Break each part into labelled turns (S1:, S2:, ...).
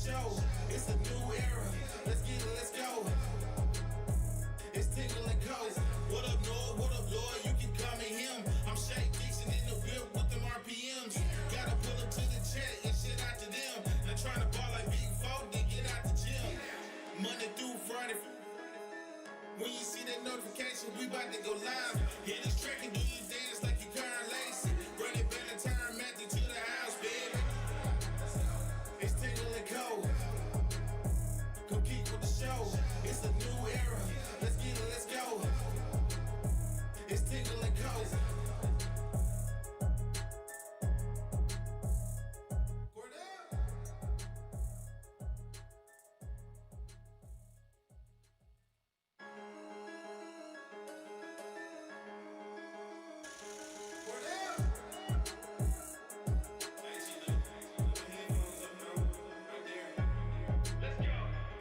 S1: show. It's a new era. Let's get it, let's go. It's Tingle and Co. What up, Lloyd? What up, Lloyd? You can call me him. I'm Shake Dixon in the whip with them RPMs. Gotta pull up to the check and shit out to them. Not trying to ball like Big Folk, then get out the gym. Monday through Friday. When you see that notification, we about to go live. Hit this track and do you dance like you Karen Lacey. Run it back and turn Matthew to the house, baby. It's Tingle and Co. Compete with the show. It's a new era. Let's get it, let's go. It's Tingle and Co.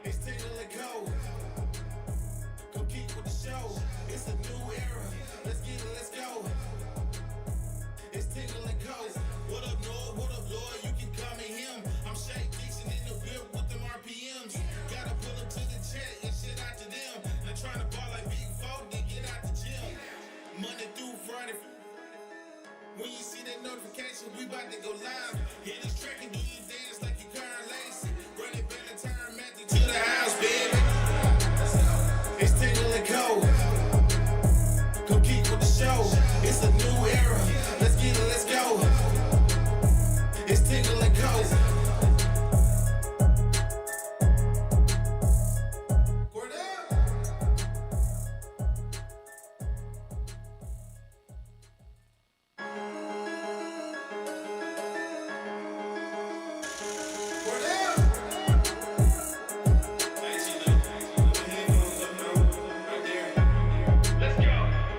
S1: It's Tingle and Co. Compete with the show. It's a new era. Let's get it, let's go. It's Tingle and Co. What up, Lloyd? What up, Lloyd? You can call me him. I'm Shake Dixon in the whip with them RPMs. Gotta pull up to the check and shit out to them. Not trying to ball like Big Folk, then get out the gym. Monday through Friday. When you see that notification, we about to go live. Hit this track and do you dance like you Karen Lacey. Run it back and turn Matthew to the house, baby. It's Tingle and Co. Compete with the show. It's a new era. Let's get it, let's go. It's Tingle and Co.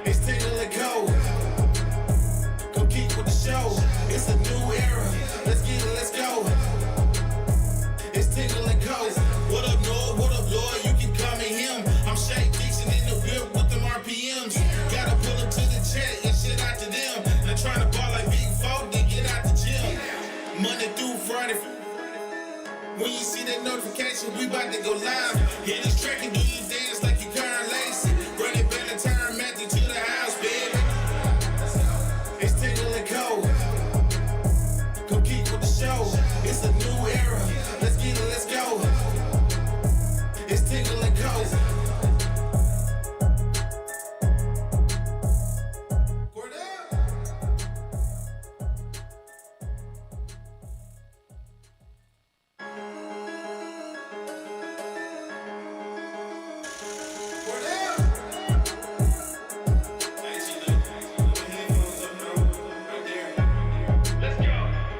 S1: It's Tingle and Co. Compete with the show. It's a new era. Let's get it, let's go. It's Tingle and Co. What up, Lloyd? What up, Lloyd? You can call me him. I'm Shake Dixon in the whip with them RPMs. Gotta pull up to the check and shit out to them. Not trying to ball like Big Folk, then get out the gym. Monday through Friday. When you see that notification, we about to go live. Hit this track and do you dance like you Karen Lacey. Run it back and turn Matthew to the house, baby. It's Tingle and Co. Compete with the show. It's a new era. Let's get it, let's go. It's Tingle and Co.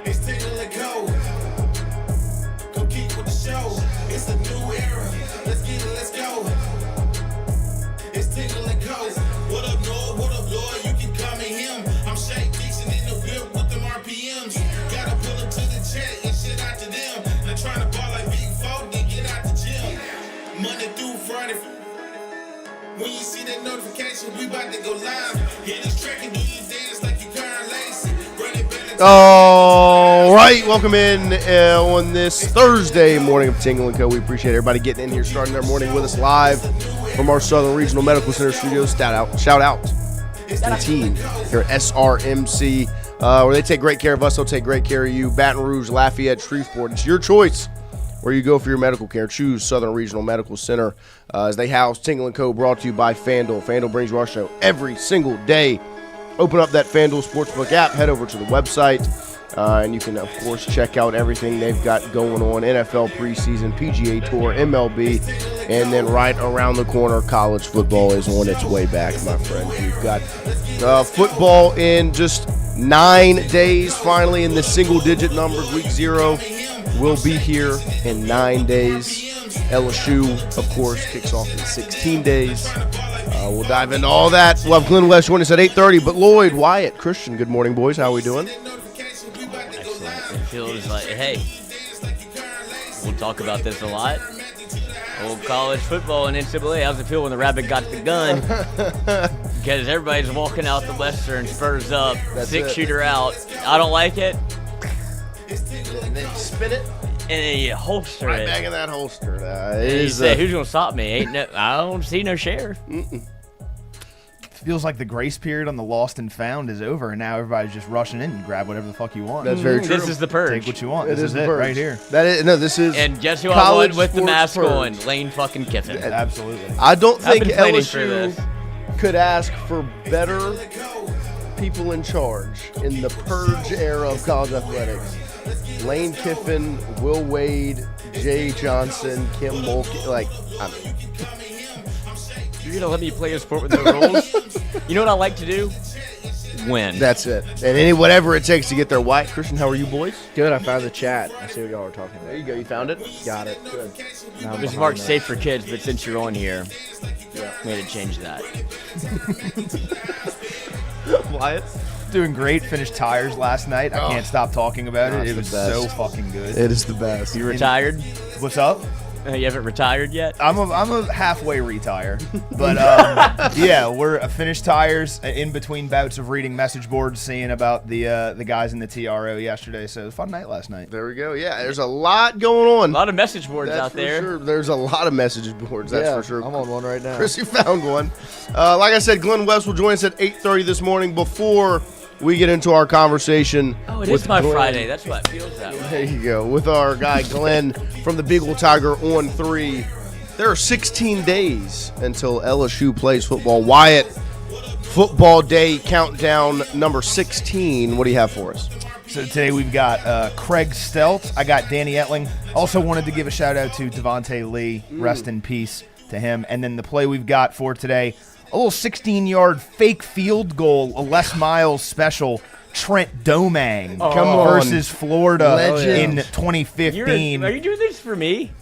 S1: It's Tingle and Co. Compete with the show. It's a new era. Let's get it, let's go. It's Tingle and Co. What up, Lloyd? What up, Lloyd? You can call me him. I'm Shake Dixon in the whip with them RPMs. Gotta pull up to the check and shit out to them. Not trying to ball like Big Folk, then get out the gym. Monday through Friday. When you see that notification, we about to go live. Hit this track and do you dance like you Karen Lacey. Run it back and
S2: All right, welcome in on this Thursday morning of Tingle and Co. We appreciate everybody getting in here, starting their morning with us live from our Southern Regional Medical Center studios. Shout out to the team here at SRMC, where they take great care of us. They'll take great care of you. Baton Rouge, Lafayette, Shreveport. It's your choice where you go for your medical care. Choose Southern Regional Medical Center as they house Tingle and Co. Brought to you by FanDuel. FanDuel brings you our show every single day. Open up that FanDuel Sportsbook app, head over to the website, and you can, of course, check out everything they've got going on. NFL preseason, PGA Tour, MLB, and then right around the corner, college football is on its way back, my friend. We've got football in just 9 days, finally in the single-digit numbers. Week 0 will be here in 9 days. LSU, of course, kicks off in 16 days. We'll dive into all that. We'll have Glen join us at 8:30. But Lloyd, Wyatt, Christian, good morning, boys. How are we doing?
S3: Excellent. It feels like, hey, we'll talk about this a lot. Old college football and NCAA. How's it feel when the rabbit got the gun? Because everybody's walking out the Western, Spurs up, six-shooter out. I don't like it.
S2: And then spin it.
S3: and then you holster
S2: Right
S3: it.
S2: back in that holster.
S3: And you say, who's gonna stop me? I don't see no sheriff.
S4: Feels like the grace period on the lost and found is over, and now everybody's just rushing in and grab whatever the fuck you want.
S2: That's very true.
S3: This is the purge.
S4: Take what you want.
S2: It
S4: This is
S2: the
S4: it
S2: purge.
S4: right here.
S2: This is.
S3: And guess who I
S2: college
S3: won with the
S2: sports
S3: mask
S2: purge.
S3: on? Lane fucking Kiffin.
S4: Absolutely.
S2: I don't
S3: I've
S2: think
S3: been planning for
S2: LSU
S3: this.
S2: could ask for better people in charge in the purge era of college athletics. Lane Kiffin, Will Wade, Jay Johnson, Kim Mulkey.
S3: You're gonna let me play a sport with no rules? You know what I like to do? Win.
S2: That's it. And whatever it takes to get there. Wyatt, Christian, how are you boys?
S5: Good, I found the chat. I see what y'all are talking about.
S2: There you go. You found it?
S5: Got it.
S2: Good.
S5: Now I'm
S3: It's
S5: behind
S3: marked
S5: that.
S3: safe for kids, but since you're on here,
S2: Yeah.
S3: made it change that.
S2: Wyatt?
S4: Doing great. Finished tires last night. I can't stop talking about it. It was
S2: the best.
S4: so fucking good.
S2: It is the best.
S3: You retired?
S4: What's up?
S3: You haven't retired yet?
S4: I'm a halfway retire, but yeah, we're finished tires in between bouts of reading message boards, seeing about the guys in the TRO yesterday. So it was a fun night last night.
S2: There we go. Yeah, there's a lot going on.
S3: A lot of message boards
S2: That's
S3: out
S2: for
S3: there.
S2: Sure. There's a lot of message boards. That's
S5: Yeah,
S2: for sure.
S5: I'm on one right now.
S2: Chris, you found one. Like I said, Glen West will join us at 8:30 this morning before we get into our conversation.
S3: Oh, it
S2: with
S3: is my
S2: Glen.
S3: Friday. That's why it feels that way.
S2: There you go. With our guy Glen from the Big Old Tiger On3. There are 16 days until LSU plays football. Wyatt, football day countdown number 16. What do you have for us?
S4: So today we've got Craig Stelt. I got Danny Etling. Also wanted to give a shout out to Devontae Lee. Rest in peace to him. And then the play we've got for today, a little 16-yard fake field goal, a Les Miles special. Trent Domang
S2: Come on.
S4: versus Florida
S2: Legend.
S4: in 2015.
S3: Are you doing this for me?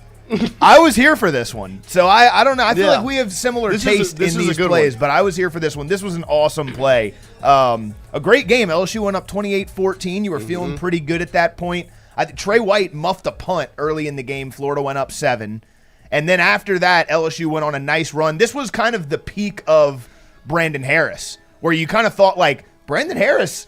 S4: I was here for this one, so I don't know. I feel
S2: Yeah.
S4: like we have similar
S2: This is a-
S4: taste
S2: this
S4: in
S2: is a
S4: these
S2: good
S4: plays,
S2: one.
S4: but I was here for this one. This was an awesome play. A great game. LSU went up 28-14. You were feeling pretty good at that point. Trey White muffed a punt early in the game. Florida went up 7. And then after that, LSU went on a nice run. This was kind of the peak of Brandon Harris, where you kind of thought, like, Brandon Harris,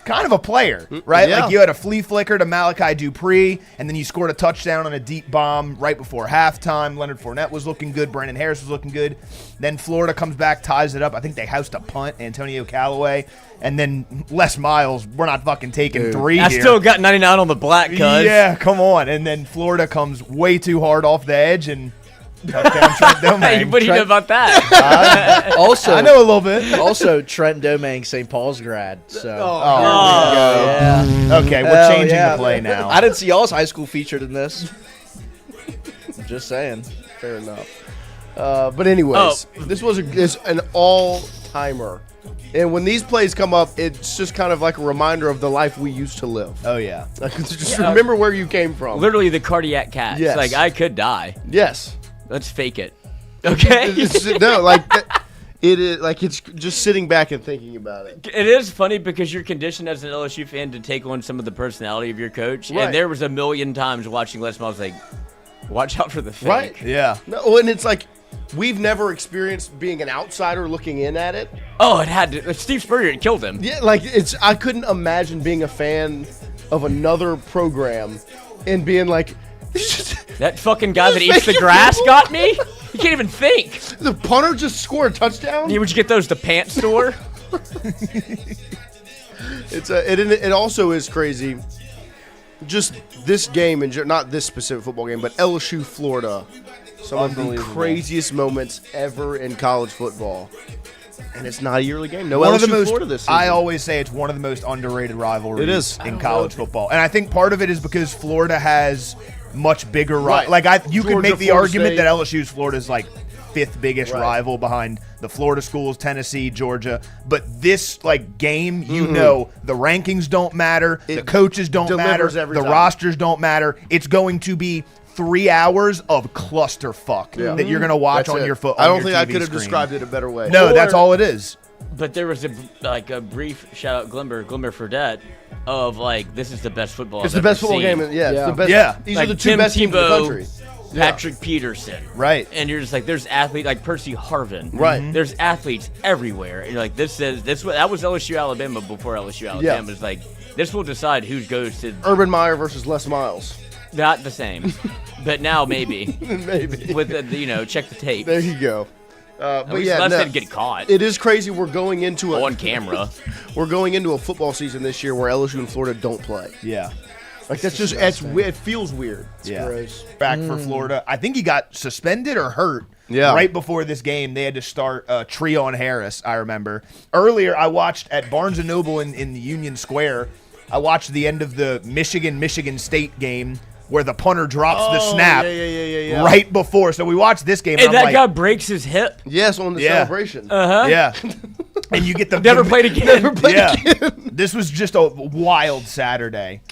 S4: kind of a player, right?
S2: Yeah.
S4: Like, you had a flea flicker to Malachi Dupree, and then you scored a touchdown on a deep bomb right before halftime. Leonard Fournette was looking good. Brandon Harris was looking good. Then Florida comes back, ties it up. I think they housed a punt, Antonio Callaway. And then Les Miles, we're not fucking taking 3
S3: I
S4: here.
S3: still got 99 on the black, cuz.
S4: Yeah, come on. And then Florida comes way too hard off the edge and touchdown Trent
S3: Hey,
S4: Domang.
S3: what do you know about that?
S5: Also,
S4: I know a little bit.
S5: also Trent Domang, St. Paul's grad. So,
S4: Oh,
S5: yeah.
S4: okay, we're
S5: Hell
S4: changing
S5: yeah.
S4: the play now.
S5: I didn't see y'all's high school featured in this. I'm just saying.
S2: Fair enough. But anyways, this was is an all-timer. And when these plays come up, it's just kind of like a reminder of the life we used to live.
S4: Oh, yeah.
S2: Like, just remember where you came from.
S3: Literally the cardiac catch.
S2: Yes.
S3: Like, I could die.
S2: Yes.
S3: Let's fake it. Okay?
S2: No, like it is like it's just sitting back and thinking about it.
S3: It is funny because you're conditioned as an LSU fan to take on some of the personality of your coach.
S2: Right.
S3: And there was a million times watching Les Miles like, watch out for the fake.
S2: Right.
S4: Yeah.
S2: No, and it's like we've never experienced being an outsider looking in at it.
S3: Oh, it had to. Steve Spurrier had killed him.
S2: Yeah, like I couldn't imagine being a fan of another program and being like,
S3: That fucking guy that
S2: Just
S3: eats the
S2: make your
S3: grass
S2: move.
S3: got me? You can't even think.
S2: the punter just scored a touchdown.
S3: Would you get those to Pants Store?
S2: It also is crazy. Just this game and not this specific football game, but LSU Florida, some of the
S5: Unbelievable.
S2: craziest moments ever in college football, and it's not a yearly game. No
S4: One of
S2: LSU
S4: the most,
S2: Florida this season.
S4: I always say it's one of the most underrated rivalries
S2: It is.
S4: in college football. And I think part of it is because Florida has much bigger
S2: Right.
S4: Like you could
S2: Georgia,
S4: make the
S2: Florida
S4: argument
S2: State.
S4: that LSU's Florida's like 5th biggest
S2: Right.
S4: rival behind the Florida schools, Tennessee, Georgia. But this like game, you know, the rankings don't matter, the
S2: It
S4: coaches don't matter,
S2: delivers every
S4: the
S2: time.
S4: rosters don't matter. It's going to be 3 hours of clusterfuck that you're going to watch
S2: That's
S4: on
S2: it.
S4: your foot.
S2: I
S4: on
S2: don't
S4: your
S2: think I
S4: TV
S2: could have
S4: screen.
S2: described it a better way.
S4: No, that's all it is.
S3: But there was a brief shout out Glimmer Fredette of like, this is the best football
S2: It's
S3: I've
S2: the best
S3: ever
S2: football
S3: seen.
S2: game. Yeah, it's
S5: Yeah.
S2: the best.
S4: Yeah.
S2: These
S3: Like
S2: are the two
S3: Tim
S2: best teams in the
S3: Tebow,
S2: country.
S3: Patrick Peterson.
S4: Right.
S3: And you're just like, there's athletes like Percy Harvin.
S2: Right. Mhm.
S3: There's athletes everywhere. And you're like, that was LSU Alabama before LSU Alabama.
S2: Yeah.
S3: It's like, this will decide who goes to.
S2: Urban Meyer versus Les Miles.
S3: Not the same. But now maybe.
S2: Maybe.
S3: With the, check the tape.
S2: There you go.
S3: At
S2: But
S3: least
S2: yeah,
S3: Les
S2: no,
S3: didn't get caught
S2: it is crazy. We're going into
S3: on camera.
S2: We're going into a football season this year where LSU and Florida don't play.
S4: Yeah.
S2: Like that's just it feels weird.
S4: Yeah.
S5: gross.
S4: Back for Florida. I think he got suspended or hurt.
S2: Yeah.
S4: Right before this game, they had to start Treon Harris, I remember. Earlier, I watched at Barnes & Noble in the Union Square, I watched the end of the Michigan State game where the punter drops the snap
S2: Yeah.
S4: right before. So we watched this game.
S3: And
S4: I'm
S3: that
S4: like,
S3: guy breaks his hip.
S2: Yes, on the
S4: Yeah.
S2: celebration.
S4: yeah. And you get the
S3: Never played again.
S4: This was just a wild Saturday.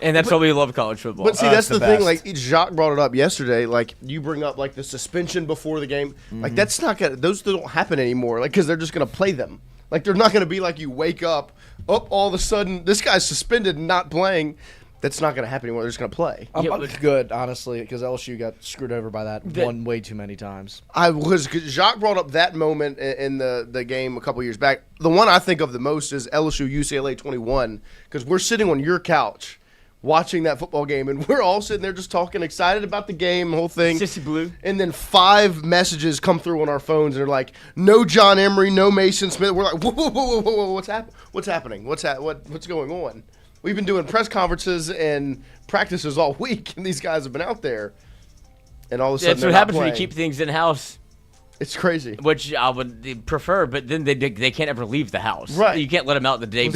S3: And that's why we love college football.
S2: But see,
S4: it's
S2: that's the
S4: the
S2: thing.
S4: best.
S2: Like Jacques brought it up yesterday. Like you bring up like the suspension before the game. Like that's not gonna. Those don't happen anymore. Like because they're just gonna play them. Like they're not gonna be like you wake up, all of a sudden this guy's suspended and not playing. That's not gonna happen anymore. They're just gonna play.
S5: I'm good, honestly, because LSU got screwed over by that one way too many times.
S2: Cause Jacques brought up that moment in the game a couple years back. The one I think of the most is LSU UCLA 21 because we're sitting on your couch watching that football game and we're all sitting there just talking excited about the game, the whole thing.
S3: Sissy Blue.
S2: And then 5 messages come through on our phones and they're like, no John Emery, no Mason Smith. We're like, whoa, what's happening? What's going on? We've been doing press conferences and practices all week, and these guys have been out there. And all of a sudden,
S3: That's what
S2: they're not
S3: happens when you
S2: playing.
S3: keep things in house,
S2: It's crazy.
S3: which I would prefer. But then they can't ever leave the house.
S2: Right.
S3: You can't let them out the day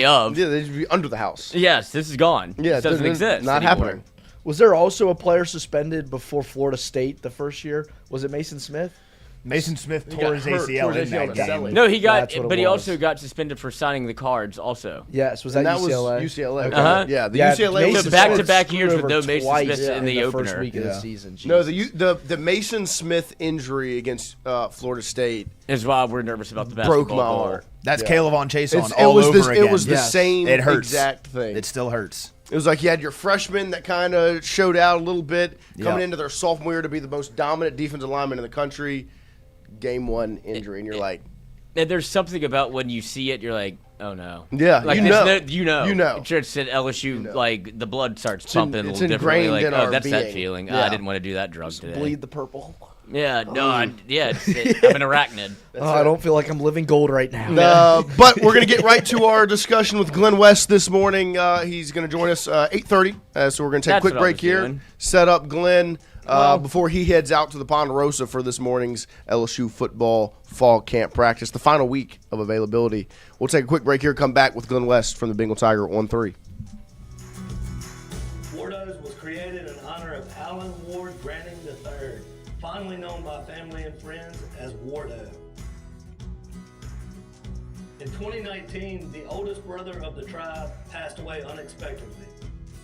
S3: of.
S2: Yeah, they should be under the house.
S3: Yes, this is gone.
S2: Yeah,
S3: this doesn't
S2: they're
S3: exist.
S2: Not
S3: anymore.
S2: happening.
S5: Was there also a player suspended before Florida State the first year? Was it Mason Smith?
S4: Mason Smith
S2: got
S4: tore his
S2: hurt,
S4: ACL
S2: tore his
S4: in that
S2: ACL
S4: game.
S2: selling.
S3: No, he got,
S5: That's what it
S3: but he
S5: was.
S3: also got suspended for signing the cards. Also,
S5: Yes, was
S2: And
S5: that
S2: that
S5: UCLA?
S2: was UCLA.
S5: Okay.
S3: Uh-huh.
S2: Yeah, the
S5: Yeah,
S2: UCLA
S5: Mason
S2: was
S3: So
S2: the
S3: back-to-back
S5: Smith
S3: years
S5: screwed
S3: with no
S5: over
S3: Mason
S5: twice
S3: Smith in the
S5: first
S3: opener.
S5: week of the
S4: Yeah.
S5: season.
S2: No,
S5: Jesus.
S2: the Mason Smith injury against Florida State
S3: Is why we're nervous about the basketball.
S2: broke my
S3: goal.
S2: heart.
S4: That's Caleb on Chase on
S2: It
S4: all
S2: was
S4: over again.
S2: It was the
S5: Yes.
S2: same
S4: It hurts.
S2: exact thing.
S4: It still hurts.
S2: It was like you had your freshmen that kind of showed out a little bit, coming
S4: Yeah.
S2: into their sophomore year to be the most dominant defensive lineman in the country. Game 1 injury, and you're like,
S3: And there's something about when you see it, you're like, oh no.
S2: Yeah,
S3: like
S2: you
S3: there's
S2: know.
S3: you know.
S2: You know.
S3: It's just at LSU, like the blood starts
S2: in-
S3: pumping a
S2: it's
S3: little differently.
S2: ingrained
S3: Like,
S2: in
S3: oh,
S2: our
S3: that's that
S2: being.
S3: feeling.
S2: Yeah.
S3: I didn't want to do that drug today.
S5: Bleed the purple.
S3: Yeah, no, I'm an arachnid.
S5: I don't feel like I'm living gold right now.
S2: but we're going to get right to our discussion with Glen West this morning. He's going to join us 8:30, so we're going to take
S3: That's
S2: a quick
S3: what I
S2: break
S3: was
S2: here,
S3: doing.
S2: set up Glen before he heads out to the Ponderosa for this morning's LSU football fall camp practice, the final week of availability. We'll take a quick break here, come back with Glen West from the Bengal Tiger on 3.
S6: Wardos was created in honor of Alan Ward Granting III, fondly known by family and friends as Wardo. In 2019, the oldest brother of the tribe passed away unexpectedly.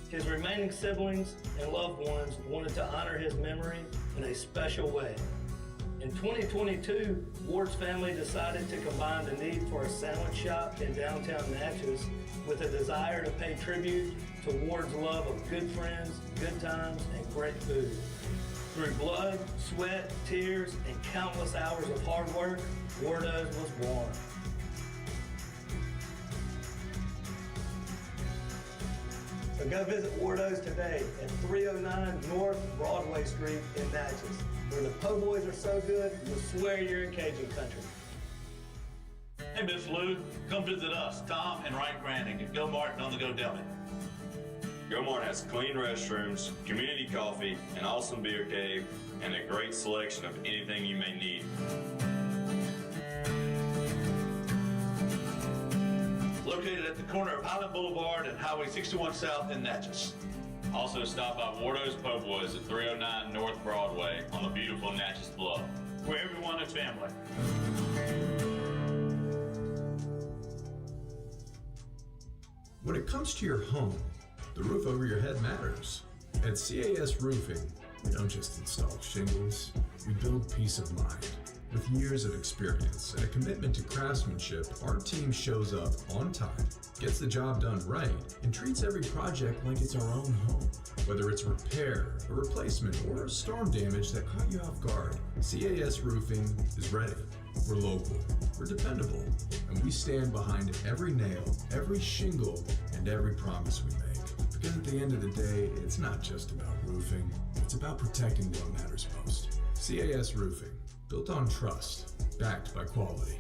S6: His remaining siblings and loved ones wanted to honor his memory in a special way. In 2022, Ward's family decided to combine the need for a sandwich shop in downtown Natchez with a desire to pay tribute to Ward's love of good friends, good times, and great food. Through blood, sweat, tears, and countless hours of hard work, Wardo's was born. So go visit Wardo's today at 309 North Broadway Street in Natchez, where the po' boys are so good, you'll swear you're in Cajun country.
S7: Hey, Miss Lou, come visit us, Tom and Wright Granting at Go Martin on the Go Deli.
S8: Go Martin has clean restrooms, community coffee, an awesome beer cave, and a great selection of anything you may need.
S7: Located at the corner of Highland Boulevard and Highway 61 South in Natchez.
S8: Also stop by Wardo's Po' Boys at 309 North Broadway on the beautiful Natchez Bluff.
S7: Where everyone is family.
S9: When it comes to your home, the roof over your head matters. At CAS Roofing, we don't just install shingles, we build peace of mind. With years of experience and a commitment to craftsmanship, our team shows up on time, gets the job done right, and treats every project like it's our own home. Whether it's repair, a replacement, or storm damage that caught you off guard, CAS Roofing is ready. We're local, we're dependable, and we stand behind every nail, every shingle, and every promise we make. Because at the end of the day, it's not just about roofing. It's about protecting what matters most. CAS Roofing, built on trust, backed by quality.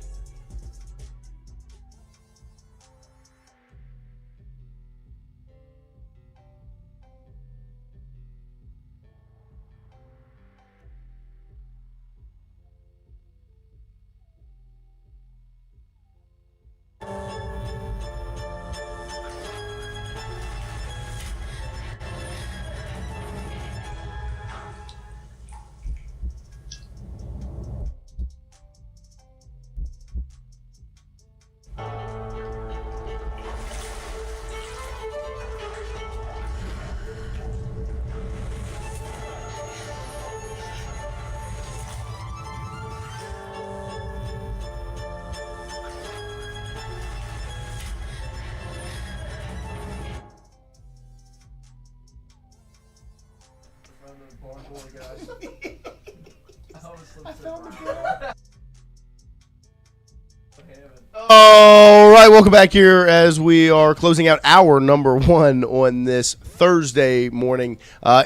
S2: All right, welcome back here as we are closing out hour number 1 on this Thursday morning.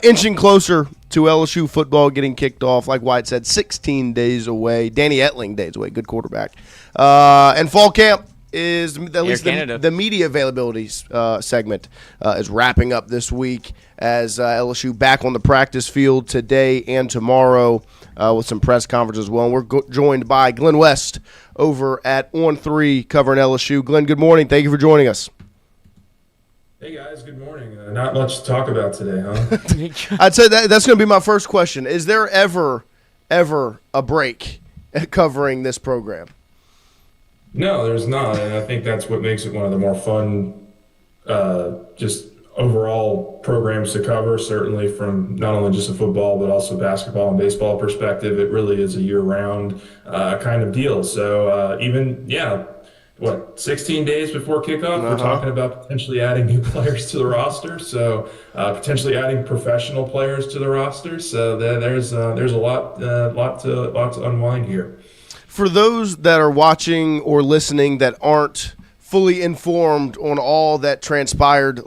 S2: Inching closer to LSU football getting kicked off. Like Wyatt said, 16 days away. Danny Etling days away. Good quarterback. And fall camp is at least the media availability segment is wrapping up this week as LSU back on the practice field today and tomorrow with some press conferences as well. And we're joined by Glen West over at On3 covering LSU. Glen, good morning. Thank you for joining us.
S10: Hey, guys. Good morning. Not much to talk about today, huh?
S2: I'd say that's going to be my first question. Is there ever a break at covering this program?
S10: No, there's not, and I think that's what makes it one of the more fun, just overall programs to cover, certainly from not only just a football, but also basketball and baseball perspective. It really is a year-round kind of deal. So 16 days before kickoff, we're talking about potentially adding new players to the roster, so potentially adding professional players to the roster. So there's a lot to unwind here.
S2: For those that are watching or listening that aren't fully informed on all that transpired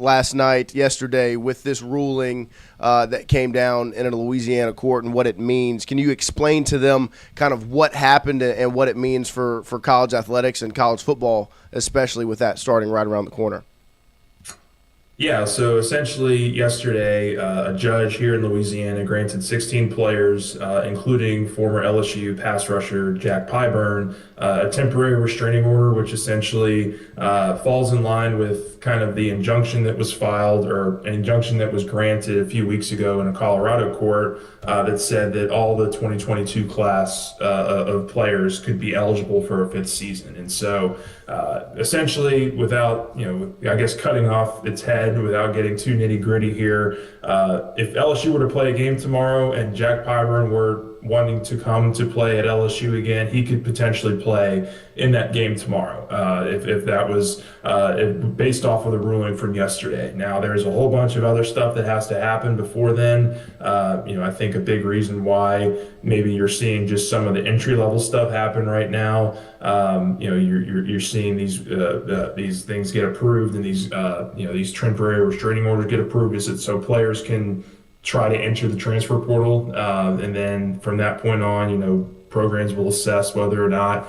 S2: yesterday with this ruling that came down in a Louisiana court and what it means, can you explain to them kind of what happened and what it means for college athletics and college football, especially with that starting right around the corner?
S10: Yeah, so essentially yesterday, a judge here in Louisiana granted 16 players, including former LSU pass rusher Jack Pyburn, a temporary restraining order, which essentially falls in line with kind of the injunction that was filed or an injunction that was granted a few weeks ago in a Colorado court that said that all the 2022 class of players could be eligible for a 5th season. And so essentially, without, I guess cutting off its head, without getting too nitty gritty here, if LSU were to play a game tomorrow and Jack Pyburn were wanting to come to play at LSU again, he could potentially play in that game tomorrow if that was based off of the ruling from yesterday. Now, there's a whole bunch of other stuff that has to happen before then. I think a big reason why maybe you're seeing just some of the entry-level stuff happen right now. You're seeing these things get approved and these temporary restraining orders get approved, is it so players can try to enter the transfer portal, and then from that point on, programs will assess whether or not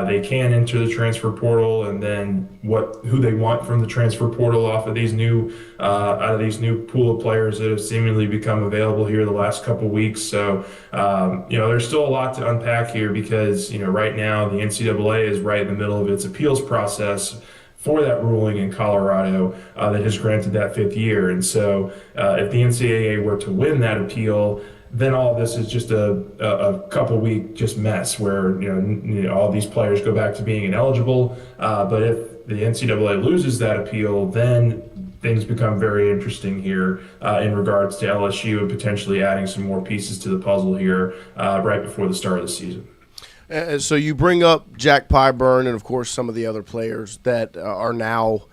S10: they can enter the transfer portal, and then who they want from the transfer portal off of these new out of these new pool of players that have seemingly become available here the last couple weeks. So there's still a lot to unpack here because right now the NCAA is right in the middle of its appeals process for that ruling in Colorado that has granted that 5th year. And so if the NCAA were to win that appeal, then all this is just a couple week just mess where all these players go back to being ineligible. But if the NCAA loses that appeal, then things become very interesting here in regards to LSU and potentially adding some more pieces to the puzzle here right before the start of the season.
S2: So you bring up Jack Pyburn and, of course, some of the other players that are now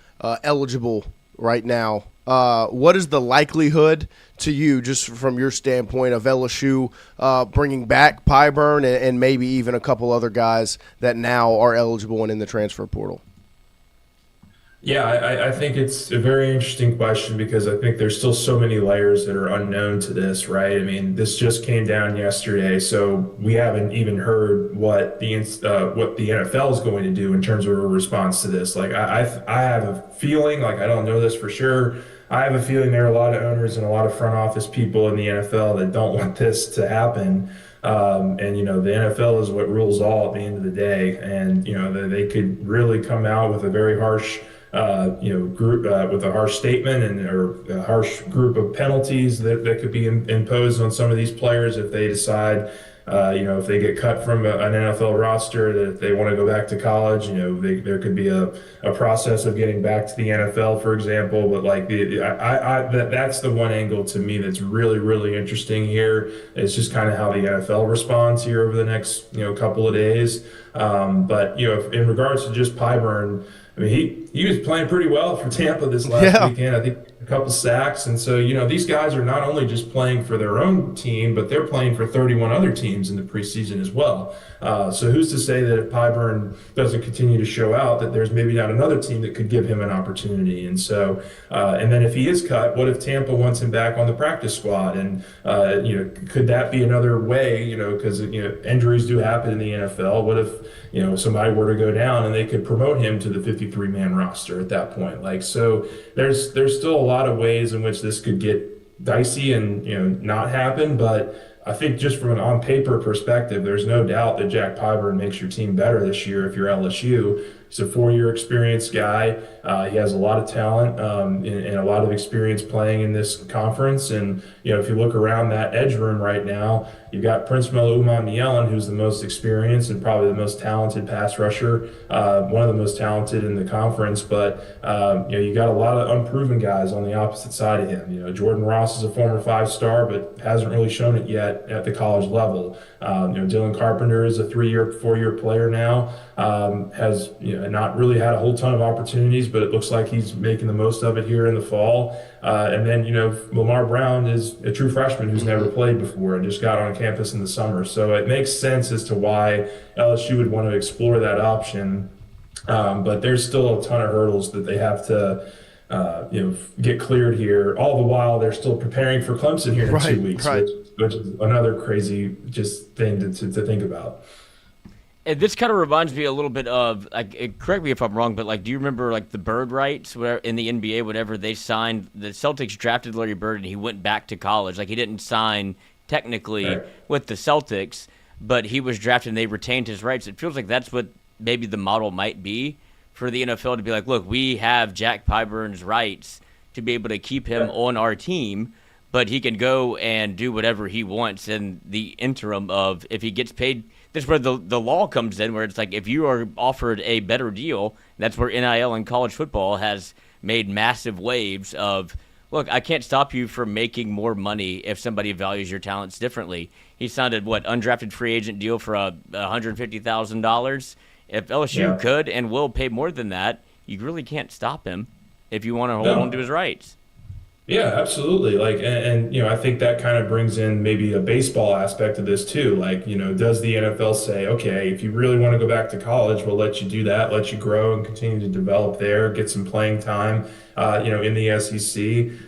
S2: eligible right now. What is the likelihood to you, just from your standpoint, of LSU bringing back Pyburn and maybe even a couple other guys that now are eligible and in the transfer portal?
S10: Yeah, I think it's a very interesting question because I think there's still so many layers that are unknown to this, right? I mean, this just came down yesterday, so we haven't even heard what the NFL is going to do in terms of a response to this. Like, I have a feeling, like I don't know this for sure. I have a feeling there are a lot of owners and a lot of front office people in the NFL that don't want this to happen. And, you know, the NFL is what rules all at the end of the day. And, you know, they could really come out with a very harsh group with a harsh statement or a harsh group of penalties that could be imposed on some of these players if they decide, if they get cut from an NFL roster, that if they want to go back to college, there could be a process of getting back to the NFL, for example. But like that's the one angle to me that's really, really interesting here. It's just kind of how the NFL responds here over the next, couple of days. But in regards to just Pyburn, I mean, he was playing pretty well for Tampa this last weekend. I think a couple sacks. And so, these guys are not only just playing for their own team, but they're playing for 31 other teams in the preseason as well. So who's to say that if Pyburn doesn't continue to show out, that there's maybe not another team that could give him an opportunity. And so, and then if he is cut, what if Tampa wants him back on the practice squad? And, could that be another way, because, injuries do happen in the NFL. What if, somebody were to go down and they could promote him to the 53-man roster at that point? Like, so there's still a lot of ways in which this could get dicey and, not happen. But I think just from an on-paper perspective, there's no doubt that Jack Pyburn makes your team better this year if you're LSU. He's a 4-year experienced guy. He has a lot of talent and a lot of experience playing in this conference. And, if you look around that edge room right now, you've got Prince Umanmielen, who's the most experienced and probably the most talented pass rusher, one of the most talented in the conference. But, you got a lot of unproven guys on the opposite side of him. Jordan Ross is a former 5-star, but hasn't really shown it yet at the college level. Dylan Carpenter is a 4-year player now, has not really had a whole ton of opportunities, but it looks like he's making the most of it here in the fall. And then, Lamar Brown is a true freshman who's never played before and just got on campus in the summer. So it makes sense as to why LSU would want to explore that option. But there's still a ton of hurdles that they have to get cleared here. All the while, they're still preparing for Clemson here in 2 weeks, which is another crazy just thing to think about.
S3: And this kind of reminds me a little bit of, correct me if I'm wrong, but do you remember the Bird rights where in the NBA, whenever they signed, the Celtics drafted Larry Bird and he went back to college. He didn't sign technically with the Celtics, but he was drafted and they retained his rights. It feels like that's what maybe the model might be for the NFL to be like, look, we have Jack Pyburn's rights to be able to keep him on our team, but he can go and do whatever he wants in the interim of if he gets paid. That's where the law comes in, where it's if you are offered a better deal, that's where NIL in college football has made massive waves of, look, I can't stop you from making more money if somebody values your talents differently. He signed a, undrafted free agent deal for $150,000. If LSU could and will pay more than that, you really can't stop him if you want to hold on to his rights.
S10: Yeah, absolutely. And I think that kind of brings in maybe a baseball aspect of this too. Does the NFL say, okay, if you really want to go back to college, we'll let you do that, let you grow and continue to develop there, get some playing time, in the SEC,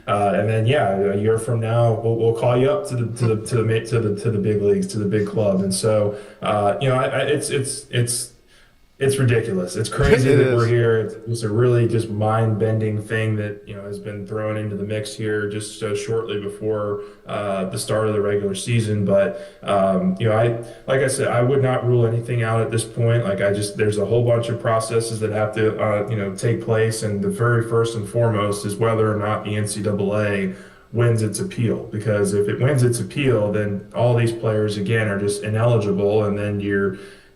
S10: and then a year from now we'll call you up to the big leagues, to the big club. And so it's ridiculous. It's crazy that we're here. It's a really just mind-bending thing that has been thrown into the mix here just so shortly before the start of the regular season. But like I said, I would not rule anything out at this point. There's a whole bunch of processes that have to take place, and the very first and foremost is whether or not the NCAA wins its appeal. Because if it wins its appeal, then all these players again are just ineligible, and then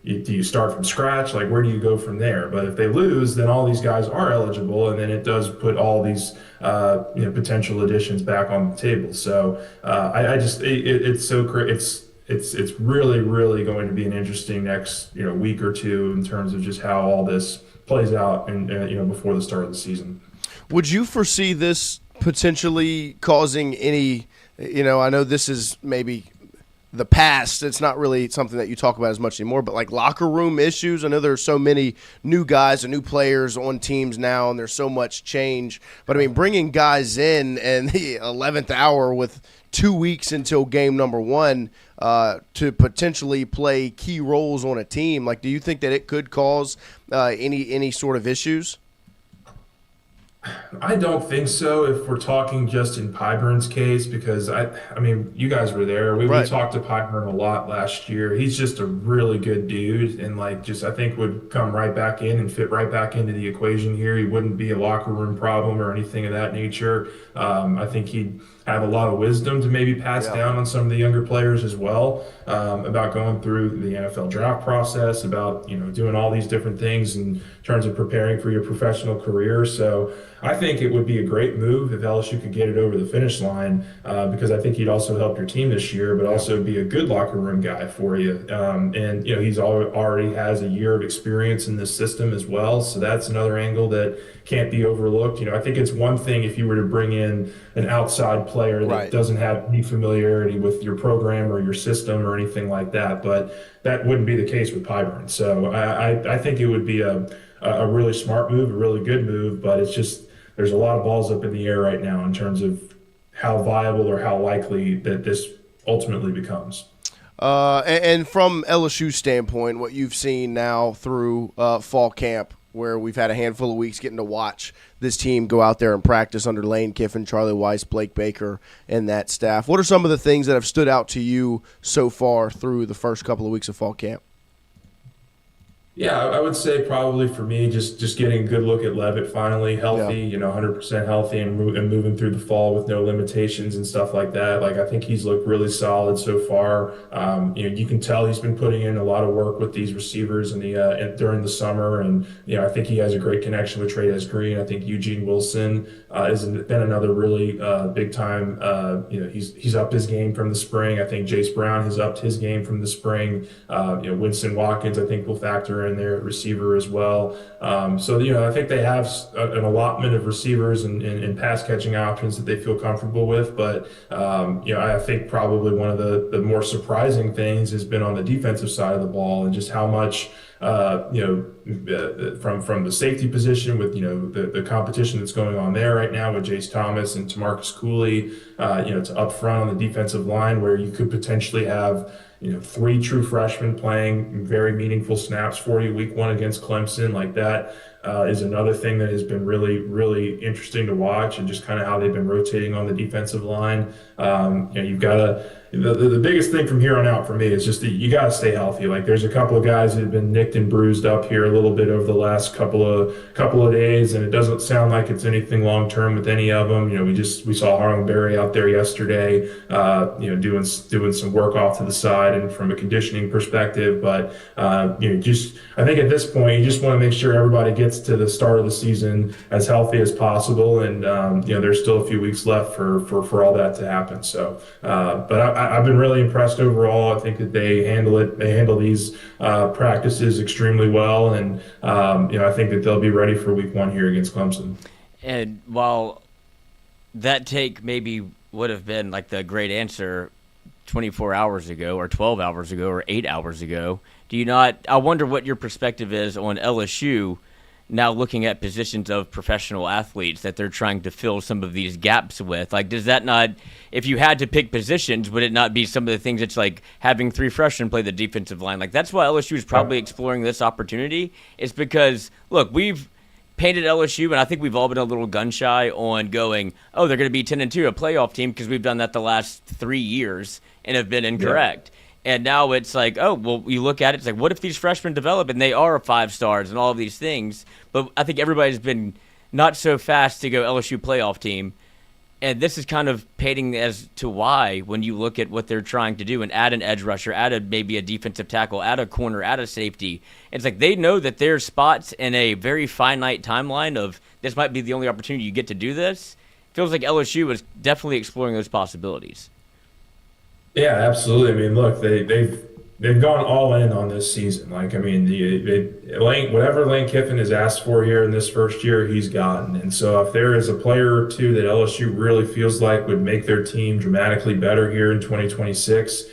S10: do you start from scratch? Where do you go from there? But if they lose, then all these guys are eligible, and then it does put all these potential additions back on the table. So it's really, really going to be an interesting next week or two in terms of just how all this plays out and before the start of the season.
S2: Would you foresee this potentially causing any? I know this is maybe the past. It's not really something that you talk about as much anymore, but like locker room issues. I know there's so many new guys and new players on teams now, and there's so much change. But I mean, bringing guys in the 11th hour with 2 weeks until game number 1 to potentially play key roles on a team. Like, do you think that it could cause any sort of issues?
S10: I don't think so if we're talking just in Pyburn's case, because I mean, you guys were there. We talked to Pyburn a lot last year. He's just a really good dude, and like just I think would come right back in and fit right back into the equation here. He wouldn't be a locker room problem or anything of that nature. I think he'd have a lot of wisdom to maybe pass down on some of the younger players as well, about going through the NFL draft process, about doing all these different things in terms of preparing for your professional career. So I think it would be a great move if LSU could get it over the finish line, because I think he'd also help your team this year, but also be a good locker room guy for you. And he's already has a year of experience in this system as well, so that's another angle that can't be overlooked. I think it's one thing if you were to bring in an outside player that doesn't have any familiarity with your program or your system or anything like that, but that wouldn't be the case with Pyburn. So I think it would be a really smart move, a really good move, but it's just there's a lot of balls up in the air right now in terms of how viable or how likely that this ultimately becomes.
S2: And from LSU's standpoint, what you've seen now through fall camp, where we've had a handful of weeks getting to watch this team go out there and practice under Lane Kiffin, Charlie Weiss, Blake Baker, and that staff. What are some of the things that have stood out to you so far through the first couple of weeks of fall camp?
S10: Yeah, I would say probably for me, just getting a good look at Levitt finally healthy, 100% healthy and moving through the fall with no limitations and stuff like that. Like I think he's looked really solid so far. You can tell he's been putting in a lot of work with these receivers during the summer, and I think he has a great connection with Trey'Dez Green. I think Eugene Wilson has been another really big time. He's upped his game from the spring. I think Jace Brown has upped his game from the spring. Winston Watkins I think will factor in their receiver as well. So I think they have an allotment of receivers and pass catching options that they feel comfortable with. But I think probably one of the more surprising things has been on the defensive side of the ball and just how much from the safety position with the competition that's going on there right now with Jace Thomas and Tamarcus Cooley, to up front on the defensive line where you could potentially have 3 true freshmen playing very meaningful snaps for you week 1 against Clemson. Like that is another thing that has been really, really interesting to watch, and just kind of how they've been rotating on the defensive line. You've got to the biggest thing from here on out for me is just that you got to stay healthy. Like there's a couple of guys that have been nicked and bruised up here a little bit over the last couple of days, and it doesn't sound like it's anything long term with any of them. We saw Harlan Berry out there yesterday, doing some work off to the side and from a conditioning perspective. But I think at this point you just want to make sure everybody gets to the start of the season as healthy as possible, and there's still a few weeks left for all that to happen. So, but I've been really impressed overall. I think that they handle these practices extremely well, and I think that they'll be ready for week 1 here against Clemson.
S3: And while that take maybe would have been like the great answer 24 hours ago or 12 hours ago or 8 hours ago, I wonder what your perspective is on LSU now looking at positions of professional athletes that they're trying to fill some of these gaps with. Like, does that not, if you had to pick positions, would it not be some of the things that's like having 3 freshmen play the defensive line? Like, that's why LSU is probably exploring this opportunity. It's because, look, we've painted LSU, and I think we've all been a little gun-shy on going, oh, they're going to be 10-2, a playoff team, because we've done that the last 3 years and have been incorrect. Yeah. And now it's like, oh, well, you look at it, it's like, what if these freshmen develop and they are 5 stars and all of these things? But I think everybody's been not so fast to go LSU playoff team. And this is kind of painting as to why when you look at what they're trying to do and add an edge rusher, add maybe a defensive tackle, add a corner, add a safety. It's like they know that there's spots in a very finite timeline of this might be the only opportunity you get to do this. Feels like LSU is definitely exploring those possibilities.
S10: Yeah, absolutely. I mean, look, they've gone all in on this season. Like, I mean, whatever Lane Kiffin has asked for here in this first year, he's gotten. And so if there is a player or two that LSU really feels like would make their team dramatically better here in 2026,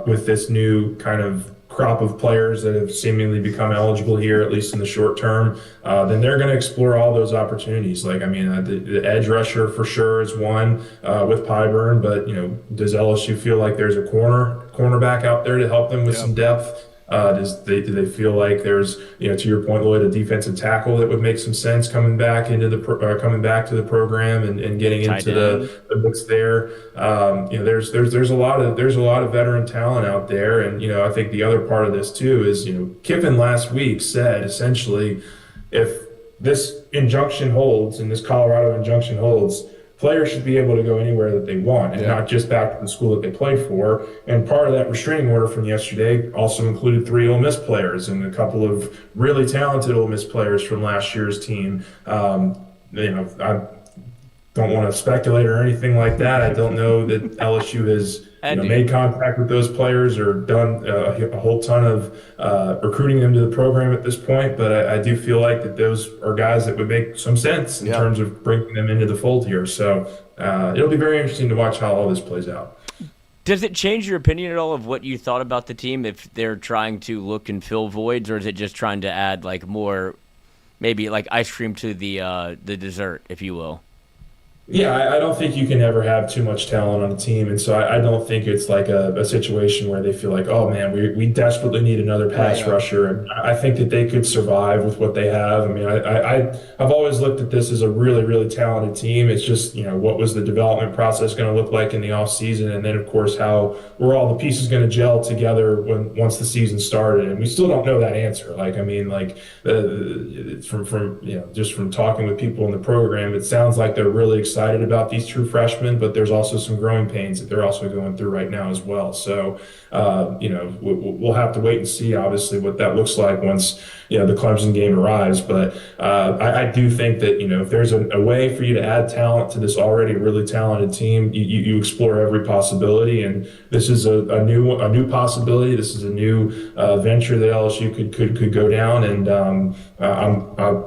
S10: with this new kind of crop of players that have seemingly become eligible here, at least in the short term, then they're going to explore all those opportunities. Like, I mean, the edge rusher for sure is one with Pyburn, but, does LSU feel like there's a cornerback out there to help them with some depth? Do they feel like there's, to your point, Lloyd, a defensive tackle that would make some sense coming back into coming back to the program and getting into the mix there? There's a lot of veteran talent out there, and I think the other part of this too is Kiffin last week said essentially, if this injunction holds and this Colorado injunction holds, players should be able to go anywhere that they want and not just back to the school that they play for. And part of that restraining order from yesterday also included 3 Ole Miss players and a couple of really talented Ole Miss players from last year's team. I don't want to speculate or anything like that. I don't know that LSU has made contact with those players or done a whole ton of recruiting them to the program at this point, but I do feel like that those are guys that would make some sense in terms of bringing them into the fold here. So it'll be very interesting to watch how all this plays out.
S3: Does it change your opinion at all of what you thought about the team if they're trying to look and fill voids, or is it just trying to add like more, maybe like ice cream to the dessert, if you will?
S10: Yeah, I don't think you can ever have too much talent on a team, and so I don't think it's like a situation where they feel like, oh man, we desperately need another pass rusher. And I think that they could survive with what they have. I mean, I've always looked at this as a really, really talented team. It's just, what was the development process going to look like in the off season, and then of course how were all the pieces going to gel together once the season started, and we still don't know that answer. Like, I mean, like from just from talking with people in the program, it sounds like they're really excited about these true freshmen, but there's also some growing pains that they're also going through right now as well. So, we'll have to wait and see, obviously, what that looks like once, the Clemson game arrives. But I do think that, if there's a way for you to add talent to this already really talented team, you explore every possibility. And this is a new possibility. This is a new venture that LSU could go down. And I'm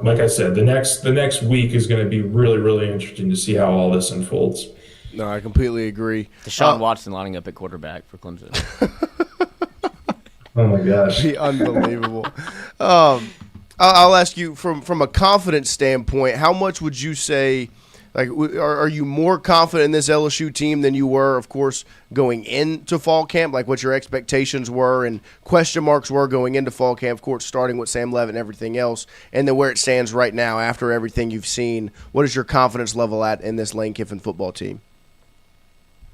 S10: like I said, the next week is going to be really, really interesting to see how all this unfolds.
S2: No, I completely agree.
S3: Deshaun Watson lining up at quarterback for Clemson.
S10: Oh my gosh,
S2: be unbelievable. I'll ask you from a confidence standpoint, how much would you say, like, are you more confident in this LSU team than you were, of course, going into fall camp? Like, what your expectations were and question marks were going into fall camp, of course, starting with Sam Levitt and everything else, and then where it stands right now after everything you've seen. What is your confidence level at in this Lane Kiffin football team?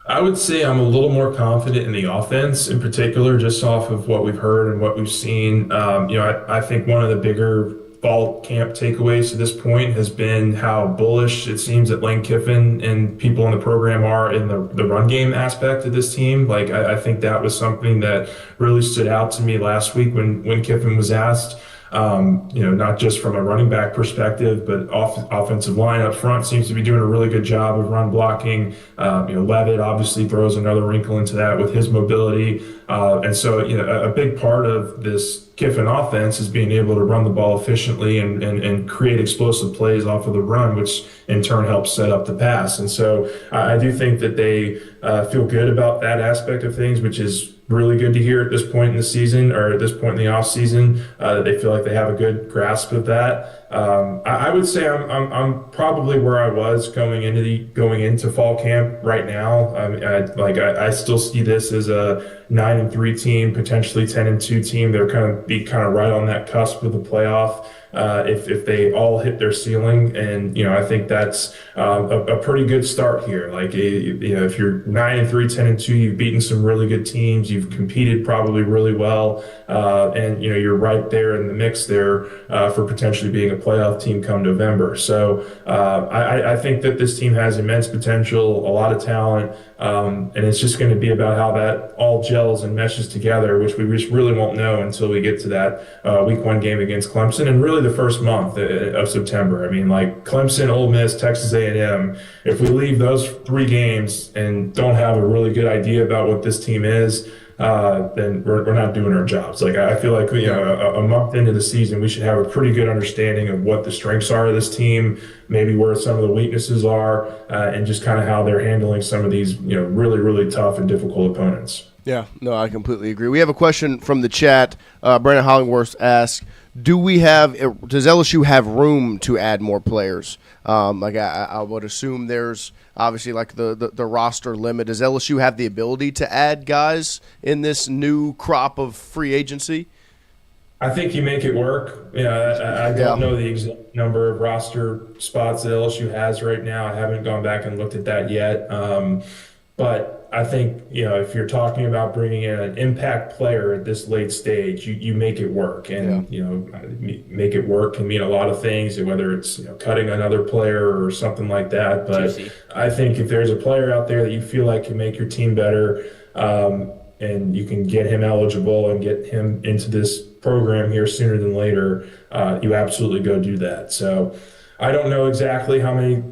S10: I would say I'm a little more confident in the offense, in particular, just off of what we've heard and what we've seen. I think one of the bigger fall camp takeaways to this point has been how bullish it seems that Lane Kiffin and people in the program are in the run game aspect of this team. Like, I think that was something that really stood out to me last week when Kiffin was asked. Not just from a running back perspective, but offensive line up front seems to be doing a really good job of run blocking. Levitt obviously throws another wrinkle into that with his mobility. And so, a big part of this Kiffin offense is being able to run the ball efficiently and create explosive plays off of the run, which in turn helps set up the pass. And so I do think that they feel good about that aspect of things, which is really good to hear at this point in the season, or at this point in the off season, that they feel like they have a good grasp of that. I would say I'm probably where I was going into fall camp right now. I still see this as a 9-3 team, potentially 10-2 team. They're kind of right on that cusp of the playoff. If they all hit their ceiling, and I think that's a pretty good start here. Like, if you're 9-3, 10-2, you've beaten some really good teams, you've competed probably really well, and you're right there in the mix there for potentially being a playoff team come November. So I think that this team has immense potential, a lot of talent, and it's just going to be about how that all gels and meshes together, which we just really won't know until we get to that week 1 game against Clemson, and really the first month of September. I mean, like Clemson, Ole Miss, Texas A&M, if we leave those 3 games and don't have a really good idea about what this team is, then we're not doing our jobs. Like, I feel like a month into the season, we should have a pretty good understanding of what the strengths are of this team, maybe where some of the weaknesses are, and just kind of how they're handling some of these really, really tough and difficult opponents.
S2: Yeah, no, I completely agree. We have a question from the chat. Brandon Hollingworth asks, does LSU have room to add more players? I would assume there's obviously like the roster limit. Does LSU have the ability to add guys in this new crop of free agency?
S10: I think you make it work. I don't know the exact number of roster spots that LSU has right now. I haven't gone back and looked at that yet. But I think, if you're talking about bringing in an impact player at this late stage, you make it work. And, make it work can mean a lot of things, whether it's cutting another player or something like that. But I think if there's a player out there that you feel like can make your team better, and you can get him eligible and get him into this program here sooner than later, you absolutely go do that. So I don't know exactly how many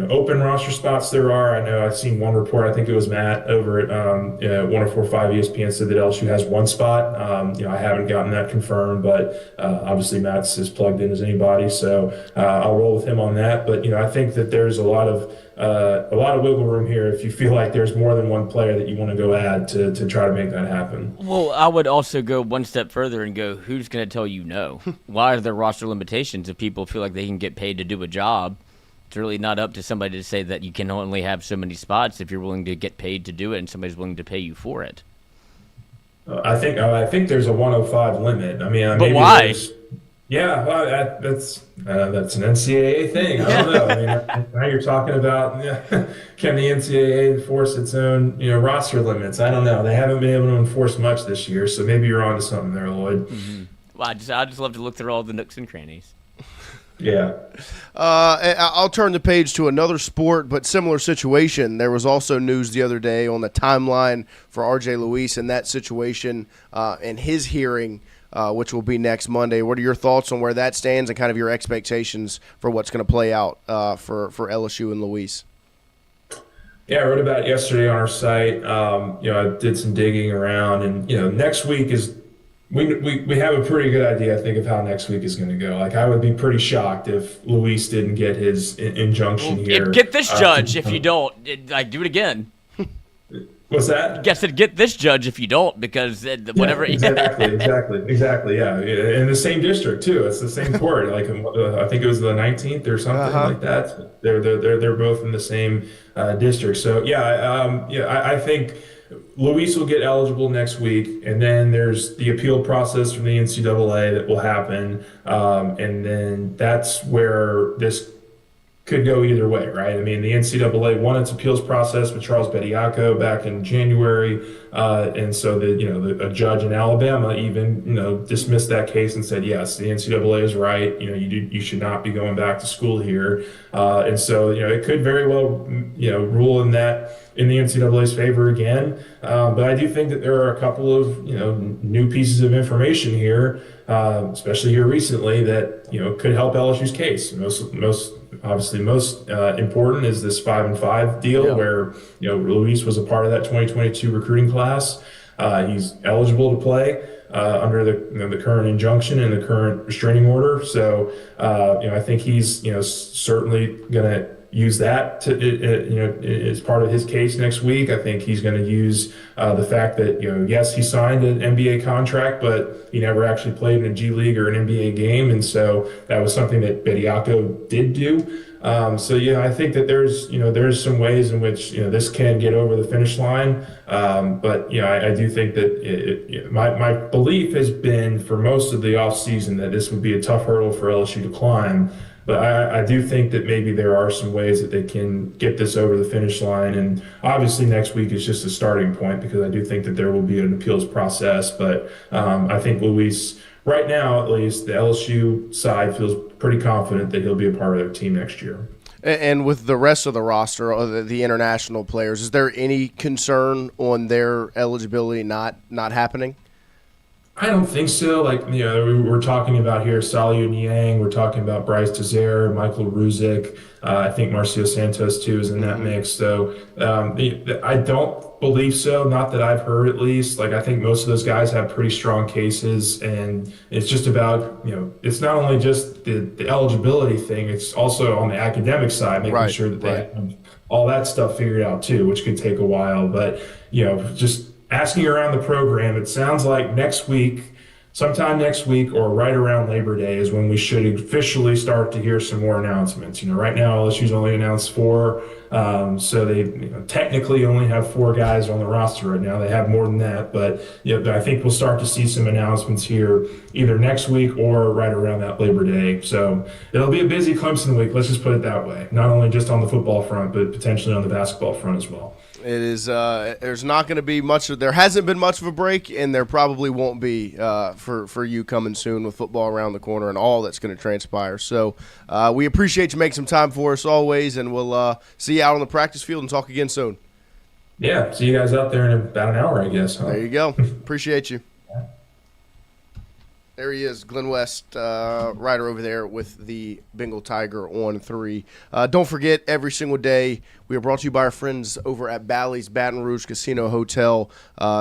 S10: open roster spots there are. I know I've seen one report, I think it was Matt over at 1045 ESPN said that LSU has one spot. I haven't gotten that confirmed, but obviously Matt's as plugged in as anybody, so I'll roll with him on that. But I think that there's a lot of wiggle room here if you feel like there's more than one player that you want to go add to try to make that happen.
S3: Well, I would also go one step further and go, who's going to tell you no? Why are there roster limitations if people feel like they can get paid to do a job? It's really not up to somebody to say that you can only have so many spots if you're willing to get paid to do it and somebody's willing to pay you for it.
S10: I think there's a 105 limit. I mean,
S3: but why?
S10: Yeah, well, that's an NCAA thing. I don't know. I mean, now you're talking about can the NCAA enforce its own roster limits? I don't know. They haven't been able to enforce much this year, so maybe you're onto something there, Lloyd.
S3: Mm-hmm. Well, I just love to look through all the nooks and crannies.
S10: Yeah.
S2: I'll turn the page to another sport, but similar situation. There was also news the other day on the timeline for R.J. Luis and that situation and his hearing, which will be next Monday. What are your thoughts on where that stands and kind of your expectations for what's going to play out for LSU and Luis?
S10: Yeah, I wrote about it yesterday on our site. I did some digging around, and next week is we have a pretty good idea, I think, of how next week is going to go. Like, I would be pretty shocked if Luis didn't get his injunction here.
S3: Get this judge if you don't. Do it again.
S10: What's that?
S3: Guess it. Get this judge if you don't, because whatever.
S10: Exactly. Yeah, in the same district too. It's the same court. Like I think it was the 19th or something like that. They're both in the same district. So I think Luis will get eligible next week, and then there's the appeal process from the NCAA that will happen, and then that's where this could go either way, right? I mean, the NCAA won its appeals process with Charles Bediako back in January, and so a judge in Alabama even dismissed that case and said, yes, the NCAA is right. You should not be going back to school here, and so it could very well rule in the NCAA's favor again. But I do think that there are a couple of new pieces of information here, especially here recently, that could help LSU's case. Most important is this 5-5 deal, where Luis was a part of that 2022 recruiting class. He's eligible to play under the current injunction and the current restraining order. So I think he's certainly going to use that as part of his case next week. I think he's going to use the fact that yes, he signed an NBA contract, but he never actually played in a G League or an NBA game, and so that was something that Bediako did do. I think that there's some ways in which this can get over the finish line, but I do think that my belief has been for most of the offseason that this would be a tough hurdle for LSU to climb. But I do think that maybe there are some ways that they can get this over the finish line. And obviously next week is just a starting point, because I do think that there will be an appeals process. But I think Luis, right now at least, the LSU side feels pretty confident that he'll be a part of their team next year.
S2: And with the rest of the roster, the international players, is there any concern on their eligibility not happening?
S10: I don't think so. We're talking about here Saliu Niang, we're talking about Bryce Desir, Michael Ruzick. I think Marcio Santos too is in that mix. So I don't believe so. Not that I've heard, at least. I think most of those guys have pretty strong cases, and it's just about it's not only just the eligibility thing. It's also on the academic side, making sure that they have all that stuff figured out too, which could take a while. But just asking around the program, it sounds like sometime next week or right around Labor Day is when we should officially start to hear some more announcements. Right now LSU's only announced 4, so they technically only have 4 guys on the roster right now. They have more than that, but I think we'll start to see some announcements here either next week or right around that Labor Day. So it'll be a busy Clemson week, let's just put it that way. Not only just on the football front, but potentially on the basketball front as well.
S2: It is. There's not going to be much. There hasn't been much of a break, and there probably won't be for you coming soon with football around the corner and all that's going to transpire. So we appreciate you making some time for us always, and we'll see you out on the practice field and talk again soon.
S10: Yeah, see you guys out there in about an hour, I guess. Huh?
S2: There you go. Appreciate you. There he is, Glen West, writer over there with the Bengal Tiger On3. Don't forget, every single day, we are brought to you by our friends over at Bally's Baton Rouge Casino Hotel.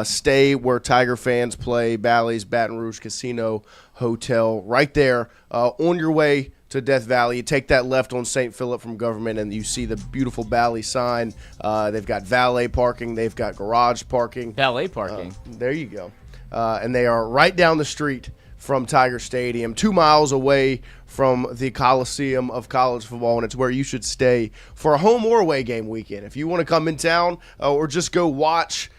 S2: Stay where Tiger fans play, Bally's Baton Rouge Casino Hotel, right there on your way to Death Valley. You take that left on St. Philip from Government, and you see the beautiful Bally sign. They've got valet parking. They've got garage parking.
S3: Valet parking.
S2: There you go. And they are right down the street from Tiger Stadium, 2 miles away from the Coliseum of college football, and it's where you should stay for a home or away game weekend. If you want to come in town or just go watch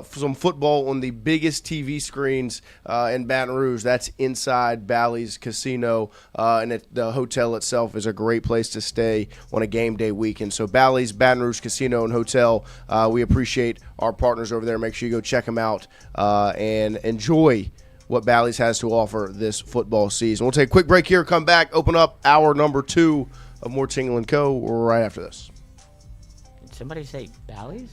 S2: some football on the biggest TV screens in Baton Rouge, that's inside Bally's Casino, and the hotel itself is a great place to stay on a game day weekend. So Bally's Baton Rouge Casino and Hotel, we appreciate our partners over there. Make sure you go check them out and enjoy what Bally's has to offer this football season. We'll take a quick break here, come back, open up hour number 2 of more Tingle & Co. right after this.
S3: Did somebody say Bally's?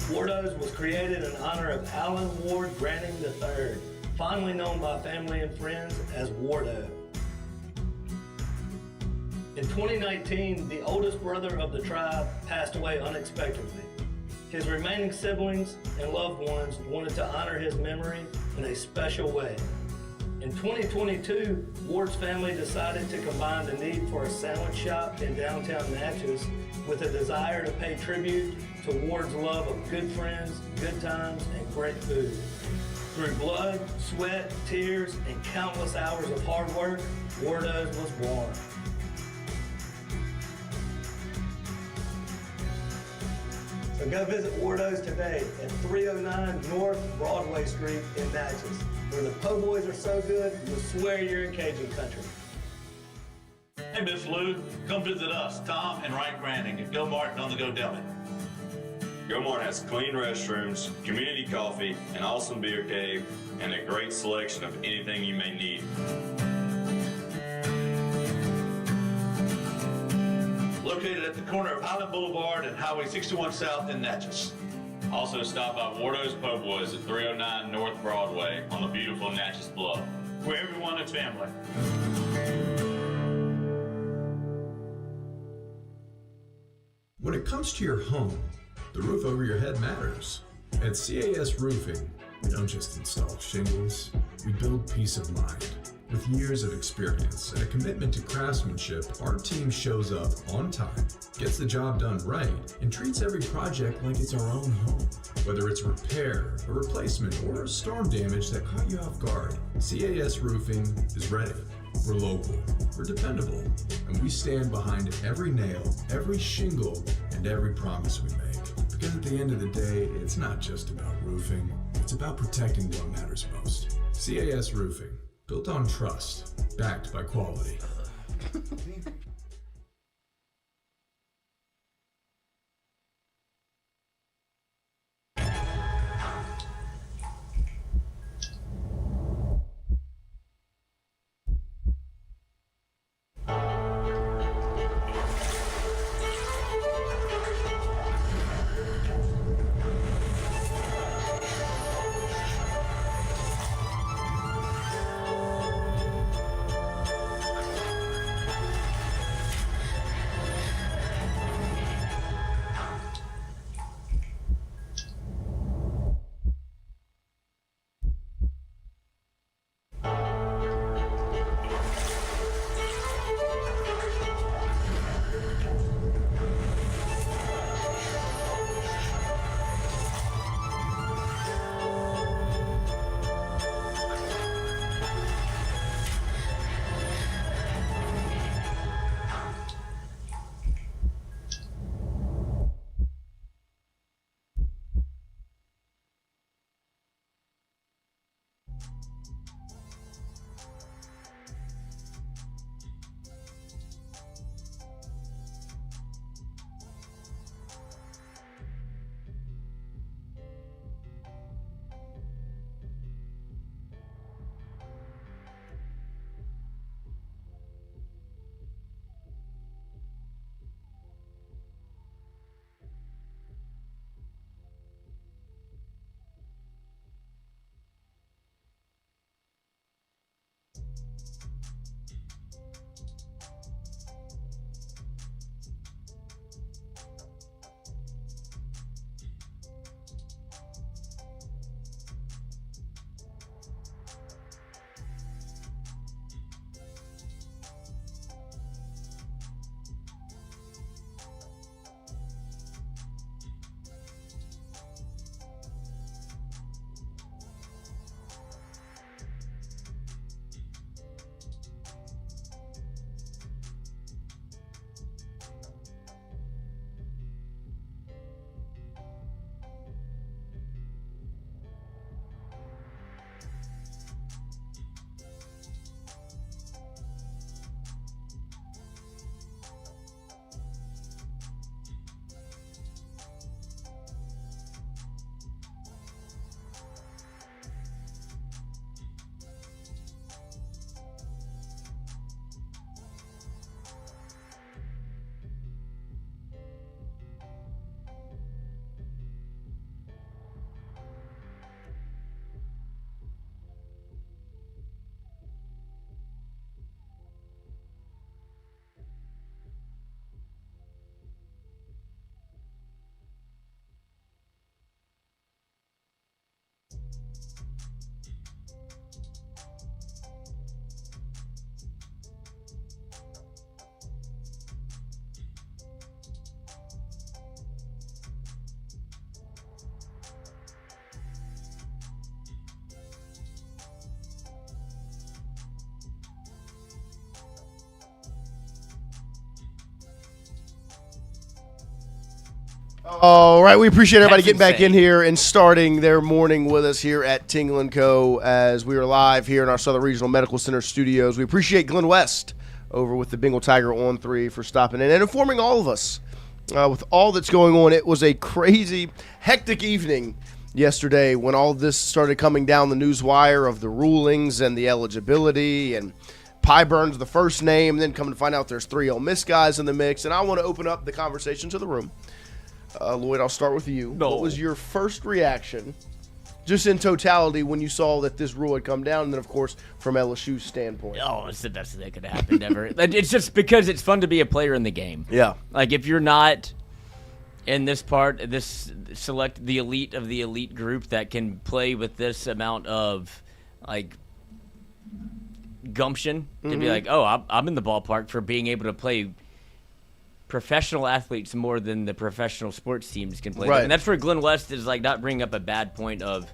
S6: Wardo's was created in honor of Alan Ward Granning III, fondly known by family and friends as Wardo. In 2019, the oldest brother of the tribe passed away unexpectedly. His remaining siblings and loved ones wanted to honor his memory in a special way. In 2022, Ward's family decided to combine the need for a sandwich shop in downtown Natchez with a desire to pay tribute to Ward's love of good friends, good times, and great food. Through blood, sweat, tears, and countless hours of hard work, Wardo's was born. So go visit Wardo's today at 309 North Broadway Street in Natchez, where the po' boys are so good, you'll swear you're in Cajun country.
S7: Hey, Miss Lou, come visit us, Tom and Wright Granning at Go Martin on the Go Deli.
S8: Go Martin has clean restrooms, community coffee, an awesome beer cave, and a great selection of anything you may need.
S7: Located at the corner of Highland Boulevard and Highway 61 South in Natchez.
S8: Also stop by Wardo's Po' Boys at 309 North Broadway on the beautiful Natchez Bluff,
S7: where everyone is family.
S9: When it comes to your home, the roof over your head matters. At CAS Roofing, we don't just install shingles, we build peace of mind. With years of experience and a commitment to craftsmanship, our team shows up on time, gets the job done right, and treats every project like it's our own home. Whether it's a repair, a replacement, or storm damage that caught you off guard, CAS Roofing is ready. We're local, we're dependable, and we stand behind every nail, every shingle, and every promise we make. Because at the end of the day, it's not just about roofing, it's about protecting what matters most. CAS Roofing. Built on trust, backed by quality.
S2: All right, we appreciate everybody
S3: That's
S2: getting back in
S3: insane.
S2: here and starting their morning with us here at Tingle & Co. as we are live here in our Southern Regional Medical Center studios. We appreciate Glen West over with the Bengal Tiger On3 for stopping in and informing all of us with all that's going on. It was a crazy, hectic evening yesterday when all this started coming down the news wire of the rulings and the eligibility, and Pyburn's the first name, and then coming to find out there's 3 Ole Miss guys in the mix. And I want to open up the conversation to the room. Lloyd, I'll start with you.
S3: No.
S2: What was your first reaction, just in totality, when you saw that this rule had come down, and then, of course, from LSU's standpoint?
S3: Oh, it's the best that could have happened ever. It's just because it's fun to be a player in the game.
S2: Yeah.
S3: Like, if you're not in this part, select the elite of the elite group that can play with this amount of, like, gumption to be like, oh, I'm in the ballpark for being able to play professional athletes more than the professional sports teams can play.
S2: Right.
S3: And that's where Glen West is, like, not bringing up a bad point of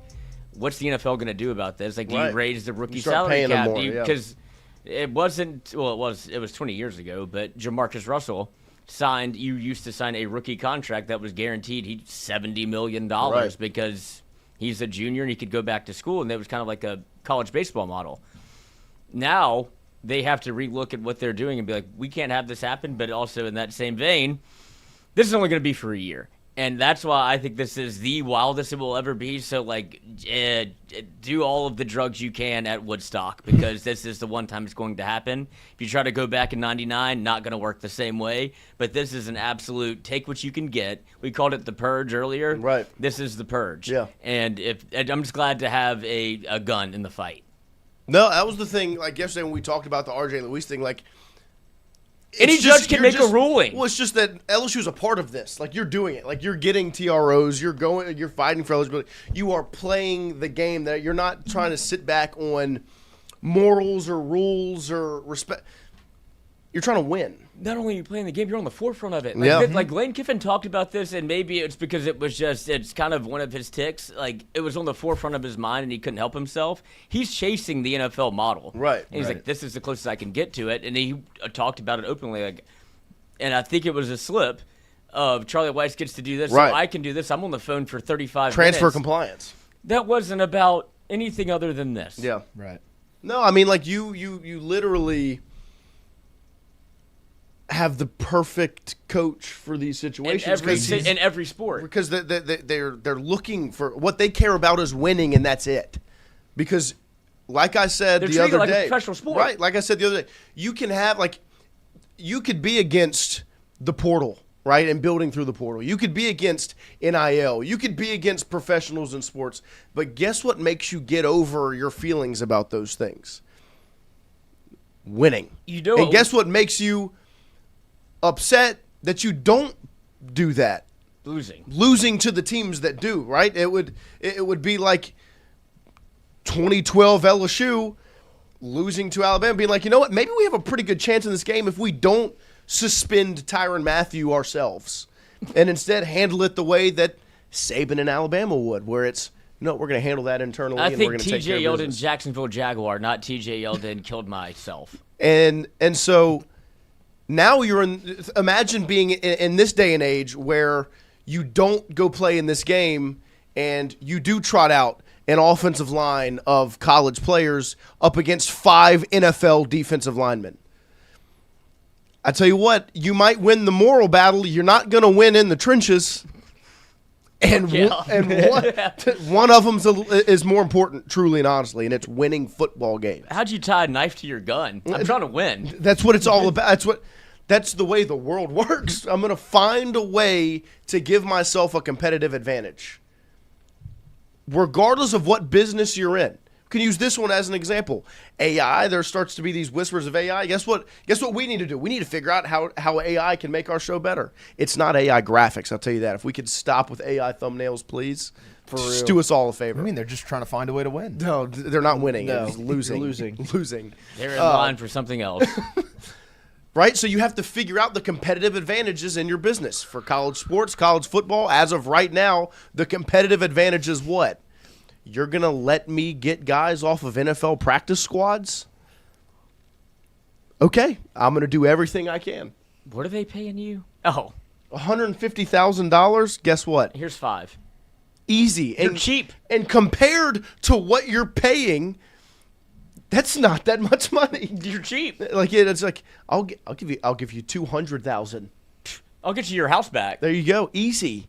S3: what's the NFL going to do about this? Like, do you
S2: Right.
S3: raise the rookie
S2: You start
S3: salary
S2: paying them
S3: cap?
S2: more, yeah.
S3: Because it wasn't, well, it was 20 years ago, but Jamarcus Russell used to sign a rookie contract that was guaranteed $70 million
S2: Right.
S3: because he's a junior and he could go back to school, and that was kind of like a college baseball model. Now they have to relook at what they're doing and be like, we can't have this happen, but also in that same vein, this is only going to be for a year. And that's why I think this is the wildest it will ever be. So, like, do all of the drugs you can at Woodstock, because this is the one time it's going to happen. If you try to go back in 99, not going to work the same way. But this is an absolute take what you can get. We called it the purge earlier.
S2: Right.
S3: This is the purge.
S2: Yeah.
S3: And I'm just glad to have a gun in the fight.
S2: No, that was the thing, like, yesterday when we talked about the RJ Luis thing, like,
S3: Any
S2: it's
S3: judge can
S2: you're
S3: make a ruling.
S2: Well, it's just that LSU's a part of this. Like, you're doing it. Like, you're getting TROs. You're fighting for eligibility. You are playing the game. That you're not trying to sit back on morals or rules or respect. You're trying to win.
S3: Not only are you playing the game, you're on the forefront of it.
S2: Yeah.
S3: Like Lane Kiffin talked about this, and maybe it's because it's kind of one of his ticks. Like, it was on the forefront of his mind, and he couldn't help himself. He's chasing the NFL model.
S2: Right.
S3: And he's like, this is the closest I can get to it. And he talked about it openly. Like, and I think it was a slip of Charlie Weiss gets to do this,
S2: Right.
S3: so I can do this. I'm on the phone for 35
S2: Transfer
S3: minutes.
S2: compliance.
S3: That wasn't about anything other than this.
S2: Yeah.
S4: Right.
S2: No, I mean, like, you literally have the perfect coach for these situations.
S3: In every sport.
S2: Because they're looking for – what they care about is winning, and that's it. Because, like I said the other
S3: like
S2: day –
S3: a professional sport.
S2: Right, like I said the other day, you can have – like, you could be against the portal, right, and building through the portal. You could be against NIL. You could be against professionals in sports. But guess what makes you get over your feelings about those things? Winning.
S3: You do.
S2: And guess what makes you upset that you don't do that? Losing to the teams that do, right? It would be like 2012 LSU losing to Alabama, being like, you know what, maybe we have a pretty good chance in this game if we don't suspend Tyrann Mathieu ourselves and instead handle it the way that Saban and Alabama would, where it's, no, we're going to handle that internally.
S3: I
S2: and we're
S3: think
S2: going to take care
S3: TJ
S2: of
S3: yelled in
S2: business.
S3: Jacksonville Jaguar, not TJ yelled in killed myself.
S2: And so now you're in – imagine being in this day and age where you don't go play in this game and you do trot out an offensive line of college players up against 5 NFL defensive linemen. I tell you what, you might win the moral battle. You're not going to win in the trenches. And one of them is more important, truly and honestly, and it's winning football games.
S3: How'd you tie a knife to your gun? I'm trying to win.
S2: That's what it's all about. That's the way the world works. I'm going to find a way to give myself a competitive advantage, regardless of what business you're in. We can use this one as an example. AI, there starts to be these whispers of AI. Guess what we need to do? We need to figure out how AI can make our show better. It's not AI graphics, I'll tell you that. If we could stop with AI thumbnails, please. Just do us all a favor.
S4: I mean, they're just trying to find a way to win.
S2: No, they're not winning.
S5: No,
S2: It's losing.
S5: losing.
S3: They're in line for something else.
S2: Right? So you have to figure out the competitive advantages in your business. For college sports, college football, as of right now, the competitive advantage is what? You're going to let me get guys off of NFL practice squads? Okay, I'm going to do everything I can.
S3: What are they paying you? Oh.
S2: $150,000, guess what?
S3: Here's 5.
S2: Easy.
S3: You're cheap.
S2: And compared to what you're paying, that's not that much money.
S3: You're cheap.
S2: Like it's like I'll give you $200,000.
S3: I'll get you your house back.
S2: There you go. Easy.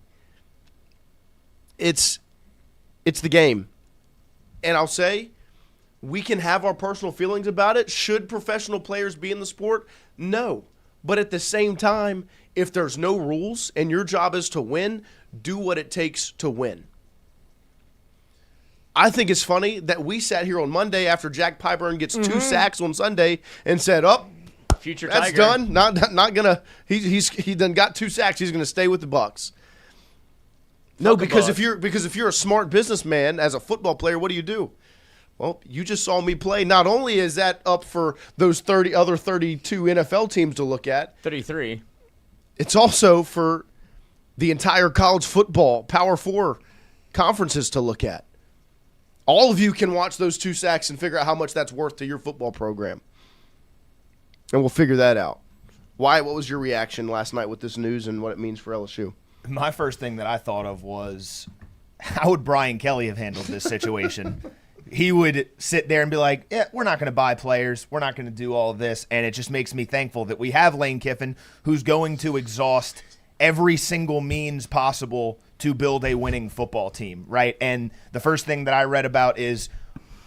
S2: It's the game. And I'll say, we can have our personal feelings about it. Should professional players be in the sport? No. But at the same time, if there's no rules and your job is to win, do what it takes to win. I think it's funny that we sat here on Monday after Jack Pyburn gets 2 sacks on Sunday and said,
S3: Future
S2: that's
S3: Tiger.
S2: done. Not gonna. He done got 2 sacks. He's gonna stay with the Bucs. No, because if you're a smart businessman as a football player, what do? Well, you just saw me play. Not only is that up for those 32 NFL teams to look at,
S3: 33.
S2: it's also for the entire college football Power 4 conferences to look at. All of you can watch those 2 sacks and figure out how much that's worth to your football program. And we'll figure that out. Why? What was your reaction last night with this news and what it means for LSU?
S4: My first thing that I thought of was, how would Brian Kelly have handled this situation? He would sit there and be like, yeah, we're not going to buy players. We're not going to do all of this. And it just makes me thankful that we have Lane Kiffin, who's going to exhaust every single means possible to build a winning football team, right? And the first thing that I read about is,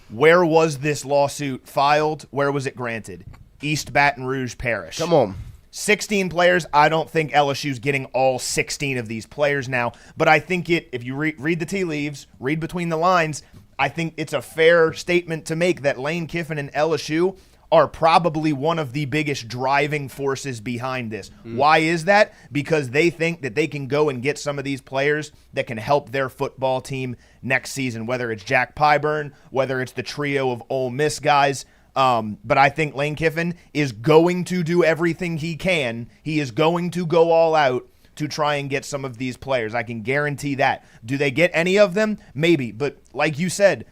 S4: where was this lawsuit filed? Where was it granted? East Baton Rouge Parish.
S2: Come on.
S4: 16 players. I don't think LSU's getting all 16 of these players now, but I think if you read the tea leaves, read between the lines, I think it's a fair statement to make that Lane Kiffin and LSU are probably one of the biggest driving forces behind this. Why is that? Because they think that they can go and get some of these players that can help their football team next season, whether it's Jack Pyburn, whether it's the trio of Ole Miss guys. But I think Lane Kiffin is going to do everything he can. He is going to go all out to try and get some of these players. I can guarantee that. Do they get any of them? Maybe. But like you said,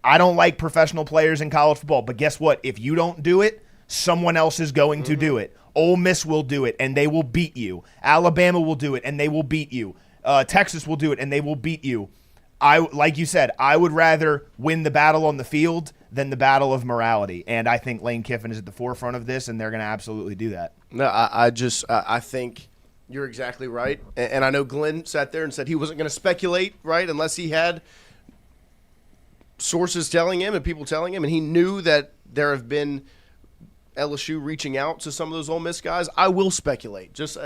S4: I don't like professional players in college football. But guess what? If you don't do it, someone else is going to do it. Ole Miss will do it, and they will beat you. Alabama will do it, and they will beat you. Texas will do it, and they will beat you. like you said, I would rather win the battle on the field than the battle of morality. And I think Lane Kiffin is at the forefront of this, and they're going to absolutely do that.
S2: No, I think you're exactly right. And I know Glen sat there and said he wasn't going to speculate, right, unless he had sources telling him and people telling him, and he knew that there have been LSU reaching out to some of those Ole Miss guys. I will speculate. Just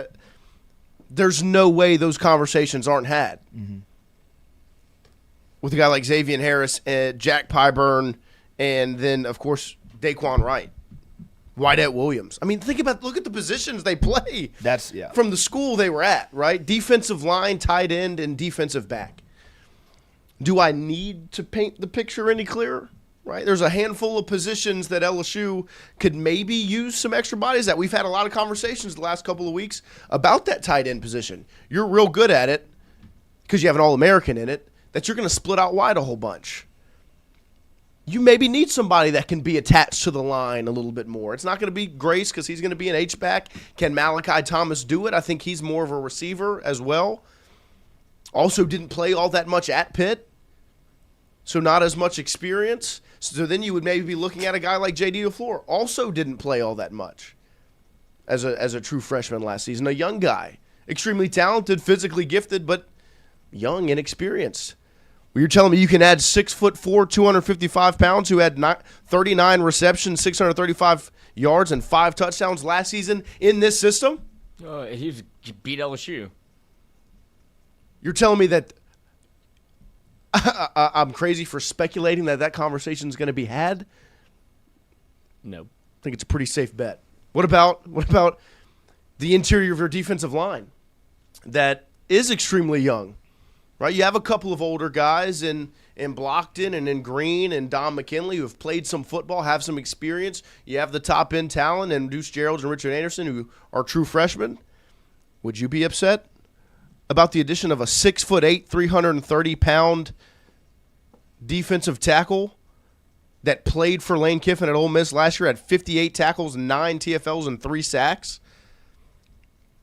S2: there's no way those conversations aren't had. Mm-hmm. With a guy like Xavian Harris, Jack Pyburn, and then, of course, Dae'Quan Wright, Wydett Williams. I mean, look at the positions they play.
S4: That's
S2: from the school they were at, right? Defensive line, tight end, and defensive back. Do I need to paint the picture any clearer? Right? There's a handful of positions that LSU could maybe use some extra bodies at. We've had a lot of conversations the last couple of weeks about that tight end position. You're real good at it because you have an All-American in it, that you're going to split out wide a whole bunch. You maybe need somebody that can be attached to the line a little bit more. It's not going to be Grace because he's going to be an H-back. Can Malachi Thomas do it? I think he's more of a receiver as well. Also didn't play all that much at Pitt, so not as much experience. So then you would maybe be looking at a guy like J.D. LaFleur. Also didn't play all that much as a true freshman last season. A young guy, extremely talented, physically gifted, but young, inexperienced. Well, you're telling me you can add 6'4", 255 pounds, who had 39 receptions, 635 yards, and 5 touchdowns last season in this system?
S3: He beat LSU.
S2: You're telling me that I'm crazy for speculating that conversation is going to be had?
S3: No.
S2: I think it's a pretty safe bet. What about the interior of your defensive line that is extremely young? Right, you have a couple of older guys in Blockton and in Green and Don McKinley who have played some football, have some experience. You have the top-end talent and Deuce Gerald and Richard Anderson who are true freshmen. Would you be upset about the addition of a 6'8", 330-pound defensive tackle that played for Lane Kiffin at Ole Miss last year, had 58 tackles, 9 TFLs, and 3 sacks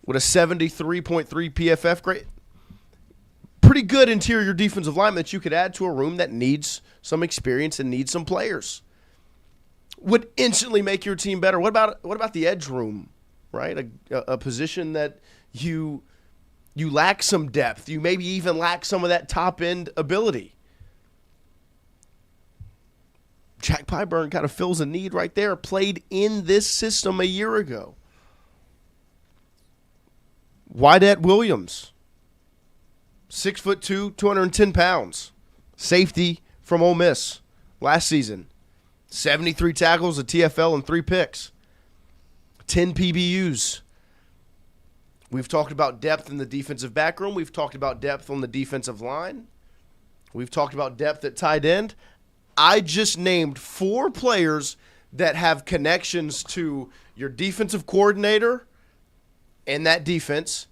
S2: with a 73.3 PFF grade? Pretty good interior defensive lineman that you could add to a room that needs some experience and needs some players. Would instantly make your team better. What about the edge room, right? A position that you lack some depth. You maybe even lack some of that top-end ability. Jack Pyburn kind of fills a need right there. Played in this system a year ago. Wydett Williams. 6'2", 210 pounds. Safety from Ole Miss last season. 73 tackles, a TFL, and 3 picks. 10 PBUs. We've talked about depth in the defensive back room. We've talked about depth on the defensive line. We've talked about depth at tight end. I just named 4 players that have connections to your defensive coordinator and that defense,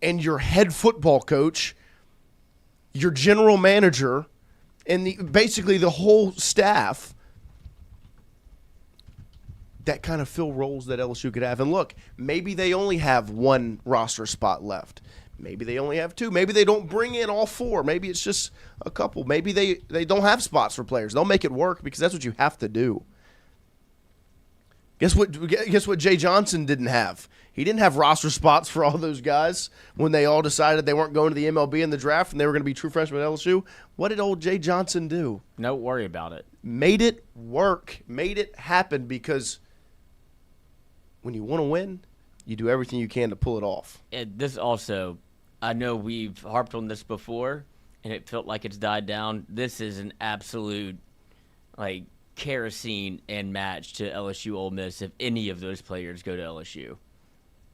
S2: and your head football coach, your general manager, and basically the whole staff that kind of fill roles that LSU could have. And look, maybe they only have 1 roster spot left. Maybe they only have 2. Maybe they don't bring in all 4. Maybe it's just a couple. Maybe they don't have spots for players. They'll make it work because that's what you have to do. Guess what Jay Johnson didn't have? He didn't have roster spots for all those guys when they all decided they weren't going to the MLB in the draft and they were going to be true freshmen at LSU. What did old Jay Johnson do?
S3: Don't worry about it.
S2: Made it work. Made it happen, because when you want to win, you do everything you can to pull it off.
S3: And this also, I know we've harped on this before, and it felt like it's died down. This is an absolute, kerosene and match to LSU Ole Miss if any of those players go to LSU.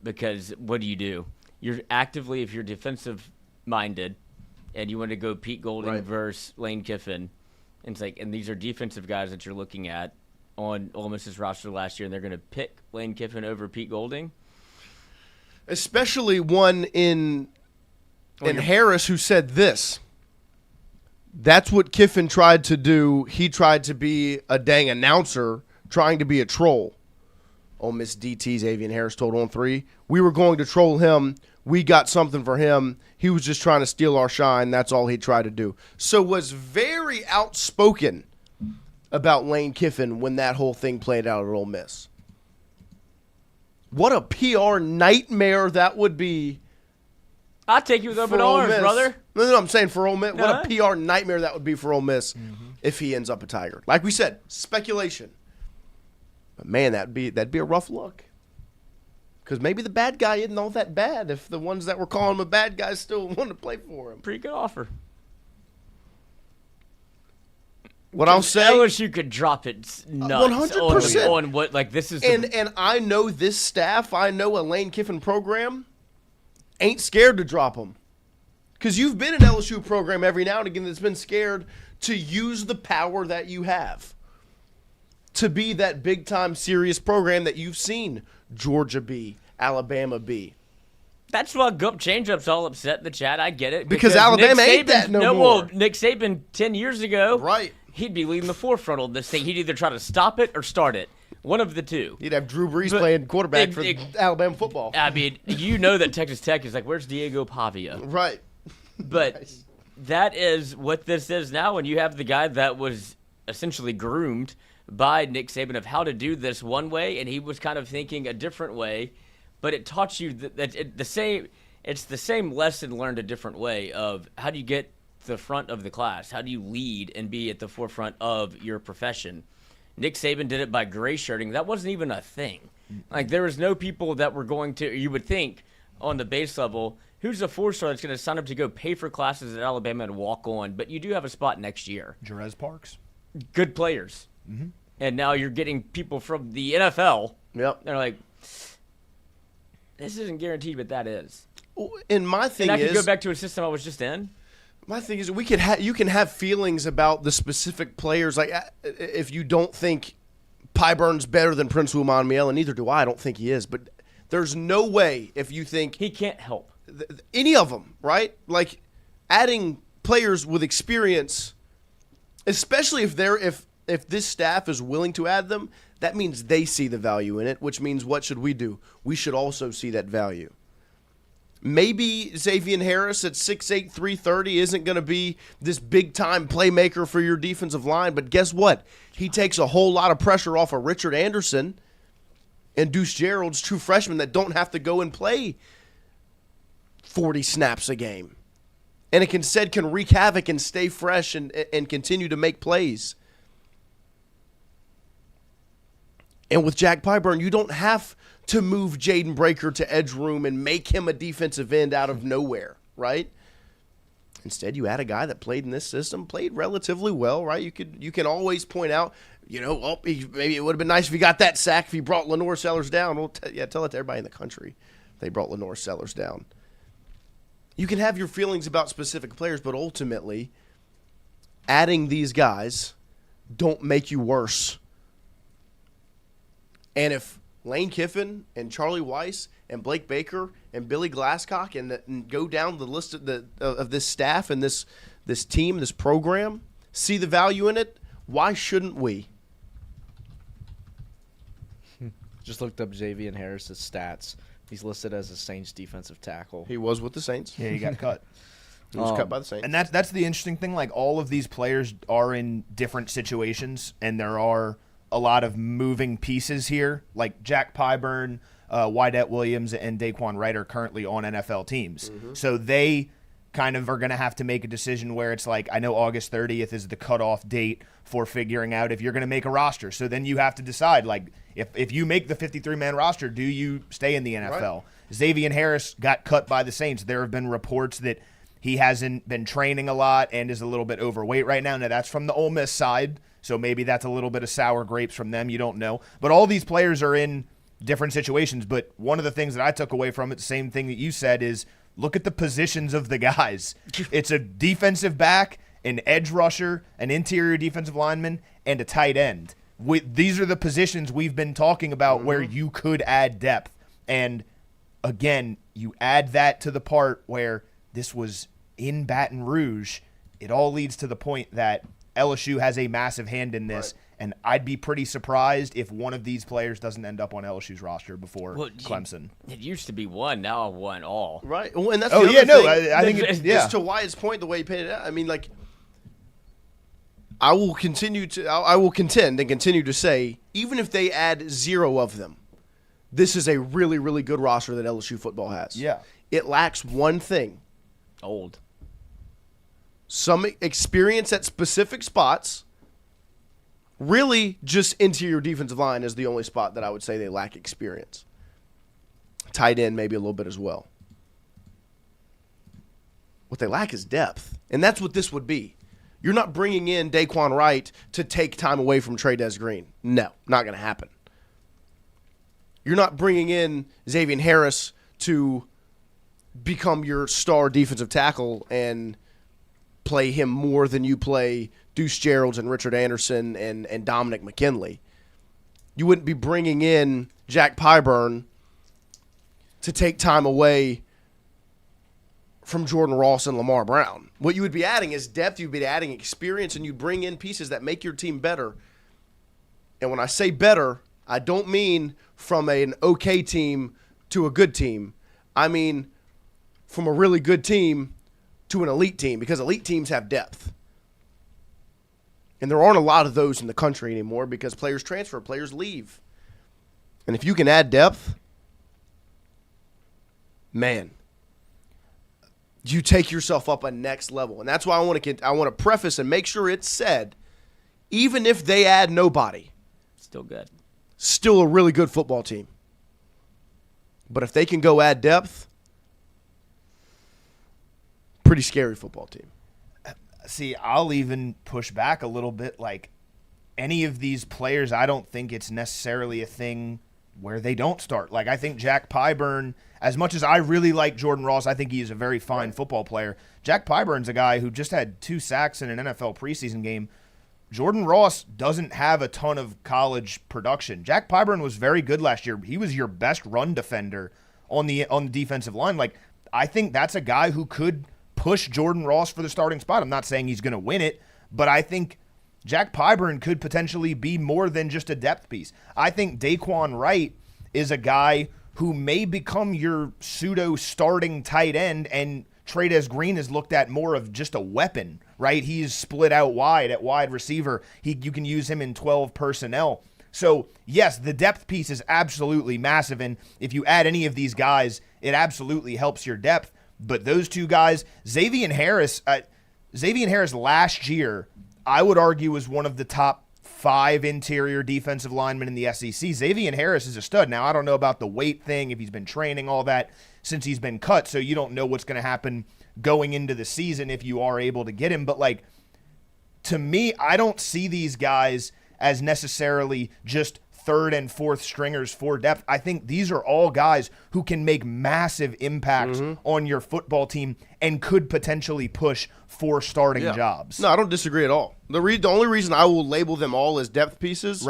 S3: Because what do? You're actively, if you're defensive-minded and you want to go Pete Golding versus Lane Kiffin, and these are defensive guys that you're looking at on Ole Miss's roster last year, and they're going to pick Lane Kiffin over Pete Golding.
S2: Especially one in Harris who said this. That's what Kiffin tried to do. He tried to be a dang announcer, trying to be a troll. Ole Miss DT Xavian Harris told On3, we were going to troll him we got something for him. He was just trying to steal our shine. That's all he tried to do. So was very outspoken about Lane Kiffin when that whole thing played out at Ole Miss. What a PR nightmare that would be.
S3: I'll take you with open arms, brother.
S2: No, I'm saying for Ole Miss. What a PR nightmare that would be for Ole Miss if he ends up a Tiger. Like we said, speculation. But man, that'd be a rough look. Because maybe the bad guy isn't all that bad if the ones that were calling him a bad guy still want to play for him.
S3: Pretty good offer.
S2: What I'll say,
S3: LSU could drop it nuts
S2: 100%.
S3: on what, like, this is.
S2: And I know this staff, I know a Lane Kiffin program ain't scared to drop him. Because you've been an LSU program every now and again that's been scared to use the power that you have. To be that big-time serious program that you've seen Georgia be, Alabama be.
S3: That's why Gump Changeup's all upset in the chat. I get it.
S2: Because Alabama ain't that no more.
S3: Well, Nick Saban 10 years ago,
S2: right?
S3: He'd be leading the forefront on this thing. He'd either try to stop it or start it. One of the two.
S2: He'd have Drew Brees playing quarterback for Alabama football.
S3: I mean, you know that Texas Tech is like, where's Diego Pavia?
S2: Right.
S3: But
S2: Nice.
S3: that is what this is now, and you have the guy that was essentially groomed by Nick Saban of how to do this one way, and he was kind of thinking a different way, but it taught you it's the same lesson learned a different way of how do you get to the front of the class, how do you lead and be at the forefront of your profession. Nick Saban did it by gray shirting. That wasn't even a thing. Like, there was no people that were going to, you would think, on the base level, who's a four-star that's going to sign up to go pay for classes at Alabama and walk on, but you do have a spot next year.
S4: Jerez Parks.
S3: Good players. Mm-hmm. And now you're getting people from the NFL.
S2: Yep.
S3: They're like, this isn't guaranteed, but that is.
S2: And my thing
S3: and I
S2: is,
S3: could go back to a system I was just in.
S2: My thing is, you can have feelings about the specific players. Like, if you don't think Pyburn's better than Prince Umanmiele, and neither do I don't think he is. But there's no way if you think
S3: he can't help
S2: any of them, right? Like, adding players with experience, especially if this staff is willing to add them, that means they see the value in it, which means what should we do? We should also see that value. Maybe Xavian Harris at 6'8", 330 isn't going to be this big-time playmaker for your defensive line, but guess what? He takes a whole lot of pressure off of Richard Anderson and Deuce Gerald's true freshmen that don't have to go and play 40 snaps a game. And it can wreak havoc and stay fresh and continue to make plays. And with Jack Pyburn, you don't have to move Jaden Breaker to edge room and make him a defensive end out of nowhere, right? Instead, you add a guy that played in this system, played relatively well, right? You can always point out, maybe it would have been nice if he got that sack if he brought Lenore Sellers down. Well, tell it to everybody in the country if they brought Lenore Sellers down. You can have your feelings about specific players, but ultimately, adding these guys don't make you worse. And if Lane Kiffin and Charlie Weiss and Blake Baker and Billy Glasscock and go down the list of this staff and this team, this program, see the value in it, why shouldn't we?
S5: Just looked up Xavian Harris's stats. He's listed as a Saints defensive tackle.
S2: He was with the Saints.
S4: Yeah, he got cut.
S2: He was cut by the Saints.
S4: And that's the interesting thing. Like, all of these players are in different situations, and there are a lot of moving pieces here. Like Jack Pyburn, Wydett Williams, and Dae'Quan Wright are currently on NFL teams. Mm-hmm. So they kind of are going to have to make a decision where it's like, I know August 30th is the cutoff date for figuring out if you're going to make a roster. So then you have to decide, like, if you make the 53-man roster, do you stay in the NFL? Right. Xavian Harris got cut by the Saints. There have been reports that he hasn't been training a lot and is a little bit overweight right now. Now, that's from the Ole Miss side, so maybe that's a little bit of sour grapes from them. You don't know. But all these players are in different situations. But one of the things that I took away from it, the same thing that you said, is look at the positions of the guys. It's a defensive back, an edge rusher, an interior defensive lineman, and a tight end. These are the positions we've been talking about where you could add depth. And, again, you add that to the part where this was in Baton Rouge, it all leads to the point that LSU has a massive hand in this, And I'd be pretty surprised if one of these players doesn't end up on LSU's roster before Clemson.
S3: It used to be one, now one all.
S2: Right. Well, and that's
S4: I
S2: think
S4: think
S2: just to Wyatt's point, the way he painted it out. I mean, like, I will contend and continue to say, even if they add 0 of them, this is a really, really good roster that LSU football has.
S4: Yeah.
S2: It lacks one thing.
S3: Old.
S2: Some experience at specific spots. Really, just interior defensive line is the only spot that I would say they lack experience. Tight end maybe a little bit as well. What they lack is depth, and that's what this would be. You're not bringing in Dae'Quan Wright to take time away from Des Green. No, not going to happen. You're not bringing in Xavian Harris to become your star defensive tackle and play him more than you play Deuce Geralds and Richard Anderson and Dominic McKinley. You wouldn't be bringing in Jack Pyburn to take time away from Jordan Ross and Lamar Brown. What you would be adding is depth, you'd be adding experience, and you'd bring in pieces that make your team better. And when I say better, I don't mean from an okay team to a good team. I mean from a really good team to an elite team, because elite teams have depth. And there aren't a lot of those in the country anymore because players transfer, players leave. And if you can add depth, man, you take yourself up a next level. And that's why I want to preface and make sure it's said, even if they add nobody,
S3: Still good.
S2: Still a really good football team. But if they can go add depth, pretty scary football team.
S4: See, I'll even push back a little bit. Like, any of these players, I don't think it's necessarily a thing where they don't start. Like, I think Jack Pyburn, as much as I really like Jordan Ross, I think he is a very fine football player. Jack Pyburn's a guy who just had 2 sacks in an NFL preseason game. Jordan Ross doesn't have a ton of college production. Jack Pyburn was very good last year. He was your best run defender on the defensive line. Like, I think that's a guy who could push Jordan Ross for the starting spot. I'm not saying he's going to win it, but I think Jack Pyburn could potentially be more than just a depth piece. I think Dae'Quan Wright is a guy who may become your pseudo starting tight end, and Des Green is looked at more of just a weapon, right? He's split out wide at wide receiver. You can use him in 12 personnel. So, yes, the depth piece is absolutely massive, and if you add any of these guys, it absolutely helps your depth. But those 2 guys, Xavian Harris last year, I would argue was one of the top 5 interior defensive linemen in the SEC. Xavian Harris is a stud. Now, I don't know about the weight thing, if he's been training, all that, since he's been cut, so you don't know what's going to happen going into the season if you are able to get him. But, like, to me, I don't see these guys as necessarily just 3rd and 4th stringers for depth. I think these are all guys who can make massive impacts on your football team and could potentially push for starting jobs.
S2: No, I don't disagree at all. The only reason I will label them all as depth pieces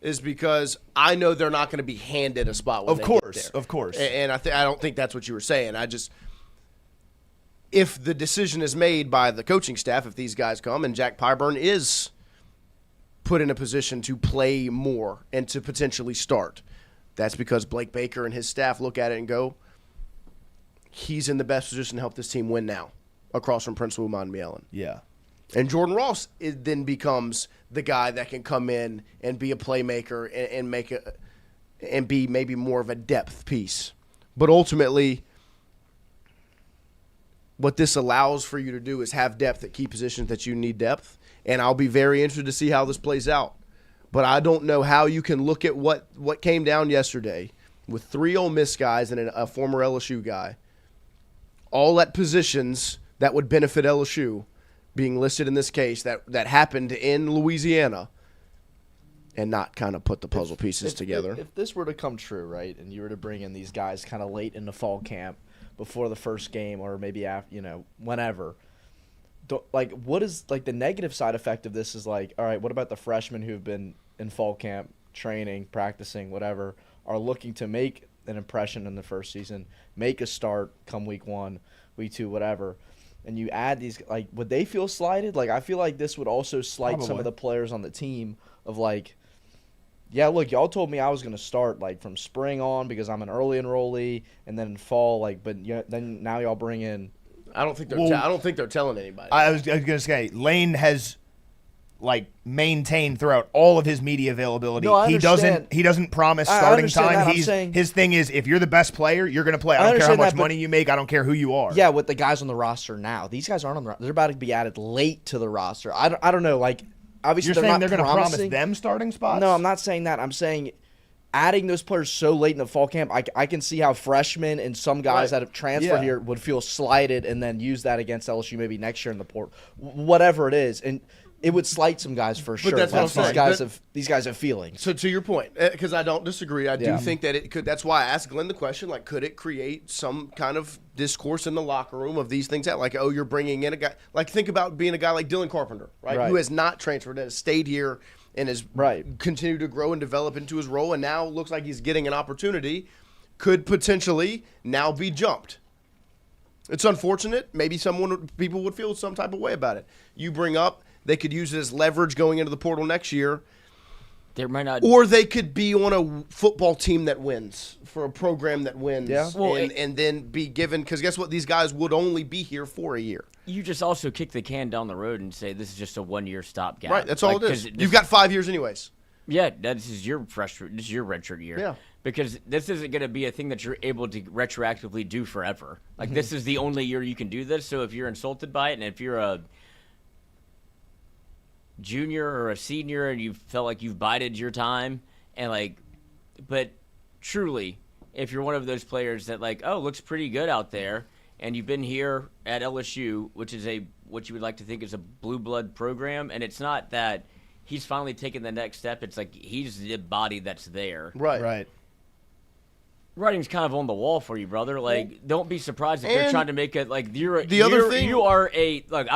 S2: is because I know they're not going to be handed a spot when they get there.
S4: Of course.
S2: And I don't think that's what you were saying. If the decision is made by the coaching staff, if these guys come and Jack Pyburn is put in a position to play more and to potentially start, that's because Blake Baker and his staff look at it and go, he's in the best position to help this team win now, across from Prince Wilmot Mielen.
S4: Yeah.
S2: And Jordan Ross then becomes the guy that can come in and be a playmaker and be maybe more of a depth piece. But ultimately, what this allows for you to do is have depth at key positions that you need depth. And I'll be very interested to see how this plays out. But I don't know how you can look at what came down yesterday with 3 Ole Miss guys and a former LSU guy, all at positions that would benefit LSU, being listed in this case that happened in Louisiana, and not kind of put the puzzle pieces together.
S5: If this were to come true, right, and you were to bring in these guys kind of late in the fall camp before the first game or maybe after, whenever, like, what is, like, the negative side effect of this is, like, all right, what about the freshmen who've been in fall camp, training, practicing, whatever, are looking to make an impression in the first season, make a start come week 1, week 2, whatever, and you add these, like, would they feel slighted? Like, I feel like this would also slight some of the players on the team of like, yeah, look, y'all told me I was going to start like from spring on because I'm an early enrollee, and then in fall, like, but then now y'all bring in.
S2: I don't think they're telling anybody.
S4: I was going to say, Lane has like maintained throughout all of his media availability.
S5: No, I understand.
S4: He doesn't promise
S5: I
S4: starting
S5: understand
S4: time.
S5: that.
S4: His thing is, if you're the best player, you're going to play. I don't care how much money you make. I don't care who you are.
S5: Yeah, with the guys on the roster now, these guys aren't on the roster. They're about to be added late to the roster. I don't know. Like, obviously,
S4: You're saying
S5: not
S4: they're going to promise
S5: promising
S4: them starting spots?
S5: No, I'm not saying that. I'm saying adding those players so late in the fall camp, I can see how freshmen and some guys that have transferred here would feel slighted and then use that against LSU maybe next year in the port, whatever it is, and it would slight some guys for sure.
S2: That's what I'm saying.
S5: These guys have feelings.
S2: So to your point, because I don't disagree, I do think that it could. That's why I asked Glenn the question, like, could it create some kind of discourse in the locker room of these things? Like, oh, you're bringing in a guy. Like, think about being a guy like Dylan Carpenter, right? Who has not transferred, has stayed here and has continued to grow and develop into his role, and now looks like he's getting an opportunity, could potentially now be jumped. It's unfortunate. Maybe people would feel some type of way about it. You bring up, they could use it as leverage going into the portal next year.
S3: There might not,
S2: or they could be on a football team that wins, for a program that wins, and then be given, because guess what? These guys would only be here for a year.
S3: You just also kick the can down the road and say this is just a 1-year stopgap.
S2: Right, that's all it is. You've got 5 years anyways.
S3: Yeah, this is your redshirt year.
S2: Yeah.
S3: Because this isn't going to be a thing that you're able to retroactively do forever. Like, this is the only year you can do this, so if you're insulted by it, and if you're a junior or a senior and you felt like you've bided your time, and like, but truly, if you're one of those players that like, oh, looks pretty good out there, and you've been here at LSU, which is what you would like to think is a blue blood program, and it's not that he's finally taken the next step, it's like he's the body that's there.
S2: Right.
S3: Writing's kind of on the wall for you, brother. Like, don't be surprised if they're trying to make it like I'm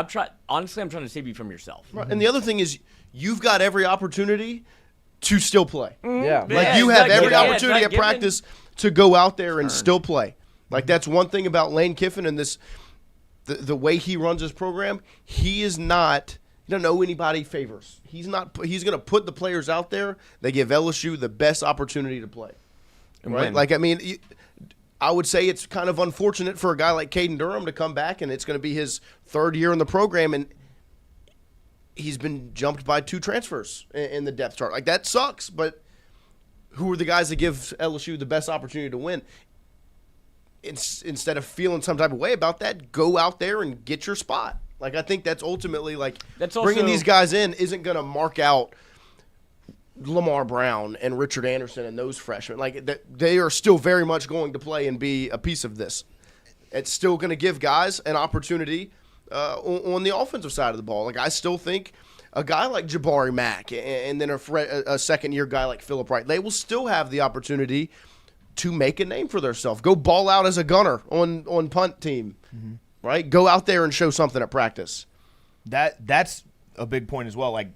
S3: trying to save you from yourself.
S2: Right. And the other thing is, you've got every opportunity to still play.
S5: Yeah.
S2: Like, you have every opportunity at practice to go out there and still play. Like, that's one thing about Lane Kiffin and the way he runs his program. He is not, he doesn't owe anybody favors. He's going to put the players out there that give LSU the best opportunity to play. Right? Like, I mean, I would say it's kind of unfortunate for a guy like Caden Durham to come back, and it's going to be his third year in the program, and he's been jumped by 2 transfers in the depth chart. Like, that sucks, but who are the guys that give LSU the best opportunity to win? Instead of feeling some type of way about that, go out there and get your spot. Like, I think that's ultimately, like, bringing these guys in isn't going to mark out Lamar Brown and Richard Anderson and those freshmen. Like, they are still very much going to play and be a piece of this. It's still going to give guys an opportunity on the offensive side of the ball. Like, I still think a guy like Jabari Mack and then a second-year guy like Phillip Wright, they will still have the opportunity to make a name for themselves. Go ball out as a gunner on punt team, right? Go out there and show something at practice.
S4: That's a big point as well. Like,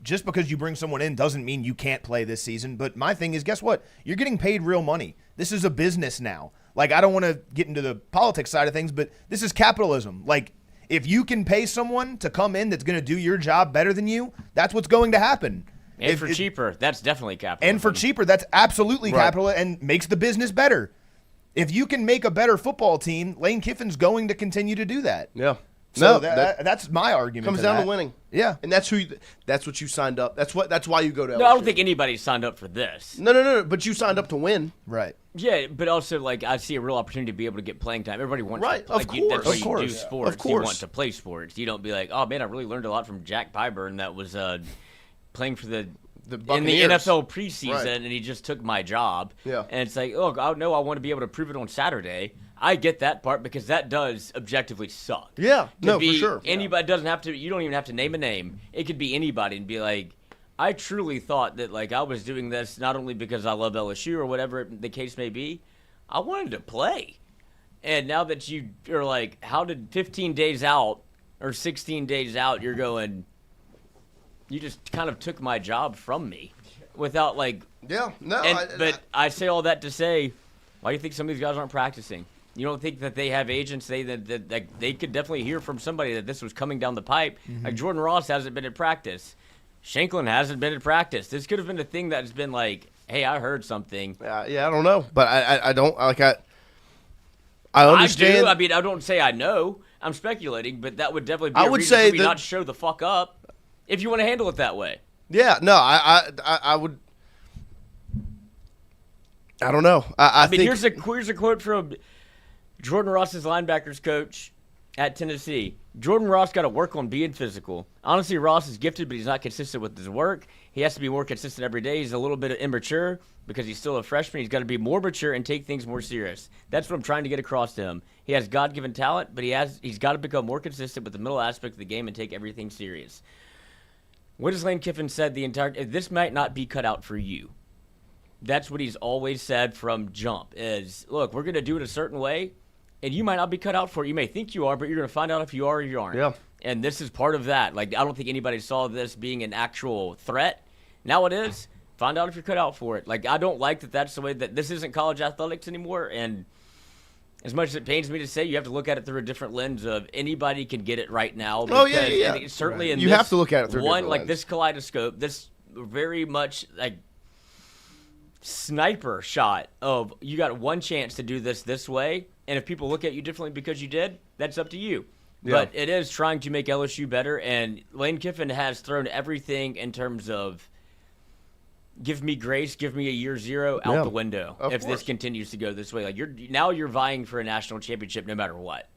S4: just because you bring someone in doesn't mean you can't play this season. But my thing is, guess what? You're getting paid real money. This is a business now. Like, I don't want to get into the politics side of things, but this is capitalism. Like, if you can pay someone to come in that's going to do your job better than you, that's what's going to happen.
S3: And for cheaper, that's definitely capital.
S4: And for cheaper, that's absolutely capital and makes the business better. If you can make a better football team, Lane Kiffin's going to continue to do that.
S2: Yeah.
S4: So that's my argument.
S2: Comes down to winning.
S4: Yeah.
S2: And that's what you signed up. That's why you go to LSU.
S3: No, I don't think anybody signed up for this.
S2: No. But you signed up to win.
S4: Right.
S3: Yeah, but also, like, I see a real opportunity to be able to get playing time. Everybody wants
S2: to
S3: play.
S2: Of course.
S3: That's why you do sports.
S2: Of course.
S3: You want to play sports. You don't be like, oh, man, I really learned a lot from Jack Pyburn that was playing for the
S2: Buccaneers.
S3: In the NFL preseason, and he just took my job.
S2: Yeah.
S3: And it's like, oh, I know I want to be able to prove it on Saturday. I get that part because that does objectively suck.
S2: Yeah, for sure.
S3: Anybody doesn't have to. You don't even have to name a name. It could be anybody and be like, I truly thought that like I was doing this not only because I love LSU or whatever the case may be. I wanted to play, and now that you are like, how did 15 days out or 16 days out, you're going. You just kind of took my job from me without like.
S2: Yeah, no.
S3: But I say all that to say, why do you think some of these guys aren't practicing? You don't think that they have agents that they could definitely hear from somebody that this was coming down the pipe? Like Jordan Ross hasn't been in practice. Shanklin hasn't been at practice. This could have been a thing that's been like, hey, I heard something.
S2: Yeah, I don't know, but I don't like I understand.
S3: I do. I mean, I don't say I know. I'm speculating, but that would definitely be
S2: I
S3: a
S2: would
S3: reason
S2: say
S3: for me
S2: that-
S3: not to show the fuck up if you want to handle it that way.
S2: Yeah, no, I would. I don't know. I
S3: mean,
S2: think
S3: here's a quote from Jordan Ross's linebackers coach at Tennessee. Jordan Ross got to work on being physical. Honestly, Ross is gifted, but he's not consistent with his work. He has to be more consistent every day. He's a little bit immature because he's still a freshman. He's got to be more mature and take things more serious. That's what I'm trying to get across to him. He has God-given talent, but he's got to become more consistent with the middle aspect of the game and take everything serious. What has Lane Kiffin said the entire – this might not be cut out for you. That's what he's always said from jump is, look, we're going to do it a certain way, and you might not be cut out for it. You may think you are, but you're going to find out if you are or you aren't.
S2: Yeah.
S3: And this is part of that. Like, I don't think anybody saw this being an actual threat. Now it is. Find out if you're cut out for it. Like, I don't like that that's the way that this isn't college athletics anymore. And as much as it pains me to say, you have to look at it through a different lens of anybody can get it right now.
S2: Oh, yeah.
S3: And certainly in
S2: you
S3: this
S2: have to look at it through a
S3: one,
S2: different
S3: like
S2: lens.
S3: this kaleidoscope, this very much like sniper shot of you got one chance to do this way, and if people look at you differently because you did, that's up to you.
S2: Yeah.
S3: But it is trying to make LSU better, and Lane Kiffin has thrown everything in terms of give me grace, give me a year zero out the window
S2: of
S3: if
S2: course.
S3: this continues to go this way. Like you're vying for a national championship no matter what.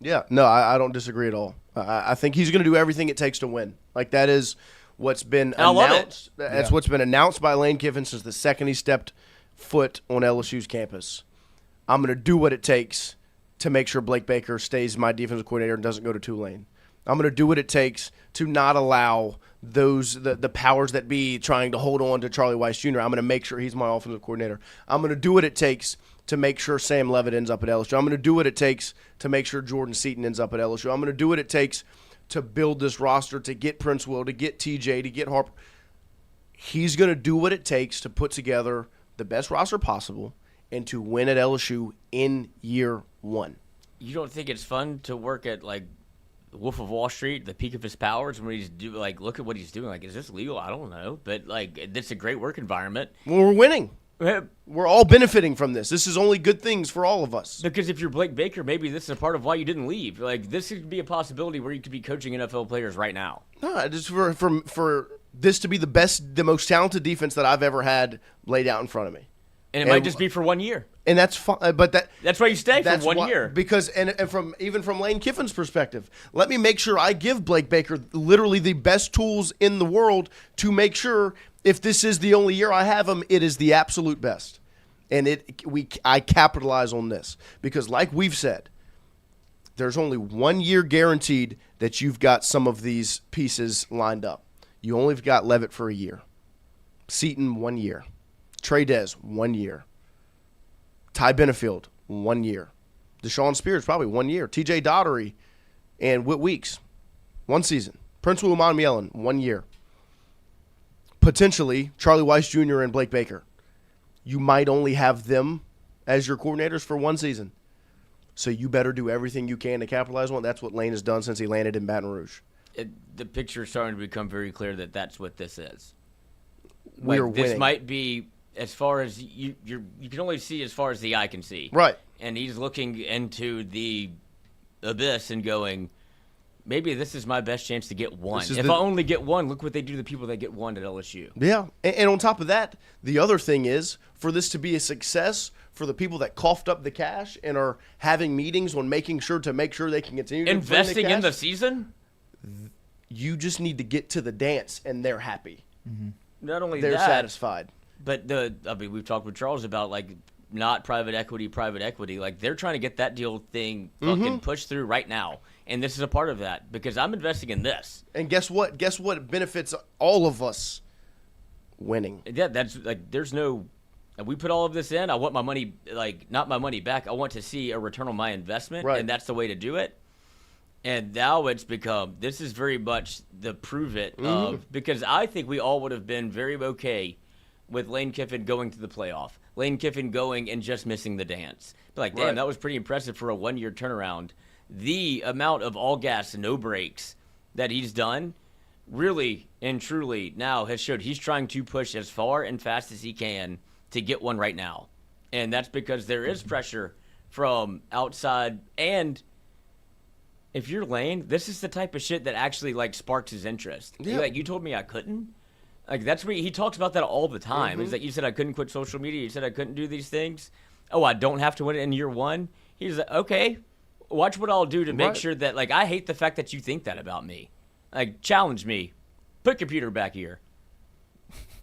S2: Yeah, no, I don't disagree at all. I think he's going to do everything it takes to win. Like that is what's been
S3: I love it.
S2: announced. That's what's been announced by Lane Kiffin since the second he stepped foot on LSU's campus. I'm going to do what it takes to make sure Blake Baker stays my defensive coordinator and doesn't go to Tulane. I'm going to do what it takes to not allow the powers that be trying to hold on to Charlie Weiss Jr. I'm going to make sure he's my offensive coordinator. I'm going to do what it takes to make sure Sam Levitt ends up at LSU. I'm going to do what it takes to make sure Jordan Seaton ends up at LSU. I'm going to do what it takes to build this roster, to get Prince Will, to get TJ, to get Harper. He's going to do what it takes to put together the best roster possible and to win at LSU in year one.
S3: You don't think it's fun to work at like Wolf of Wall Street, the peak of his powers, when he's look at what he's doing. Like, is this legal? I don't know, but like, it's a great work environment.
S2: Well, we're winning. We're all benefiting from this. This is only good things for all of us.
S3: Because if you're Blake Baker, maybe this is a part of why you didn't leave. Like, this could be a possibility where you could be coaching NFL players right now.
S2: No, just for this to be the best, the most talented defense that I've ever had laid out in front of me.
S3: And it might just be for 1 year.
S2: And that's fine, but
S3: that's why you stay for 1 year.
S2: Because and from Lane Kiffin's perspective, let me make sure I give Blake Baker literally the best tools in the world to make sure if this is the only year I have him, it is the absolute best. And I capitalize on this because, like we've said, there's only 1 year guaranteed that you've got some of these pieces lined up. You only have got Levitt for a year, Seaton 1 year, Trey Dez 1 year. Ty Benefield, 1 year. Deshaun Spears, probably 1 year. TJ Daugherty and Whit Weeks, 1 season. Prince William Yellen, 1 year. Potentially, Charlie Weiss Jr. and Blake Baker. You might only have them as your coordinators for 1 season. So you better do everything you can to capitalize on it. That's what Lane has done since he landed in Baton Rouge.
S3: The picture is starting to become very clear that that's what this is.
S2: We're winning.
S3: This might be as far as you can only see as far as the eye can see.
S2: Right.
S3: And he's looking into the abyss and going, maybe this is my best chance to get one. If I only get one, look what they do to the people that get one at LSU.
S2: Yeah. And on top of that, the other thing is, for this to be a success, for the people that coughed up the cash and are having meetings on making sure they can continue
S3: investing
S2: to
S3: in the season,
S2: you just need to get to the dance and they're happy.
S3: Mm-hmm. Not only
S2: they're satisfied.
S3: But we've talked with Charles about like not private equity. Like they're trying to get that deal thing fucking pushed through right now. And this is a part of that because I'm investing in this.
S2: And guess what? Guess what benefits all of us? Winning.
S3: Yeah, that's like there's no. We put all of this in. I want my money, like not my money back. I want to see a return on my investment,
S2: right.
S3: And that's the way to do it. And now it's become, this is very much the prove it of, because I think we all would have been very okay with Lane Kiffin going to the playoff. Lane Kiffin going and just missing the dance. But like, damn, that was pretty impressive for a 1 year turnaround. The amount of all gas and no brakes that he's done, really and truly now has showed he's trying to push as far and fast as he can to get one right now. And that's because there is pressure from outside. And if you're Lane, this is the type of shit that actually, like, sparks his interest.
S2: Yeah.
S3: Like, you told me I couldn't? Like, that's what he talks about that all the time. Is that you said I couldn't quit social media. You said I couldn't do these things. Oh, I don't have to win it in year one? He's like, okay, watch what I'll do to make sure that, like, I hate the fact that you think that about me. Like, challenge me. Put computer back here.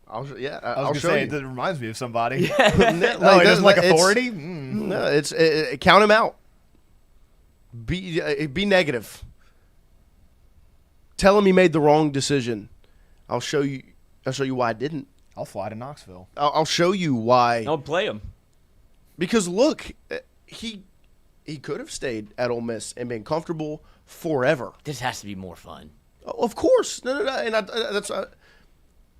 S4: I was
S2: I'll
S4: gonna
S2: show
S4: say
S2: you.
S4: it reminds me of somebody.
S2: Like,
S4: Oh, he doesn't like
S2: it's-
S4: authority?
S2: No, it's count him out. Be negative. Tell him he made the wrong decision. I'll show you why I didn't.
S4: I'll fly to Knoxville.
S2: I'll show you why.
S3: Don't play him.
S2: Because look, he could have stayed at Ole Miss and been comfortable forever.
S3: This has to be more fun.
S2: Oh, of course, no, and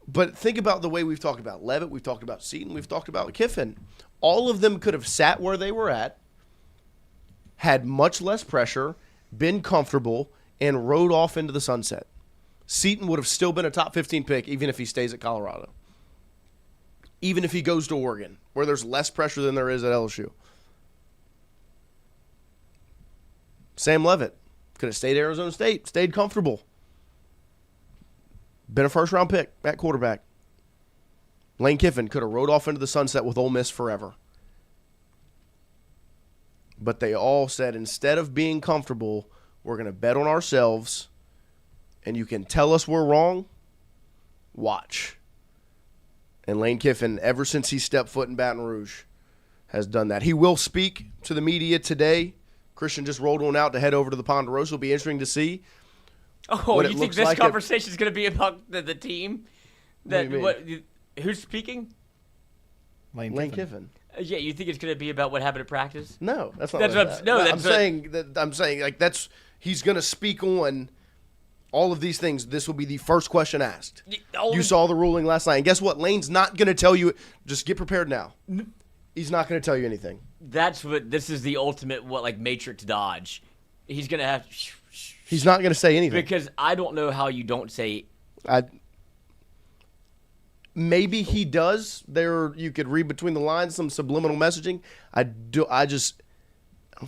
S2: but think about the way we've talked about Levitt, we've talked about Seton, we've talked about Kiffin. All of them could have sat where they were at, had much less pressure, been comfortable, and rode off into the sunset. Seton would have still been a top 15 pick even if he stays at Colorado. Even if he goes to Oregon, where there's less pressure than there is at LSU. Sam Levitt could have stayed at Arizona State, stayed comfortable. Been a first-round pick at quarterback. Lane Kiffin could have rode off into the sunset with Ole Miss forever. But they all said, instead of being comfortable, we're going to bet on ourselves, and you can tell us we're wrong, watch. And Lane Kiffin, ever since he stepped foot in Baton Rouge, has done that. He will speak to the media today. Christian just rolled one out to head over to the Ponderosa. It'll be interesting to see.
S3: Oh, you think this conversation is going to be about the team?
S2: What do you mean?
S3: Who's speaking?
S2: Lane Kiffin.
S3: Yeah, you think it's going to be about what happened at practice?
S2: No, that's not.
S3: That's
S2: what
S3: what
S2: I'm,
S3: no,
S2: no,
S3: that's
S2: I'm saying like that's he's going to speak on all of these things. This will be the first question asked. You saw the ruling last night, and guess what? Lane's not going to tell you. Just get prepared now. He's not going to tell you anything.
S3: That's what this is the ultimate matrix dodge. He's going to have.
S2: He's not going to say anything
S3: because I don't know how you don't say.
S2: Maybe he does. There, you could read between the lines some subliminal messaging. I don't think he's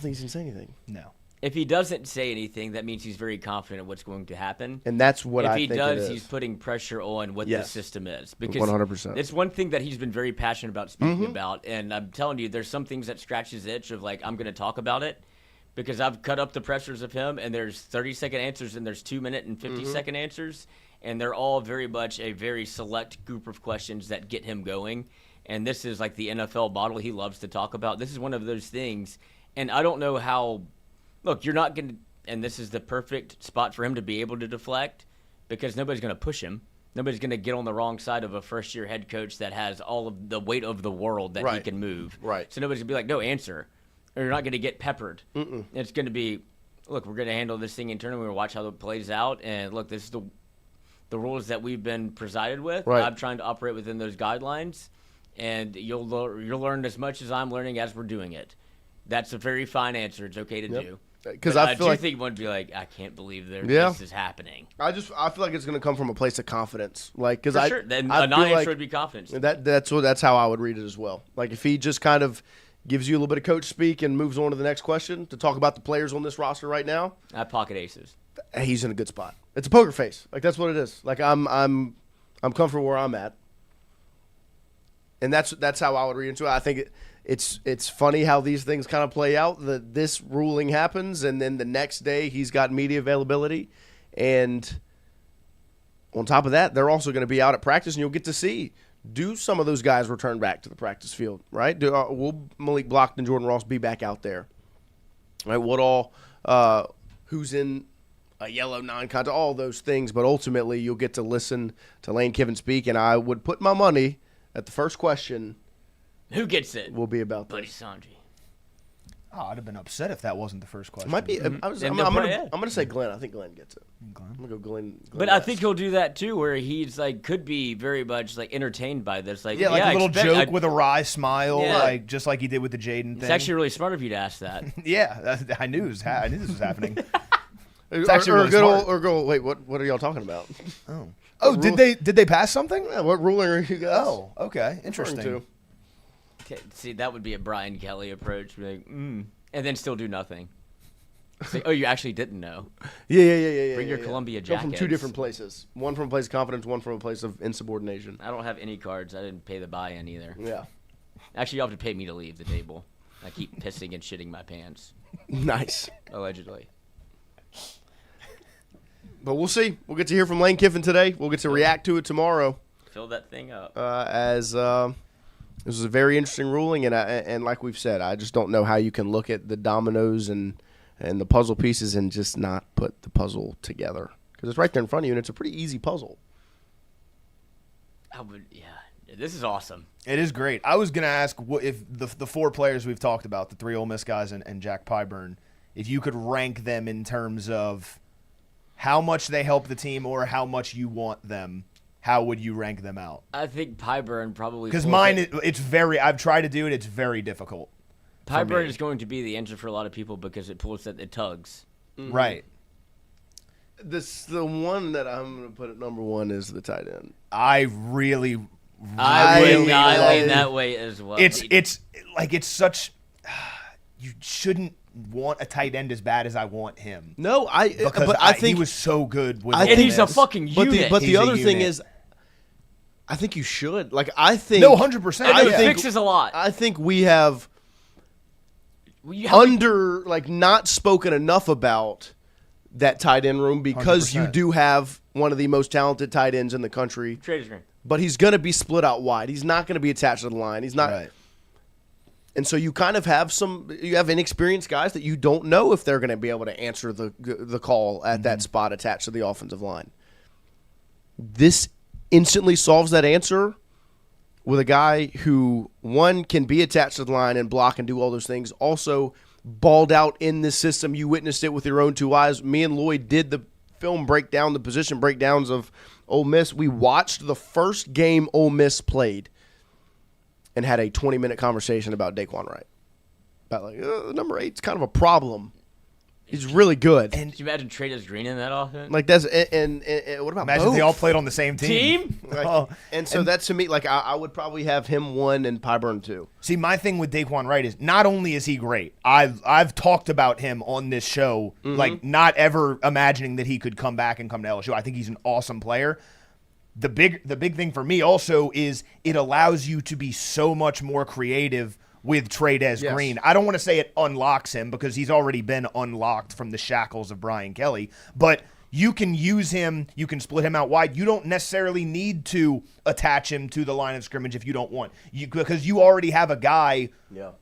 S2: going to say anything.
S4: No.
S3: If he doesn't say anything, that means he's very confident in what's going to happen.
S2: And that's what I think
S3: If he does,
S2: it is.
S3: he's putting pressure on what the system is. Because
S2: 100%.
S3: It's one thing that he's been very passionate about speaking about. And I'm telling you, there's some things that scratch his itch of I'm going to talk about it. Because I've cut up the pressures of him, and there's 30-second answers, and there's 2-minute and 50-second answers. And they're all very much a very select group of questions that get him going. And this is like the NFL model he loves to talk about. This is one of those things. And I don't know how – look, you're not going to – and this is the perfect spot for him to be able to deflect because nobody's going to push him. Nobody's going to get on the wrong side of a first-year head coach that has all of the weight of the world that he can move.
S2: Right.
S3: So nobody's going to be like, no, answer. Or you're not going to get peppered.
S2: Mm-mm.
S3: It's going to be, look, we're going to handle this thing internally. We're going to watch how it plays out. And, look, this is the rules that we've been presided with.
S2: Right.
S3: I'm trying to operate within those guidelines. And you'll learn as much as I'm learning as we're doing it. That's a very fine answer. It's okay to do.
S2: Because
S3: I
S2: feel
S3: do
S2: like
S3: think one would be like, I can't believe this is happening.
S2: I feel like it's going to come from a place of confidence. Like, because
S3: For sure. Then a non-answer would be confidence.
S2: That's how I would read it as well. Like, if he just kind of gives you a little bit of coach speak and moves on to the next question to talk about the players on this roster right now.
S3: I have pocket aces.
S2: He's in a good spot. It's a poker face. Like, that's what it is. Like, I'm comfortable where I'm at. And that's how I would read into it. I think it's funny how these things kind of play out. This ruling happens, and then the next day he's got media availability. And on top of that, they're also going to be out at practice, and you'll get to see, do some of those guys return back to the practice field, right? Will Malik Blockton and Jordan Ross be back out there? Right? Who's in a yellow non-contact, all those things. But ultimately, you'll get to listen to Lane Kiffin speak, and I would put my money at the first question.
S3: Who gets it?
S2: Will be about
S3: Buddy
S2: this.
S3: Sanji.
S4: Oh, I'd have been upset if that wasn't the first question.
S2: It might be. I'm going to say Glenn. I think Glenn gets it. I'm going to go Glenn.
S3: But I think he'll do that too, where he's could be very much entertained by this.
S4: Like a little joke with a wry smile, just like he did with the Jaden thing.
S3: It's actually really smart of you to ask that.
S4: Yeah, I knew this was happening. It's actually
S2: or
S4: really
S2: good
S4: smart.
S2: old, or go. Wait, what are y'all talking about?
S4: Oh, did they pass something?
S2: Yeah, what ruling are you guys?
S4: Oh, okay, interesting.
S2: referring to?
S3: Okay, see, that would be a Brian Kelly approach. Be like, and then still do nothing. It's like, oh, you actually didn't know.
S2: Yeah.
S3: Bring your Columbia
S2: Go from two
S3: jackets.
S2: different places. One from a place of confidence, one from a place of insubordination.
S3: I don't have any cards. I didn't pay the buy-in either.
S2: Yeah.
S3: Actually, you have to pay me to leave the table. I keep pissing and shitting my pants,
S2: Nice.
S3: allegedly.
S2: But we'll see. We'll get to hear from Lane Kiffin today. We'll get to react to it tomorrow.
S3: Fill that thing up.
S2: As this was a very interesting ruling, and like we've said, I just don't know how you can look at the dominoes and the puzzle pieces and just not put the puzzle together, because it's right there in front of you, and it's a pretty easy puzzle.
S3: This is awesome.
S4: It is great. I was gonna ask if the four players we've talked about, the three Ole Miss guys and Jack Pyburn, if you could rank them in terms of how much they help the team or how much you want them. How would you rank them out?
S3: I think Pyburn probably
S4: because mine it's very. I've tried to do it. It's very difficult.
S3: Pyburn is going to be the answer for a lot of people because it pulls that it tugs.
S4: Right.
S2: The one that I'm going to put at number one is the tight end.
S3: I lean that way as well.
S4: It's such. You shouldn't want a tight end as bad as I want him.
S2: No, I think
S4: he was so good. With
S3: and he's a fucking unit.
S2: But the other thing is, I think you should. Like, I think
S4: 100%.
S3: It fixes a lot.
S2: I think we have not spoken enough about that tight end room because
S4: 100%.
S2: you do have one of the most talented tight ends in the country.
S3: Trader's green.
S2: But he's going to be split out wide. He's not going to be attached to the line. He's not.
S4: Right.
S2: And so you kind of have you have inexperienced guys that you don't know if they're going to be able to answer the call at that spot attached to the offensive line. This instantly solves that answer with a guy who, one, can be attached to the line and block and do all those things. Also, balled out in this system. You witnessed it with your own two eyes. Me and Lloyd did the film breakdown, the position breakdowns of Ole Miss. We watched the first game Ole Miss played and had a 20-minute conversation about Dae'Quan Wright. About number 8's kind of a problem. He's really good.
S3: And can you imagine Trader's green in that offense?
S2: Like that's and what about
S4: imagine
S2: both?
S4: they all played on the same team.
S2: And so that to me, like I would probably have him 1 and Pyburn 2.
S4: See, my thing with Dae'Quan Wright is not only is he great, I've talked about him on this show, like not ever imagining that he could come back and come to LSU. I think he's an awesome player. The big thing for me also is it allows you to be so much more creative with Trey-Des-Green. I don't want to say it unlocks him because he's already been unlocked from the shackles of Brian Kelly, but you can use him, you can split him out wide. You don't necessarily need to attach him to the line of scrimmage if you don't want. Because you already have a guy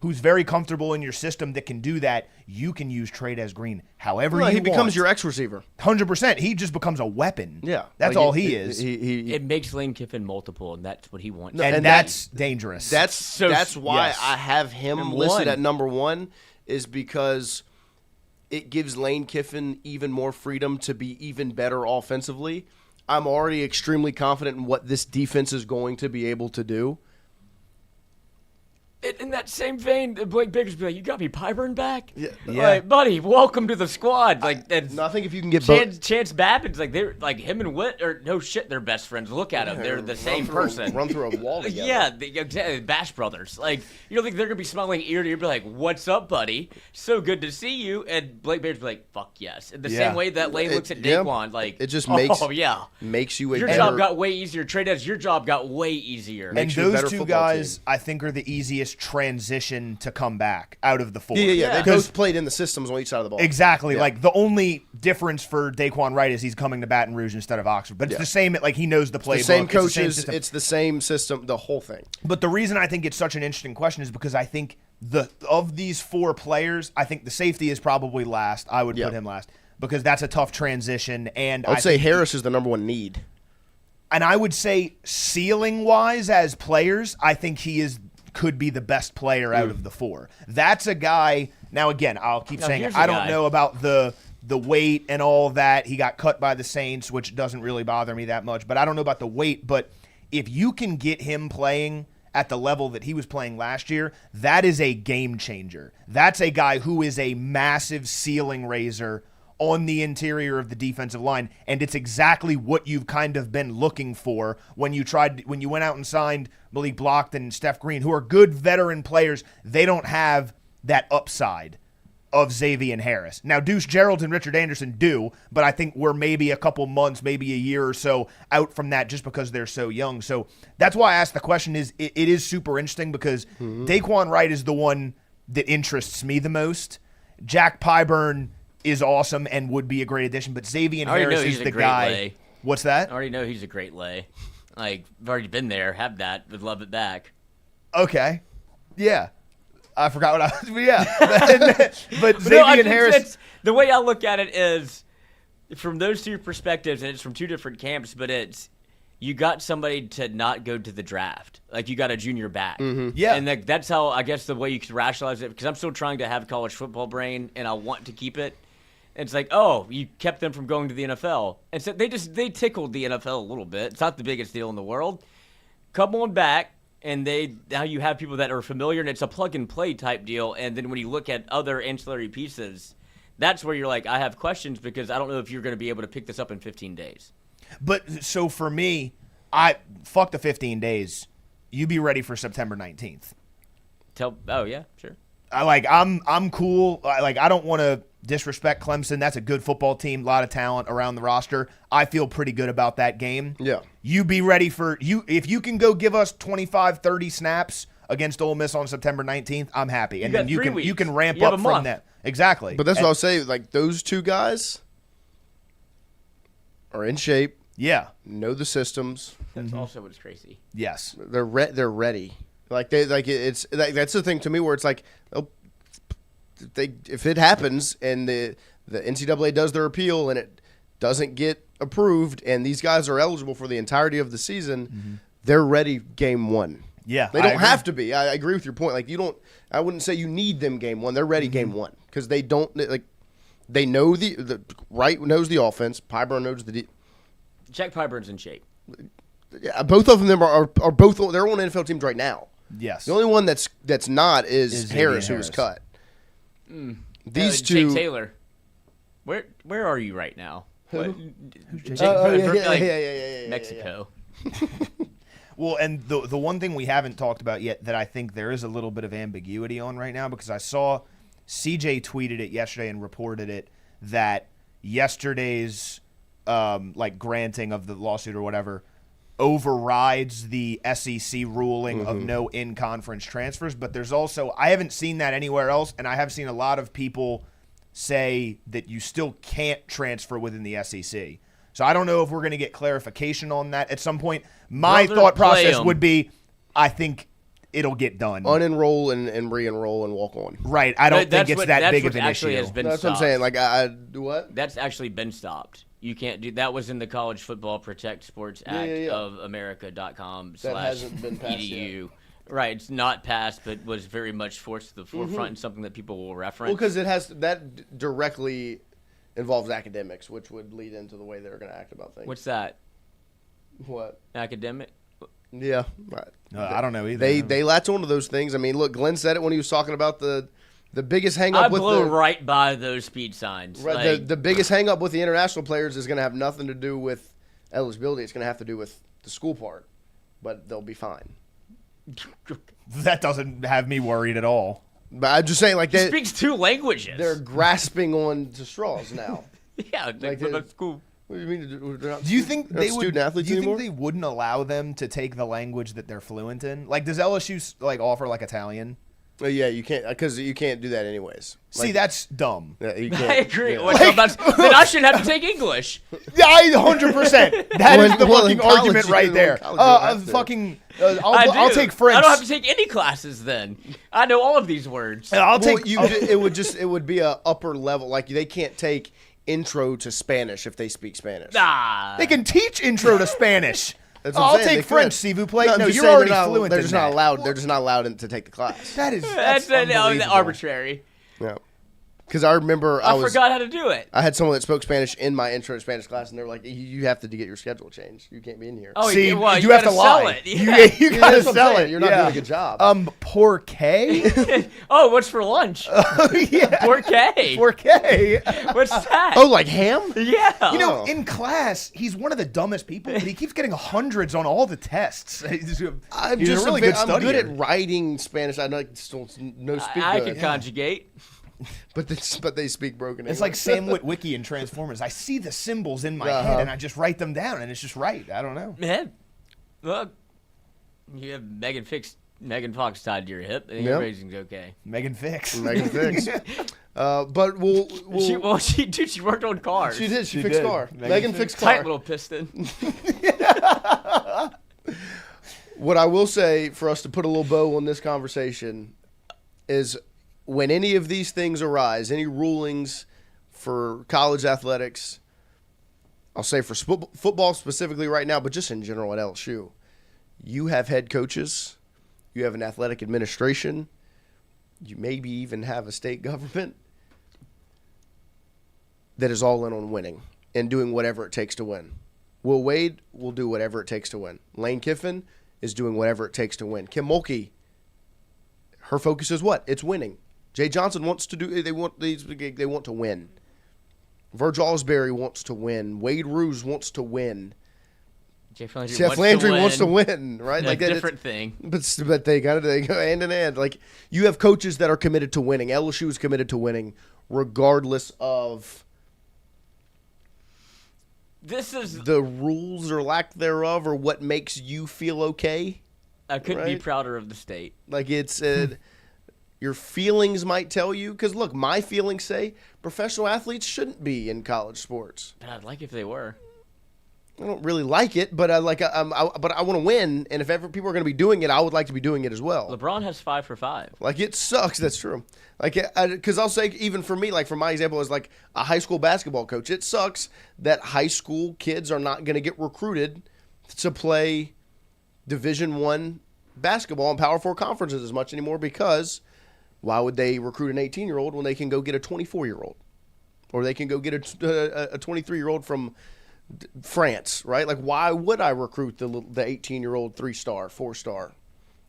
S4: who's very comfortable in your system that can do that. You can use Trey-Des-Green however you want.
S2: He becomes your X receiver.
S4: 100%. He just becomes a weapon.
S2: Yeah.
S4: That's all he is.
S3: It makes Lane Kiffin multiple, and that's what he wants.
S4: And that's dangerous.
S2: That's why I have him listed at number 1 is because it gives Lane Kiffin even more freedom to be even better offensively. I'm already extremely confident in what this defense is going to be able to do.
S3: In that same vein, Blake Baker's be like, "You got me Pyburn back,
S2: Yeah.
S3: Like, buddy, welcome to the squad." Like, that's
S2: I think if you can get
S3: Chance Babbitt's like they're like him and Witt or no shit, they're best friends. Look at them, they're the same person.
S2: Run through a wall together.
S3: Yeah, exactly. Bash brothers. Like, you don't think they're gonna be smiling ear to ear, be like, "What's up, buddy? So good to see you." And Blake Baker's be like, "Fuck yes." In the same way that Lane looks at Dae'Quan, like
S2: it just makes you a
S3: your
S2: better,
S3: job got way easier. Trey-Des, your job got way easier.
S4: And those two guys, I think, are the easiest transition to come back out of the 4.
S2: Yeah. They both played in the systems on each side of the ball.
S4: Exactly. Like, the only difference for Dae'Quan Wright is he's coming to Baton Rouge instead of Oxford. But it's the same, like, he knows the playbook.
S2: The same coaches, it's the same system, the whole thing.
S4: But the reason I think it's such an interesting question is because I think of these 4 players, I think the safety is probably last. I would put him last because that's a tough transition. And
S2: I'd say Harris is the number 1 need.
S4: And I would say ceiling-wise as players, I think he could be the best player out of the 4. That's a guy. Now, again, I'll keep saying it. I don't know about the weight and all of that. He got cut by the Saints, which doesn't really bother me that much. But I don't know about the weight. But if you can get him playing at the level that he was playing last year, that is a game changer. That's a guy who is a massive ceiling raiser on the interior of the defensive line, and it's exactly what you've kind of been looking for when you went out and signed Malik Blockton and Steph Green, who are good veteran players. They don't have that upside of Xavian Harris. Now, Deuce Gerald and Richard Anderson do, but I think we're maybe a couple months, maybe a year or so out from that just because they're so young. So that's why I asked the question. It is super interesting because Dae'Quan Wright is the one that interests me the most. Jack Pyburn is awesome and would be a great addition, but Xavian Harris is the guy.
S3: Lay.
S4: What's that?
S3: I already know he's a great lay. Like, I've already been there, have that, would love it back.
S4: Okay. Yeah. I forgot what I was, but yeah. but Xavian Harris.
S3: The way I look at it is from those two perspectives, and it's from two different camps, but it's you got somebody to not go to the draft. Like, you got a junior back.
S4: Yeah.
S3: And that's how, I guess, the way you could rationalize it, because I'm still trying to have college football brain, and I want to keep it. It's like, oh, you kept them from going to the NFL. And so they tickled the NFL a little bit. It's not the biggest deal in the world. Come on back. And now you have people that are familiar, and it's a plug-and-play type deal. And then when you look at other ancillary pieces, that's where you're like, I have questions because I don't know if you're going to be able to pick this up in 15 days.
S4: But so for me, fuck the 15 days. You be ready for September 19th.
S3: Oh yeah, sure.
S4: I'm cool. I don't want to disrespect Clemson. That's a good football team, a lot of talent around the roster. I feel pretty good about that game.
S2: Yeah.
S4: You be ready for you if you can go give us 25, 30 snaps against Ole Miss on September 19th, I'm happy. And then you can ramp up from that. Exactly.
S2: But that's what I'll say, like those two guys are in shape.
S4: Yeah.
S2: Know the systems.
S3: That's also what's crazy.
S4: Yes.
S2: They're ready. That's the thing to me where it's like if it happens and the NCAA does their appeal and it doesn't get approved and these guys are eligible for the entirety of the season, they're ready game one.
S4: Yeah,
S2: they don't have to be. I agree with your point. Like I wouldn't say you need them game one. They're ready game one because they don't they know the Wright knows the offense. Pyburn knows the
S3: Jack Pyburn's in shape.
S2: Yeah, both of them are both. They're on NFL teams right now.
S4: Yes.
S2: The only one that's not is Harris, who was cut. These two.
S3: Jake Taylor. Where are you right now?
S2: Who's
S3: Jake?
S2: Yeah.
S3: Mexico.
S4: Well, and the one thing we haven't talked about yet that I think there is a little bit of ambiguity on right now, because I saw CJ tweeted it yesterday and reported it that yesterday's granting of the lawsuit or whatever overrides the SEC ruling of no in-conference transfers. But there's also, I haven't seen that anywhere else, and I have seen a lot of people say that you still can't transfer within the SEC. So I don't know if we're going to get clarification on that at some point. My thought process would be, I think it'll get done.
S2: Unenroll and re-enroll and walk on.
S4: Right. I don't think it's that big of an issue.
S2: That's what I'm saying. Like, what?
S3: That's actually been stopped. You can't do that. Was in the College Football Protect Sports Act of America.com
S2: that hasn't been passed
S3: EDU.
S2: Yet.
S3: Right, it's not passed, but was very much forced to the forefront and something that people will reference.
S2: Well, because that directly involves academics, which would lead into the way they're going to act about things.
S3: What's that?
S2: What?
S3: Academic?
S2: Yeah, right.
S4: I don't know either.
S2: They latch onto those things. I mean, look, Glen said it when he was talking about the biggest hang-up with
S3: I blow right by those speed signs.
S2: Right, the biggest hang-up with the international players is going to have nothing to do with eligibility. It's going to have to do with the school part, but they'll be fine.
S4: That doesn't have me worried at all.
S2: But I'm just saying, like,
S3: he speaks two languages.
S2: They're grasping on to straws now.
S3: Yeah, that's cool.
S2: What do you mean?
S4: Do you think they would?
S2: Student athletes anymore?
S4: Think they wouldn't allow them to take the language that they're fluent in? Like, does LSU offer Italian?
S2: Yeah, you can't, because you can't do that anyways.
S4: See, that's dumb.
S2: Yeah, you can't.
S3: I agree. Yeah. Then I should have to take English.
S4: Yeah, 100%. That is the fucking argument right there. I'll take French.
S3: I don't have to take any classes then. I know all of these words.
S2: It would be a upper level. Like, they can't take intro to Spanish if they speak Spanish.
S4: They can teach intro to Spanish. I'll take French, s'il vous plaît. No, you're already fluent.
S2: They're just not allowed. They're just not allowed to take the class.
S4: That's
S3: arbitrary.
S2: Yeah. Because I remember
S3: I forgot how to do it.
S2: I had someone that spoke Spanish in my intro to Spanish class, and they were like, "You have to get your schedule changed. You can't be in here."
S3: Oh,
S4: See,
S3: well,
S4: you have to
S3: gotta
S4: lie.
S3: sell it.
S4: You gotta
S2: That's what I'm
S4: sell
S2: saying.
S4: it.
S2: You're not doing a good job.
S4: Por qué?
S3: Oh, what's for lunch?
S4: Yeah.
S3: 4K.
S4: Por qué?
S3: What's that?
S2: Oh, like ham?
S3: Yeah.
S4: You know, in class, he's one of the dumbest people, but he keeps getting hundreds on all the tests. He's
S2: I'm
S4: a
S2: just
S4: really
S2: good.
S4: good
S2: I'm good
S4: studier.
S2: at writing Spanish. I know no speak
S3: I
S2: good.
S3: can conjugate.
S2: But they speak broken English.
S4: It's like Sam Witwicky in Transformers. I see the symbols in my head, and I just write them down, and it's just right. I don't know.
S3: Man, look, you have Megan Fox tied to your hip. I think
S2: Yep.
S3: everything's okay.
S4: Megan Fix.
S2: Megan Fix. But we'll
S3: She worked on cars.
S2: she did. She
S4: She
S2: fixed
S4: did.
S2: car.
S4: Megan
S2: Megan
S4: fixed
S2: fixed car.
S3: Tight little piston.
S2: What I will say for us to put a little bow on this conversation is when any of these things arise, any rulings for college athletics, I'll say for football specifically right now, but just in general at LSU, you have head coaches, you have an athletic administration, you maybe even have a state government that is all in on winning and doing whatever it takes to win. Will Wade will do whatever it takes to win. Lane Kiffin is doing whatever it takes to win. Kim Mulkey, her focus is what? It's winning. Jay Johnson wants to do. They want to win. Virgil Osbury wants to win. Wade Roos wants to win.
S3: Jeff Landry,
S2: Wants to win, right?
S3: Like a different thing.
S2: But they go hand in hand. Like you have coaches that are committed to winning. LSU is committed to winning, regardless of
S3: This is
S2: the rules or lack thereof, or what makes you feel okay.
S3: I couldn't be
S2: right?
S3: prouder of the state.
S2: Like it's your feelings might tell you, because look, my feelings say professional athletes shouldn't be in college sports.
S3: But I'd like if they were.
S2: I don't really like it, but but I want to win, and if ever people are going to be doing it, I would like to be doing it as well.
S3: LeBron has 5 for 5.
S2: Like it sucks. That's true. Like because I'll say even for me, like for my example as like a high school basketball coach, it sucks that high school kids are not going to get recruited to play Division I basketball in Power 4 conferences as much anymore, because why would they recruit an 18-year-old when they can go get a 24-year-old, or they can go get a 23-year-old from France, right? Like, why would I recruit the 18-year-old 3-star, 4-star?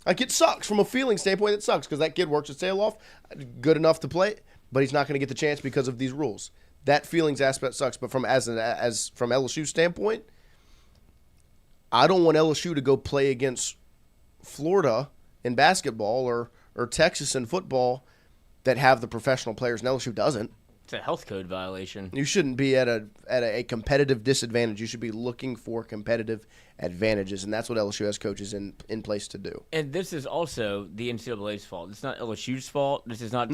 S2: Like, it sucks from a feeling standpoint. It sucks because that kid works his tail off, good enough to play, but he's not going to get the chance because of these rules. That feelings aspect sucks. But from LSU's standpoint, I don't want LSU to go play against Florida in basketball or Texas in football that have the professional players, and LSU doesn't.
S3: It's a health code violation.
S2: You shouldn't be at a competitive disadvantage. You should be looking for competitive advantages, and that's what LSU has coaches in place to do.
S3: And this is also the NCAA's fault. It's not LSU's fault. This is not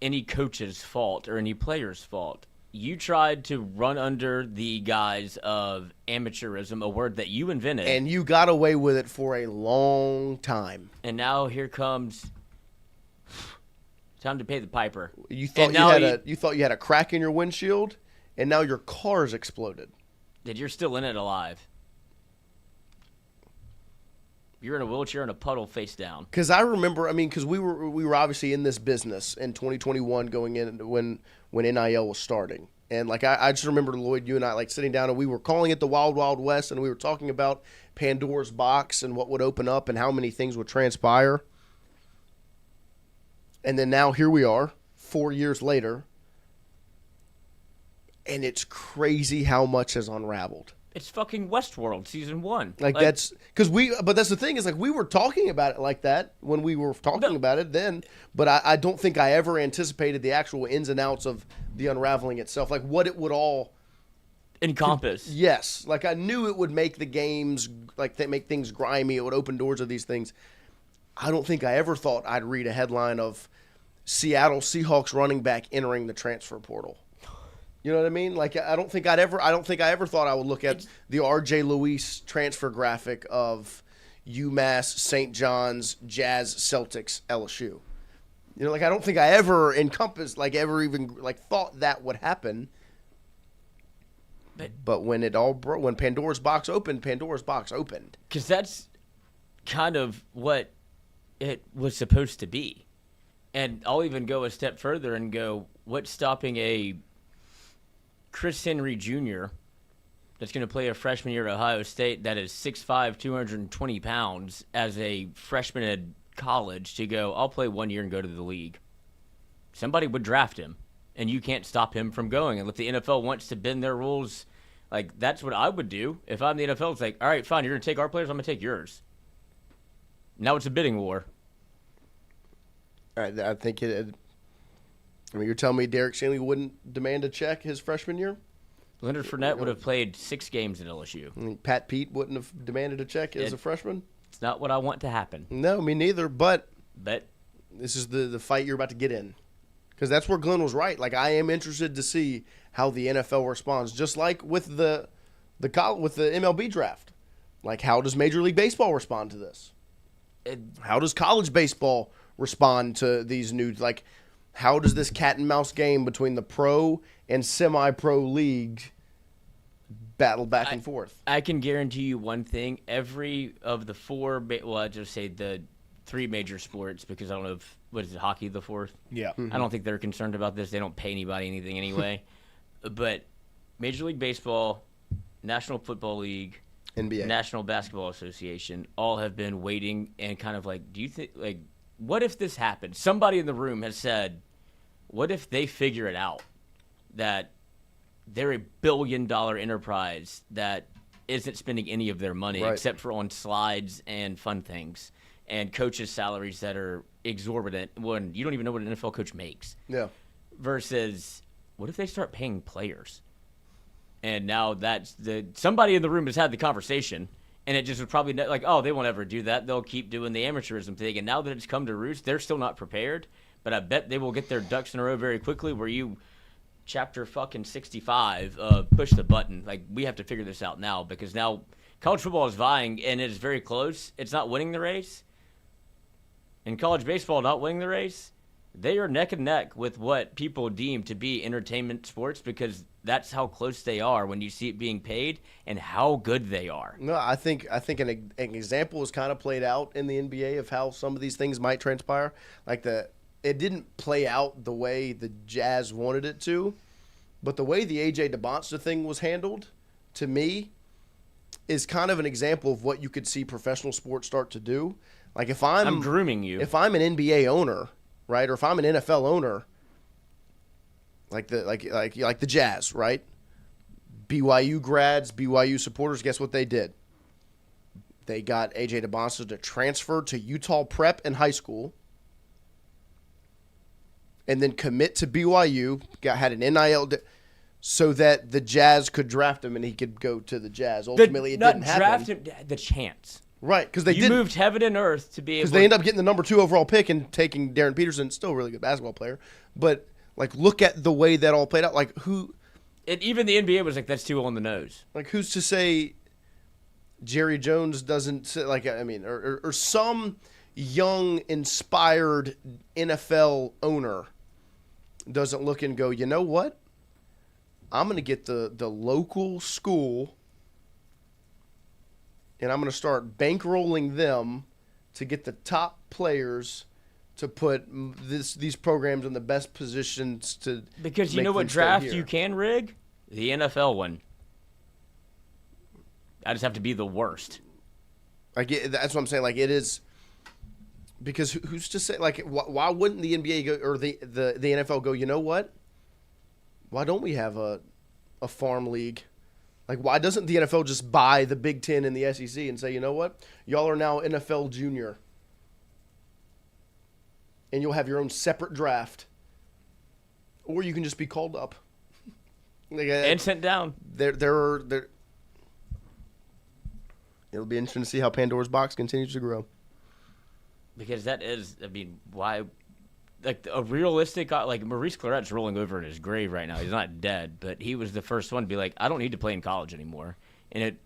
S3: any coach's fault or any player's fault. You tried to run under the guise of amateurism, a word that you invented.
S2: And you got away with it for a long time.
S3: And now here comes time to pay the piper.
S2: You thought you thought you had a crack in your windshield, and now your car's exploded.
S3: That you're still in it alive. You're in a wheelchair in a puddle face down.
S2: Because I remember, because we were obviously in this business in 2021 going in when NIL was starting. And like I just remember, Lloyd, you and I like sitting down, and we were calling it the Wild Wild West, and we were talking about Pandora's box and what would open up and how many things would transpire. And then now here we are, 4 years later, and it's crazy how much has unraveled.
S3: It's fucking Westworld season 1.
S2: But that's the thing is, like, we were talking about it like that when we were talking about it then, but I don't think I ever anticipated the actual ins and outs of the unraveling itself, like what it would all
S3: encompass.
S2: Yes, like I knew it would make the games, like they make things grimy, it would open doors of these things. I don't think I ever thought I'd read a headline of Seattle Seahawks running back entering the transfer portal. You know what I mean? Like I don't think I ever thought I would look at the R.J. Luis transfer graphic of UMass, St. John's, Jazz, Celtics, LSU. You know, like I don't think I ever encompassed, like ever even like thought that would happen. But when it all broke, when Pandora's box opened, Because that's kind of what it was supposed to be. And I'll even go a step further and go,
S3: what's stopping a Chris Henry Jr. that's going to play a freshman year at Ohio State that is 6'5", 220 pounds as a freshman at college to go, I'll play 1 year and go to the league? Somebody would draft him, and you can't stop him from going. And if the NFL wants to bend their rules, like, that's what I would do. If I'm the NFL, it's like, all right, fine, you're going to take our players, I'm going to take yours. Now it's a bidding war.
S2: I think you're telling me Derek Stingley wouldn't demand a check his freshman year?
S3: Leonard Fournette would have played 6 games at LSU.
S2: I mean, Pat Pete wouldn't have demanded a check as a freshman?
S3: It's not what I want to happen.
S2: No, me neither, but
S3: But
S2: this is the fight you're about to get in. Because that's where Glen was right. Like, I am interested to see how the NFL responds, just like with the MLB draft. Like, how does Major League Baseball respond to this? How does college baseball respond to these new, like, how does this cat and mouse game between the pro and semi-pro league battle back and forth? I
S3: can guarantee you one thing. Every of the 4, well, I'll just say the 3 major sports, because I don't know if, what is it, hockey the 4th?
S4: Yeah.
S3: I don't think they're concerned about this. They don't pay anybody anything anyway. But Major League Baseball, National Football League,
S2: NBA,
S3: National Basketball Association, all have been waiting and kind of like, do you think, like, what if this happened? Somebody in the room has said, what if they figure it out that they're a billion-dollar enterprise that isn't spending any of their money except for on slides and fun things and coaches' salaries that are exorbitant when you don't even know what an NFL coach makes.
S2: Yeah.
S3: Versus, what if they start paying players? And now somebody in the room has had the conversation, and it just would probably like, oh, they won't ever do that. They'll keep doing the amateurism thing. And now that it's come to roost, they're still not prepared. But I bet they will get their ducks in a row very quickly where you, chapter fucking 65, push the button. Like, we have to figure this out now because now college football is vying, and it is very close. It's not winning the race. In college baseball, not winning the race, they are neck and neck with what people deem to be entertainment sports because that's how close they are when you see it being paid and how good they are.
S2: No, I think an example is kind of played out in the NBA of how some of these things might transpire. Like it didn't play out the way the Jazz wanted it to, but the way the A.J. DeBonster thing was handled, to me, is kind of an example of what you could see professional sports start to do. Like if I'm
S3: grooming you.
S2: If I'm an NBA owner, right, or if I'm an NFL owner, like the Jazz, right? BYU grads, BYU supporters, guess what they did? They got A.J. DeBonster to transfer to Utah Prep in high school and then commit to BYU, had an NIL so that the Jazz could draft him and he could go to the Jazz. Ultimately, it didn't happen.
S3: Draft him, the chance.
S2: Right, because they
S3: moved heaven and earth to be able.
S2: Because they end up getting the number 2 overall pick and taking Darren Peterson, still a really good basketball player. But like, look at the way that all played out. Like
S3: even the NBA was like, that's too on the nose.
S2: Like, who's to say Jerry Jones doesn't, like, I mean, or some young, inspired NFL owner doesn't look and go, you know what? I'm going to get the local school and I'm going to start bankrolling them to get the top players to put these programs in the best positions to
S3: because you know what draft you can rig? The NFL one. I just have to be the worst.
S2: That's what I'm saying. Like, it is because who's to say? Like, why wouldn't the NBA go or the NFL go? You know what? Why don't we have a farm league? Like, why doesn't the NFL just buy the Big Ten and the SEC and say, you know what? Y'all are now NFL junior. And you'll have your own separate draft. Or you can just be called up.
S3: And sent down.
S2: It'll be interesting to see how Pandora's box continues to grow.
S3: Because that is, I mean, why... Like a realistic, like Maurice Claret's rolling over in his grave right now. He's not dead, but he was the first one to be like, I don't need to play in college anymore. And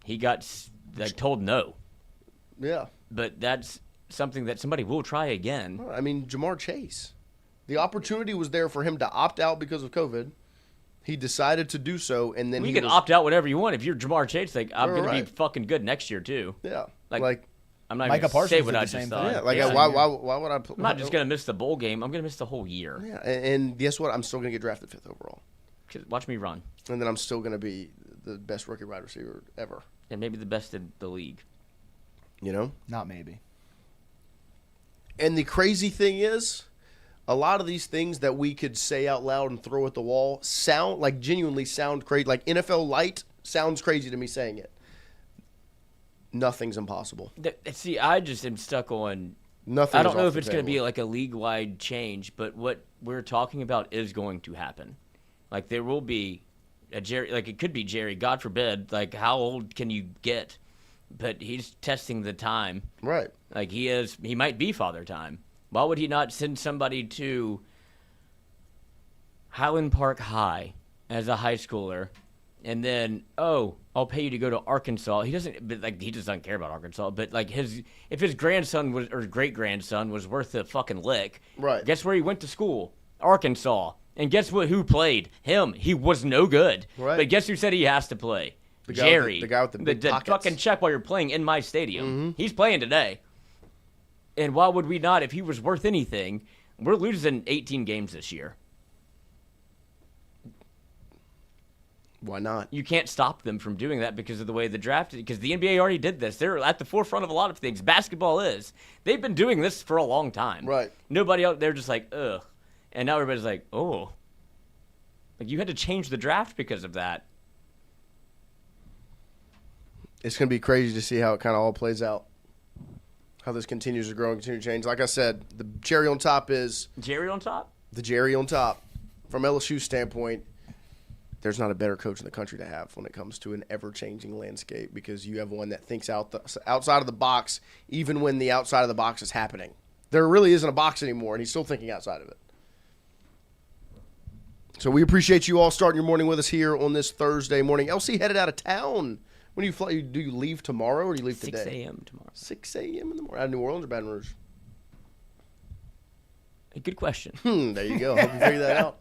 S3: he got like told no.
S2: Yeah.
S3: But that's something that somebody will try again.
S2: I mean, Jamar Chase. The opportunity was there for him to opt out because of COVID. He decided to do so, and then
S3: you can opt out whatever you want. If you're Jamar Chase, like, I'm going to be fucking good next year, too.
S2: Yeah.
S3: Like I'm not
S4: Micah
S3: even
S4: Parsons
S3: say what
S4: did
S3: I
S4: the
S3: just
S4: same
S3: thought.
S4: thing.
S2: Yeah, like why would I?
S3: I'm not just gonna miss the bowl game. I'm gonna miss the whole year.
S2: Yeah, and guess what? I'm still gonna get drafted 5th overall,
S3: 'Cause watch me run,
S2: and then I'm still gonna be the best rookie wide receiver ever.
S3: and maybe the best in the league.
S2: You know.
S4: Not maybe.
S2: And the crazy thing is, a lot of these things that we could say out loud and throw at the wall genuinely sound crazy. Like NFL light sounds crazy to me saying it. Nothing's impossible.
S3: See, I just am stuck on.
S2: Nothing.
S3: I don't know
S2: off
S3: if
S2: the
S3: it's going to
S2: table.
S3: be like a league-wide change, but what we're talking about is going to happen. Like there will be a Jerry. Like it could be Jerry. God forbid. Like how old can you get? But he's testing the time.
S2: Right.
S3: Like he might be Father Time. Why would he not send somebody to Highland Park High as a high schooler, and then I'll pay you to go to Arkansas? He doesn't, but like he just doesn't care about Arkansas. But like if his grandson was or great grandson was worth a fucking lick,
S2: Right.
S3: Guess where he went to school? Arkansas. And guess what? Who played him? He was no good.
S2: Right.
S3: But guess who said he has to play?
S2: The guy with
S3: Jerry,
S2: the guy with the big pockets.
S3: fucking check while you're playing in my stadium.
S2: Mm-hmm.
S3: He's playing today. And why would we not? If he was worth anything, we're losing 18 games this year.
S2: Why not?
S3: You can't stop them from doing that because of the way the draft is. Because the NBA already did this. They're at the forefront of a lot of things. Basketball is. They've been doing this for a long time.
S2: Right.
S3: Nobody else, they're just like, ugh. And now everybody's like, oh. Like, you had to change the draft because of that.
S2: It's going to be crazy to see how it kind of all plays out. How this continues to grow and continue to change. Like I said, the cherry on top is
S3: Jerry on top?
S2: the cherry on top. From LSU's standpoint, there's not a better coach in the country to have when it comes to an ever-changing landscape because you have one that thinks outside of the box even when the outside of the box is happening. There really isn't a box anymore, and he's still thinking outside of it. So we appreciate you all starting your morning with us here on this Thursday morning. LC headed out of town. When do you fly? Do you leave tomorrow or do you leave
S3: 6
S2: today?
S3: a.m. tomorrow.
S2: 6 a.m. in the morning. Out of New Orleans or Baton Rouge?
S3: Good question.
S2: There you go. Hope you figure that out.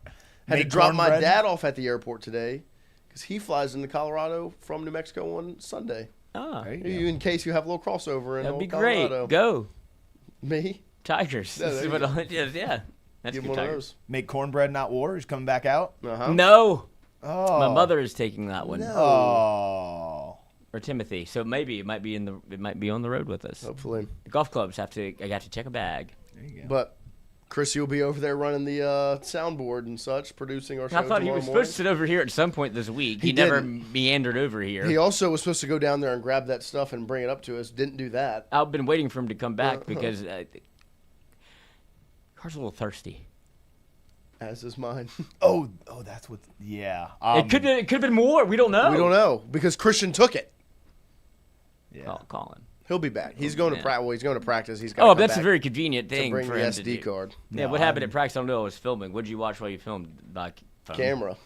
S2: Had to
S4: Make
S2: drop my
S4: cornbread?
S2: dad off at the airport today because he flies into Colorado from New Mexico on Sunday.
S3: Ah,
S4: There you
S2: You, in case you have a little crossover in
S3: that'd be
S2: old
S3: great.
S2: Colorado.
S3: Go.
S2: Me?
S3: Tigers.
S2: Yeah,
S3: This is
S2: there
S3: what
S2: you
S3: yeah. That's
S2: Give
S3: good
S2: him one of
S3: Tigers.
S4: Make cornbread, not war. He's coming back out.
S2: those. Uh-huh.
S3: No.
S4: Oh.
S3: My mother is taking that one.
S4: Oh.
S3: Or Timothy. So maybe it might be on the road with us.
S2: Hopefully.
S3: The golf clubs I got to check a bag.
S4: There you go.
S2: But Chrissy will be over there running the soundboard and such, producing our show
S3: I thought he
S2: tomorrow
S3: was
S2: morning.
S3: supposed to sit over here at some point this week.
S2: He
S3: He never
S2: didn't.
S3: meandered over here.
S2: He also was supposed to go down there and grab that stuff and bring it up to us. Didn't do that.
S3: I've been waiting for him to come back because car's a little thirsty.
S2: As is mine.
S4: Oh, that's what. Yeah.
S3: It could have been more. We don't know.
S2: We don't know because Christian took it.
S4: Yeah.
S3: Call him.
S2: He'll be back. He's going to
S3: Yeah.
S2: practice. Well, he's going to practice. He's got.
S3: Oh, that's a very convenient
S2: to
S3: thing
S2: bring
S3: for
S2: the
S3: him to
S2: SD
S3: do.
S2: card.
S3: Yeah, what happened at practice? I don't know. I was filming. What did you watch while you filmed? Like phone?
S2: Camera.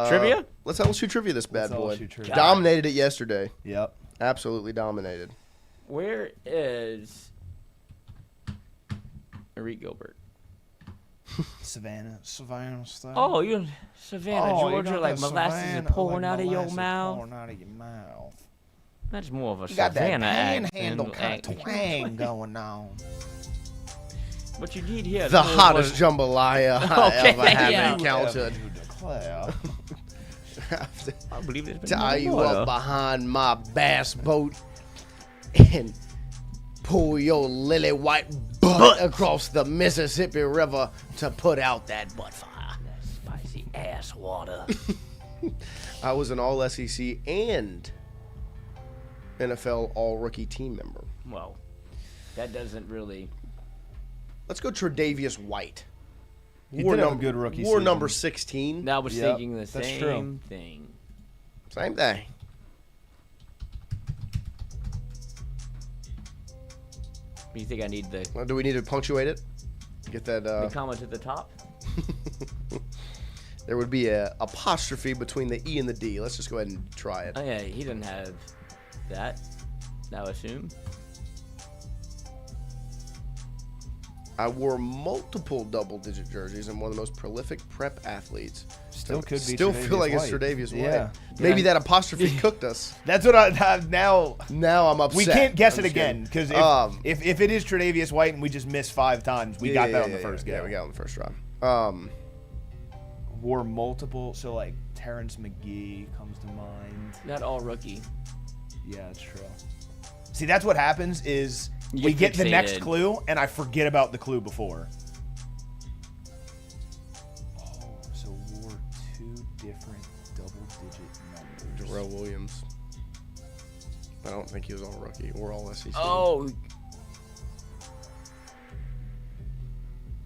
S3: Trivia?
S2: Let's LSU trivia this bad
S4: Let's
S2: boy.
S4: LSU trivia.
S2: Dominated it yesterday.
S4: Yep.
S2: Absolutely dominated.
S3: Where is Eric Gilbert?
S4: Savannah style.
S3: Oh, you're in Savannah,
S4: Oh, you
S3: Georgia,
S4: got
S3: like
S4: that
S3: molasses
S4: Savannah,
S3: is pouring
S4: like
S3: out of your
S4: molasses
S3: mouth.
S4: pouring out of your mouth.
S3: That's more of a
S4: You got that
S3: Savannah
S4: panhandle
S3: accent.
S4: kind of twang going on.
S3: What you need here?
S2: The
S3: is more
S2: hottest
S3: of a-
S2: jambalaya I
S3: Okay,
S2: ever have
S3: yeah.
S2: encountered.
S4: You declare.
S3: I believe there's been
S2: Tie you
S3: more.
S2: up behind my bass boat and pull your lily white butt across the Mississippi River to put out that butt fire.
S3: Spicy ass water.
S2: I was an all SEC and NFL all rookie team member.
S3: Well, that doesn't really.
S2: Let's go Tre'Davious White.
S4: He did have a good rookie
S2: Wore
S4: season.
S2: number 16.
S3: I was
S4: Yep,
S3: thinking the
S4: that's
S3: same
S4: true.
S3: thing.
S2: Same thing.
S3: Do you think I need the
S2: Do we need to punctuate it? Get that.
S3: comma to the top?
S2: There would be a apostrophe between the E and the D. Let's just go ahead and try it.
S3: Oh yeah, he didn't have that. I would assume.
S2: I wore multiple double-digit jerseys and one of the most prolific prep athletes.
S4: Still could be.
S2: Still feel like it's
S4: White.
S2: Tre'Davious White.
S4: Yeah.
S2: Maybe that apostrophe cooked us.
S4: That's what I now.
S2: Now I'm upset.
S4: We can't guess
S2: I'm
S4: it
S2: just
S4: again
S2: kidding.
S4: because if it is Tre'Davious White and we just missed 5 times, we got that on the first game.
S2: Yeah, we got it on the first drive.
S4: Wore multiple, so like Terrence McGee comes to mind.
S3: Not all rookie.
S4: Yeah, that's true. See, that's what happens is
S3: You
S4: we
S3: get
S4: get the next
S3: fixated.
S4: clue and I forget about the clue before. Oh, so wore 2 different double-digit numbers.
S2: Darrell Williams. I don't think he was all rookie or all SEC.
S3: Oh,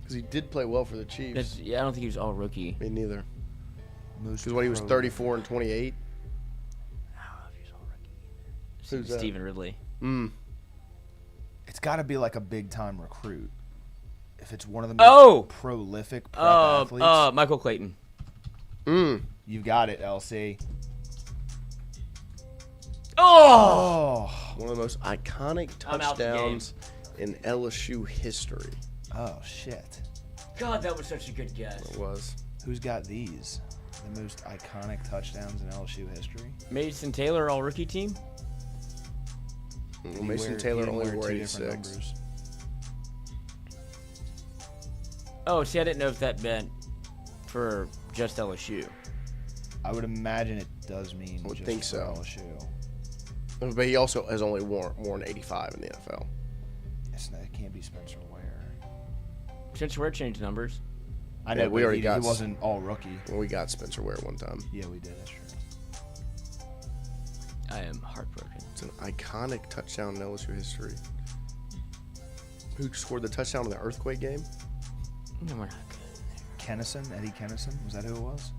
S2: Because he did play well for the Chiefs.
S3: I don't think he was all rookie.
S2: Me neither.
S4: Most
S2: Because when he was
S4: pro-
S2: 34 and 28.
S3: I don't know if he was all rookie either.
S2: Who's that?
S3: Stephen Ridley.
S4: It's got to be like a big-time recruit. If it's one of the
S3: Oh!
S4: most prolific prep athletes.
S3: Michael Clayton.
S4: You've got it, LC.
S3: Oh!
S2: One of the most iconic
S3: I'm out the game.
S2: touchdowns in LSU history.
S4: Oh, shit.
S3: God, that was such a good guess.
S2: It was.
S4: Who's got these? The most iconic touchdowns in LSU history?
S3: Mason Taylor, all rookie team.
S2: Well, Mason Taylor only wore
S4: 2
S2: 86.
S4: different numbers.
S3: Oh, see, I didn't know if that meant for just LSU.
S4: I would imagine it does mean
S2: I would
S4: just
S2: think
S4: for
S2: so.
S4: LSU.
S2: But he also has only worn 85 in the NFL.
S4: It can't be Spencer Ware.
S3: Since Ware changed numbers.
S4: I know,
S2: Yeah, we
S4: but
S2: already
S4: he
S2: got-
S4: wasn't all rookie.
S2: Well, we got Spencer Ware one time.
S4: Yeah, we did. That's true.
S3: I am heartbroken.
S2: It's an iconic touchdown in LSU history. Who scored the touchdown in the earthquake game?
S3: No, we're not good.
S4: Kennison? Eddie Kennison? Was that who it was?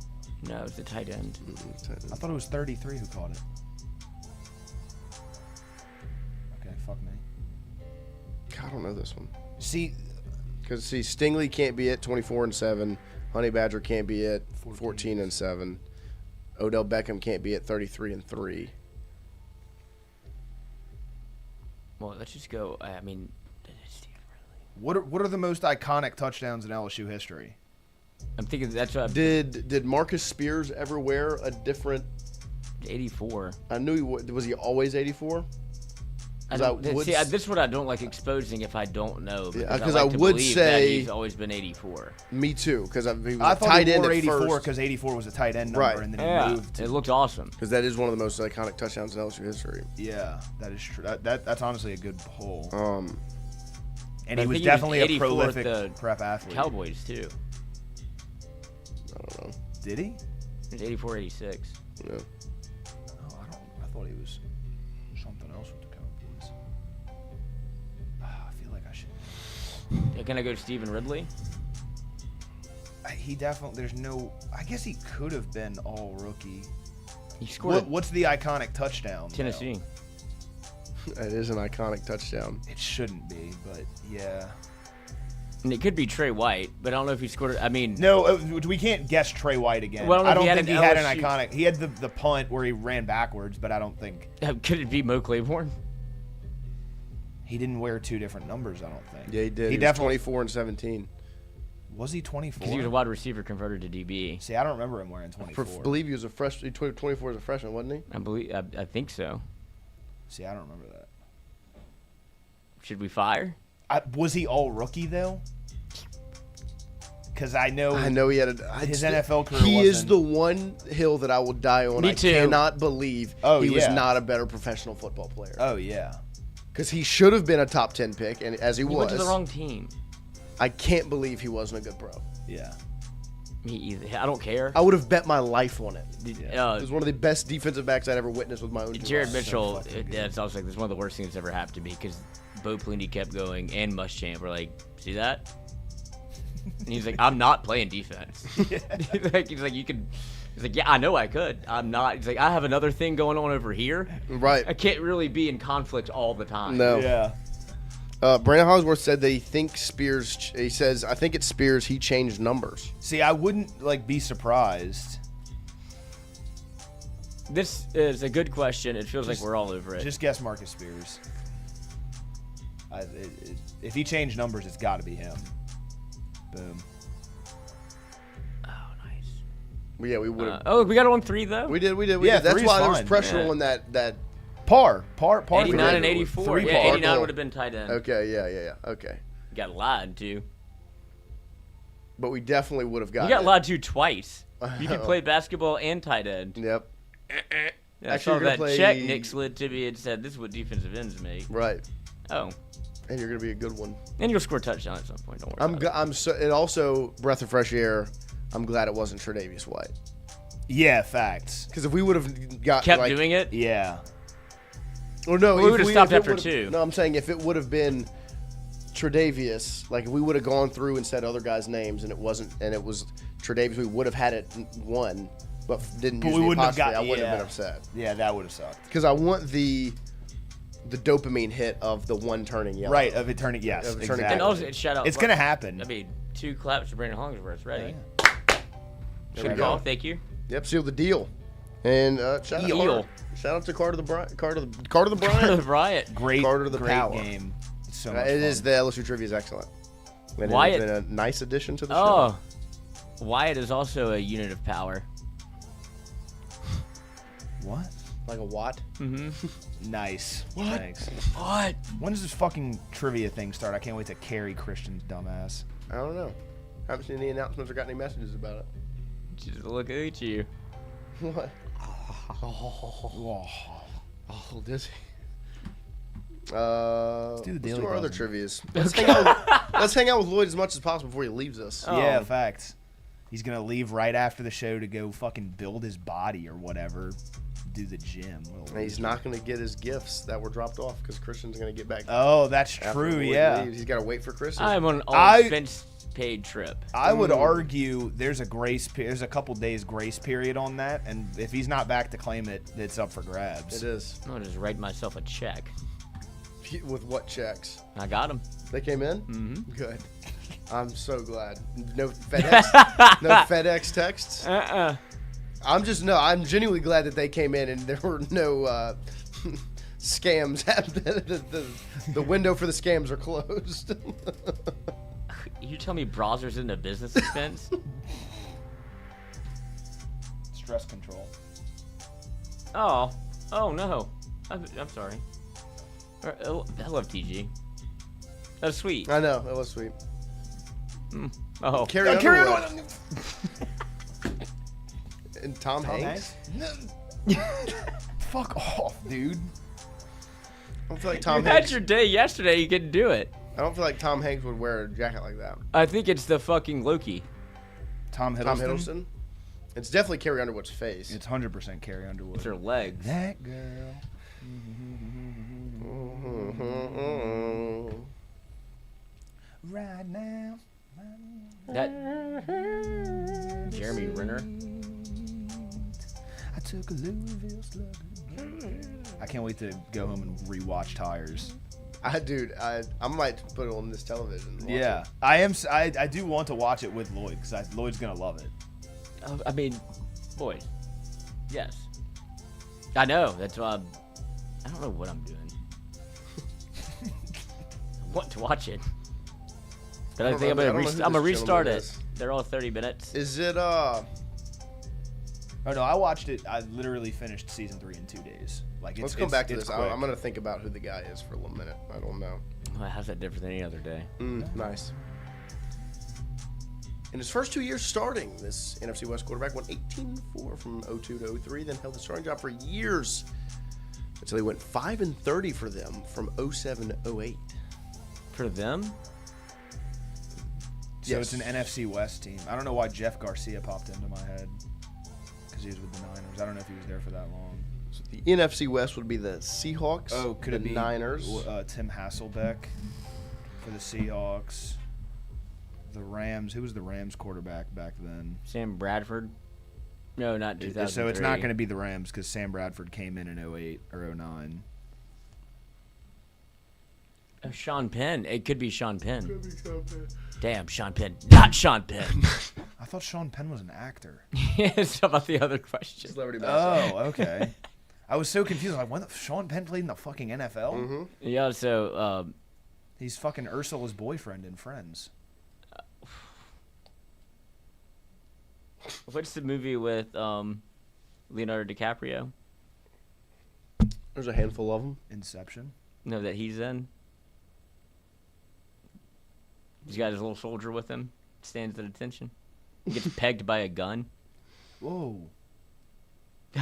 S3: No, it was the tight end.
S4: I thought it was 33 who caught it. Okay, fuck me.
S2: God, I don't know this one.
S4: See,
S2: Because, Stingley can't be at 24 and 7. Honey Badger can't be at 14 and 7. Odell Beckham can't be at 33 and 3.
S3: Well, let's just go. I mean, Stephen Ridley.
S4: what are the most iconic touchdowns in LSU history?
S3: I'm thinking that's what
S2: Did Marcus Spears ever wear a different?
S3: 84.
S2: I knew he was. He always 84?
S3: I don't, see, this is what I don't like exposing if I don't know.
S2: Yeah,
S3: Because
S2: I
S3: like to
S2: would
S3: believe
S2: say-
S3: that he's always been 84.
S2: Me too, because he was
S4: I
S2: a
S4: thought
S2: tight
S4: he
S2: end
S4: wore
S2: at
S4: 84
S2: first.
S4: because 84 was a tight end number,
S2: Right.
S4: and then he
S3: Yeah,
S4: moved.
S3: it looked awesome.
S2: Because that is one of the most iconic touchdowns in LSU history.
S4: Yeah, that is true. That's honestly a good pull. And
S3: I
S4: he was
S3: think
S4: definitely a
S3: 84 with
S4: prolific
S3: the
S4: prep athlete.
S3: Cowboys too.
S2: I don't know.
S4: Did he?
S3: It was 84, 86.
S2: Yeah.
S4: Oh, I thought he was something else with the Cowboys. I feel like I should.
S3: Yeah, can I go to Stephen Ridley?
S4: He definitely. There's no. I guess he could have been all rookie.
S3: He scored
S4: What's the iconic touchdown? though?
S3: Tennessee.
S2: That is an iconic touchdown.
S4: It shouldn't be, but yeah.
S3: And it could be Trey White, but I don't know if he scored it. I mean,
S4: No, we can't guess Trey White again.
S3: Well,
S4: I don't
S3: he had
S4: think he
S3: an
S4: had an
S3: LSU
S4: iconic. He had the punt where he ran backwards, but I don't think
S3: could it be Mo Claiborne?
S4: he didn't wear 2 different numbers. I don't think.
S2: Yeah, he did.
S4: He
S2: He was
S4: definitely
S2: 24 and 17.
S4: was he 24?
S3: Because he was a wide receiver converted to DB.
S4: See, I don't remember him wearing 24.
S2: I believe he was a freshman. 24 as a freshman, wasn't he?
S3: I think so.
S4: See, I don't remember that.
S3: Should we fire?
S4: Was he all rookie though? Because I know
S2: he had
S4: his NFL career.
S2: He is
S4: wasn't-
S2: the one hill that I will die on.
S3: Me
S2: I
S3: too.
S2: cannot believe he was
S4: yeah.
S2: not a better professional football player.
S4: Oh yeah.
S2: Because he should have been a top 10 pick, and as he
S3: He
S2: was,
S3: went to the wrong team.
S2: I can't believe he wasn't a good pro.
S4: Yeah.
S3: Me either. I don't care.
S2: I would have bet my life on it. It
S3: Uh,
S2: was one of the best defensive backs I'd ever witnessed with my own two
S3: Jared
S2: eyes.
S3: Mitchell, it's also like this is one of the worst things that's ever happened to me because Bo Pelini kept going and Muschamp were like, see that? And he's like, I'm not playing defense. he's like, you could. He's like, yeah, I know I could. I'm not. He's like, I have another thing going on over here.
S2: Right.
S3: I can't really be in conflict all the time.
S2: No.
S4: Yeah.
S2: Brandon Hollingsworth said that he thinks Spears. He says, I think it's Spears. He changed numbers.
S4: See, I wouldn't be surprised.
S3: This is a good question. It feels like we're all over it.
S4: Just guess Marcus Spears. If he changed numbers, it's got to be him. Boom.
S3: Oh, nice.
S2: Yeah, we would have.
S3: Oh, we got it on 3 though.
S2: We did.
S4: Yeah,
S2: That's
S4: 3 is
S2: why there was
S4: fine.
S2: pressure
S3: Yeah.
S2: on that.
S4: Par.
S3: 89 and 84.
S4: 3
S3: Yeah,
S4: par.
S3: 89 would have been tight end.
S2: Okay, yeah. Okay,
S3: Got lied to.
S2: but we definitely would have
S3: You
S2: got.
S3: got
S2: it.
S3: lied to twice. You can
S2: know.
S3: play basketball and tight end.
S2: Yep.
S3: I
S2: Actually,
S3: saw
S2: you're gonna
S3: that
S2: play-
S3: check Nick slid to me and said, "This is what defensive ends make."
S2: Right.
S3: Oh,
S2: And you're gonna be a good one.
S3: and you'll score a touchdown at some point. Don't worry. about it.
S2: I'm so. It also breath of fresh air. I'm glad it wasn't Tre'Davious White.
S4: Yeah, facts.
S2: Because if we would have got
S3: Kept
S2: like,
S3: doing it.
S4: Yeah.
S2: or no,
S3: Well, we
S2: if
S3: would've stopped
S2: if it
S3: after
S2: would've-
S3: 2.
S2: No, I'm saying if it would have been Tre'Davious, like if we would have gone through and said other guys' names and it wasn't, and it was Tre'Davious, we would have had it won, but didn't
S4: But
S2: use
S4: we
S2: the
S4: wouldn't have
S2: apostrophe.
S4: got-
S2: I wouldn't have
S4: yeah.
S2: been upset
S4: Yeah, that would have sucked.
S2: because I want the dopamine hit of the one turning yellow.
S4: Right, of it turning, yes,
S2: Of it turning-
S4: exactly.
S3: And also, shout out.
S4: It's going to happen.
S3: I mean, 2 claps for Brandon Hollingsworth. Ready?
S2: There
S3: Good
S2: we
S3: call.
S2: go.
S3: Thank you.
S2: Yep, seal the deal. And shout out to Carter the Bryant. Carter the Bryant.
S3: Riot.
S4: Great,
S2: Carter the
S4: great
S2: Power.
S4: game. It's so much
S2: It
S4: fun.
S2: is the LSU trivia is excellent. And
S3: Wyatt-
S2: it's been a nice addition to the show.
S3: Oh, Wyatt is also a unit of power.
S4: What?
S2: Like a watt.
S4: Nice.
S2: What?
S4: Thanks.
S3: What?
S4: When does this fucking trivia thing start? I can't wait to carry Christian's dumbass.
S2: I don't know. Haven't seen any announcements or got any messages about it.
S3: Just look at you.
S2: What?
S4: Oh.
S2: Oh, dizzy.
S4: do the
S2: Let's
S4: daily
S2: do our other
S4: buzzer.
S2: trivias. Let's hang out with Lloyd as much as possible before he leaves us.
S3: Oh.
S4: Yeah, facts. He's gonna leave right after the show to go fucking build his body or whatever. Do the gym.
S2: And he's not going to get his gifts that were dropped off because Christian's going to get back.
S4: Oh, that's
S2: after
S4: true.
S2: Lloyd
S4: Yeah.
S2: leaves. He's got to wait for Christian.
S3: I'm on an
S4: I-
S3: all-expense paid trip.
S4: I would argue there's there's a couple days grace period on that, and if he's not back to claim it, it's up for grabs.
S2: It is.
S3: I'm gonna just write myself a check.
S2: With what checks?
S3: I got him.
S2: They came in? Mm-hmm. Good. I'm so glad. No FedEx. No FedEx texts. I'm genuinely glad that they came in and there were no scams happening. The window for the scams are closed.
S3: You tell me browsers isn't a business expense?
S4: Stress control.
S3: Oh no. I'm sorry. I love TG. That's sweet.
S2: I know. That was sweet.
S3: Oh.
S2: Carrie Underwood. And Tom Hanks?
S4: Fuck off, dude.
S2: I don't feel like
S3: You
S2: Tom
S3: had
S2: Hanks.
S3: your day yesterday. You couldn't do it.
S2: I don't feel like Tom Hanks would wear a jacket like that.
S3: I think it's the fucking Loki.
S4: Tom Hiddleston.
S2: Tom Hiddleston. It's definitely Carrie Underwood's face.
S4: It's 100% Carrie Underwood.
S3: It's her legs.
S4: That girl. Right now.
S3: That Jeremy Renner.
S4: I took a Louisville slug. I can't wait to go home and rewatch Tires.
S2: I might put it on this television. and watch
S4: Yeah,
S2: it.
S4: I do want to watch it with Lloyd because Lloyd's gonna love it.
S3: I mean, boy. Yes. I know. That's why I don't know what I'm doing. I want to watch it. But I think I'm gonna restart it. They're all 30 minutes.
S2: Is it
S4: Oh no, I watched it. I literally finished season 3 in 2 days. Like,
S2: let's come back to
S4: it's
S2: this.
S4: quick.
S2: I'm gonna think about who the guy is for a little minute. I don't know.
S3: Well, how's that different than any other day?
S2: Nice. In his first 2 years starting, this NFC West quarterback went 18-4 from 02 to 03, then held the starting job for years until he went 5-30 for them from 07 to 08.
S3: For them?
S4: So
S2: Yes.
S4: it's an NFC West team. I don't know why Jeff Garcia popped into my head because he was with the Niners. I don't know if he was there for that long.
S2: So the NFC West would be the Seahawks,
S4: Oh, could
S2: the
S4: it be
S2: Niners.
S4: Tim Hasselbeck for the Seahawks, the Rams? Who was the Rams quarterback back then?
S3: Sam Bradford? No, not 2003.
S4: So it's not going to be the Rams because Sam Bradford came in 08 or 09.
S3: Oh, Sean Penn. It could be Sean Penn. Damn, Sean Penn. Not Sean Penn.
S4: I thought Sean Penn was an actor.
S3: It's about the other question.
S2: Celebrity basketball.
S4: Oh, okay. I was so confused. Like, when Sean Penn played in the fucking NFL?
S2: Mm-hmm.
S3: Yeah, so
S4: He's fucking Ursula's boyfriend in Friends.
S3: What's the movie with Leonardo DiCaprio?
S2: There's a handful of them.
S4: Inception.
S3: No, that he's in. He's got his little soldier with him. Stands at attention. He gets pegged by a gun.
S4: Whoa.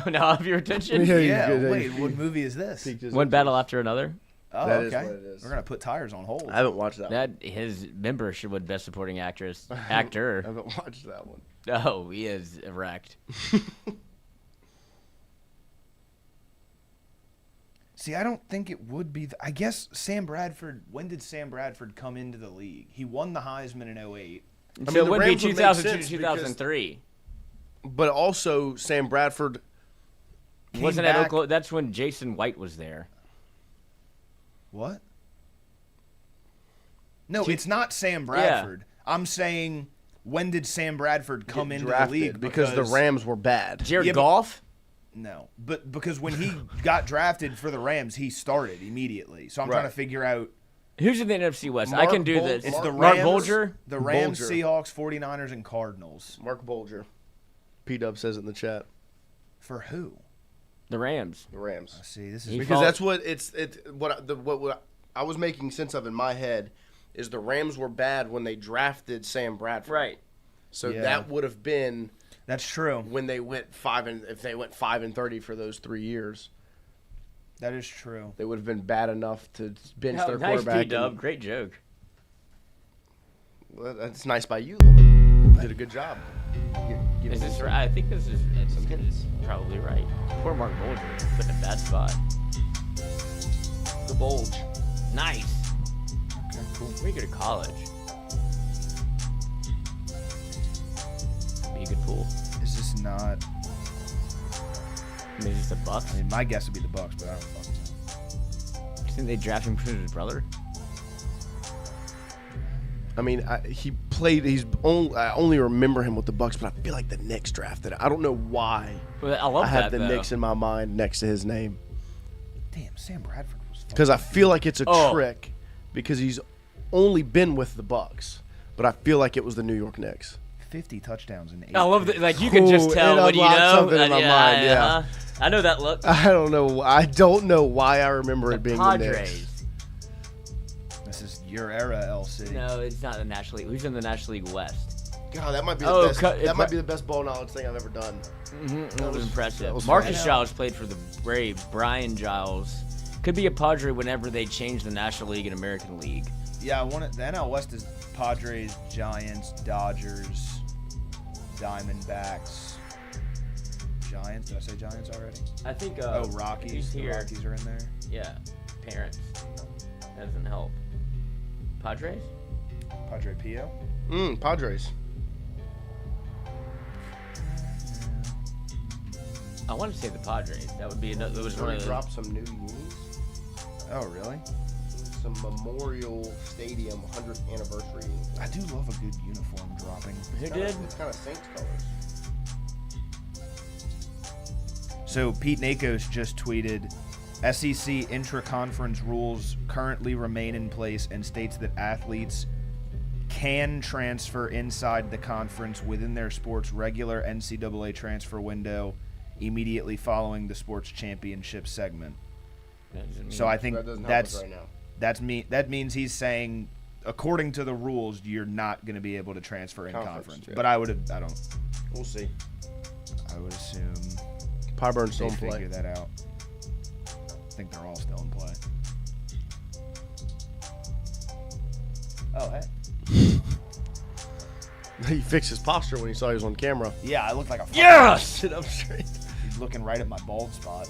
S3: Now have your attention?
S4: Yeah. Wait, what movie is this?
S3: One battle after another.
S4: Oh,
S2: That is
S4: okay.
S2: what it is.
S4: We're gonna put tires on hold.
S2: I haven't watched that one.
S3: That his member should win Best Supporting Actor.
S2: I haven't watched that one.
S3: Oh, he is erect.
S4: See, I don't think it would be. I guess Sam Bradford. When did Sam Bradford come into the league? He won the Heisman in 08.
S3: So
S2: the
S3: it would be
S2: Rams would make
S3: 2002
S2: sense
S3: to
S2: because-
S3: 2003.
S2: But also, Sam Bradford.
S3: Wasn't
S4: back-
S3: that Oklahoma? That's when Jason White was there.
S4: What? No, it's not Sam Bradford. I'm saying, when did Sam Bradford come
S2: get
S4: into
S2: drafted
S4: the league?
S2: because the Rams were bad.
S3: Jared
S4: Yeah, but-
S3: Goff?
S4: No, but because when he got drafted for the Rams, he started immediately. So I'm trying to figure out.
S3: Who's in the NFC West? I
S2: Mark
S3: can do
S2: Bol-
S3: this.
S4: It's the
S3: Mark
S4: Rams,
S3: Bolger?
S4: the Rams,
S2: Bolger.
S4: Seahawks, 49ers, and Cardinals.
S2: Mark Bolger. P-Dub says it in the chat.
S4: For who?
S3: The Rams.
S2: The Rams.
S4: See, this is
S3: He
S2: Because
S3: fought-
S2: that's what what I was making sense of in my head is the Rams were bad when they drafted Sam Bradford.
S3: Right.
S2: So
S4: Yeah.
S2: that would have been
S4: that's true.
S2: when they went 5-30 for those 3 years.
S4: That is true.
S2: They would have been bad enough to bench
S3: Oh,
S2: their
S3: nice
S2: quarterback.
S3: P-Dub. Great joke.
S2: Well, that's nice by you, Lloyd. You did a good job.
S3: Is this right? I think this is probably right. Poor Mark Bolger. Put in a bad spot.
S2: The bulge.
S3: Nice.
S4: Okay, cool.
S3: Where you go to college? Be a good pool.
S4: Is this not?
S3: I mean, is this the Bucks?
S4: I mean, my guess would be the Bucks, but I don't fucking know.
S3: You think they drafted him because of his brother?
S2: I mean, he played. I only remember him with the Bucks, but I feel like the Knicks drafted him. I don't know why.
S3: Well, I love
S2: I have
S3: that,
S2: the
S3: though.
S2: Knicks in my mind next to his name
S4: Damn, Sam Bradford was.
S2: because I feel like it's a
S3: Oh.
S2: trick because he's only been with the Bucks, but I feel like it was the New York Knicks.
S4: 50 touchdowns in 8.
S3: I love that. Like, you can just
S2: Ooh,
S3: tell
S2: it
S3: when you
S2: unlocked
S3: know.
S2: something in my mind, yeah.
S3: uh-huh. I know that look.
S2: I don't know. I don't know why I remember it being the Knicks.
S3: Padres.
S4: This is your era, L City.
S3: No, it's not the National League. Who's in the National League West?
S2: God, that might be the
S3: Oh,
S2: best.
S3: cut-
S2: That might be the best ball knowledge thing I've ever done.
S3: That was impressive.
S2: that was
S3: Marcus
S2: fast.
S3: Giles played for the Braves. Brian Giles could be a Padre whenever they change the National League and American League.
S4: Yeah, I want it. The NL West is Padres, Giants, Dodgers, Diamondbacks, Giants. Did I say Giants already?
S3: I think.
S4: Rockies.
S3: Who's
S4: The
S3: here?
S4: Rockies are in there.
S3: Yeah, parents. That doesn't help. Padres?
S4: Padre Pio.
S2: Padres.
S3: I want to say the Padres. That would be another. It was one
S2: Already
S3: of the.
S2: dropped some new unis.
S4: Oh, really?
S2: Some Memorial Stadium 100th anniversary.
S4: I do love a good uniform dropping.
S3: Who did?
S2: It's kind of Saints colors.
S4: So Pete Nakos just tweeted, SEC intra-conference rules currently remain in place and states that athletes can transfer inside the conference within their sport's regular NCAA transfer window immediately following the sports championship segment. So I think
S2: That doesn't help us
S4: that's
S2: right now.
S4: that means he's saying, according to the rules, you're not going to be able to transfer in
S2: Conference,
S4: conference.
S2: yeah.
S4: But I would
S2: We'll see.
S4: assume
S2: Pyburn's
S4: they
S2: still in play.
S4: figure that out. I think they're all still in play. Oh, hey.
S2: He fixed his posture when he saw he was on camera.
S4: Yeah, I look like a fucking
S3: Yes!
S2: Sit up straight.
S4: He's looking right at my bald spot.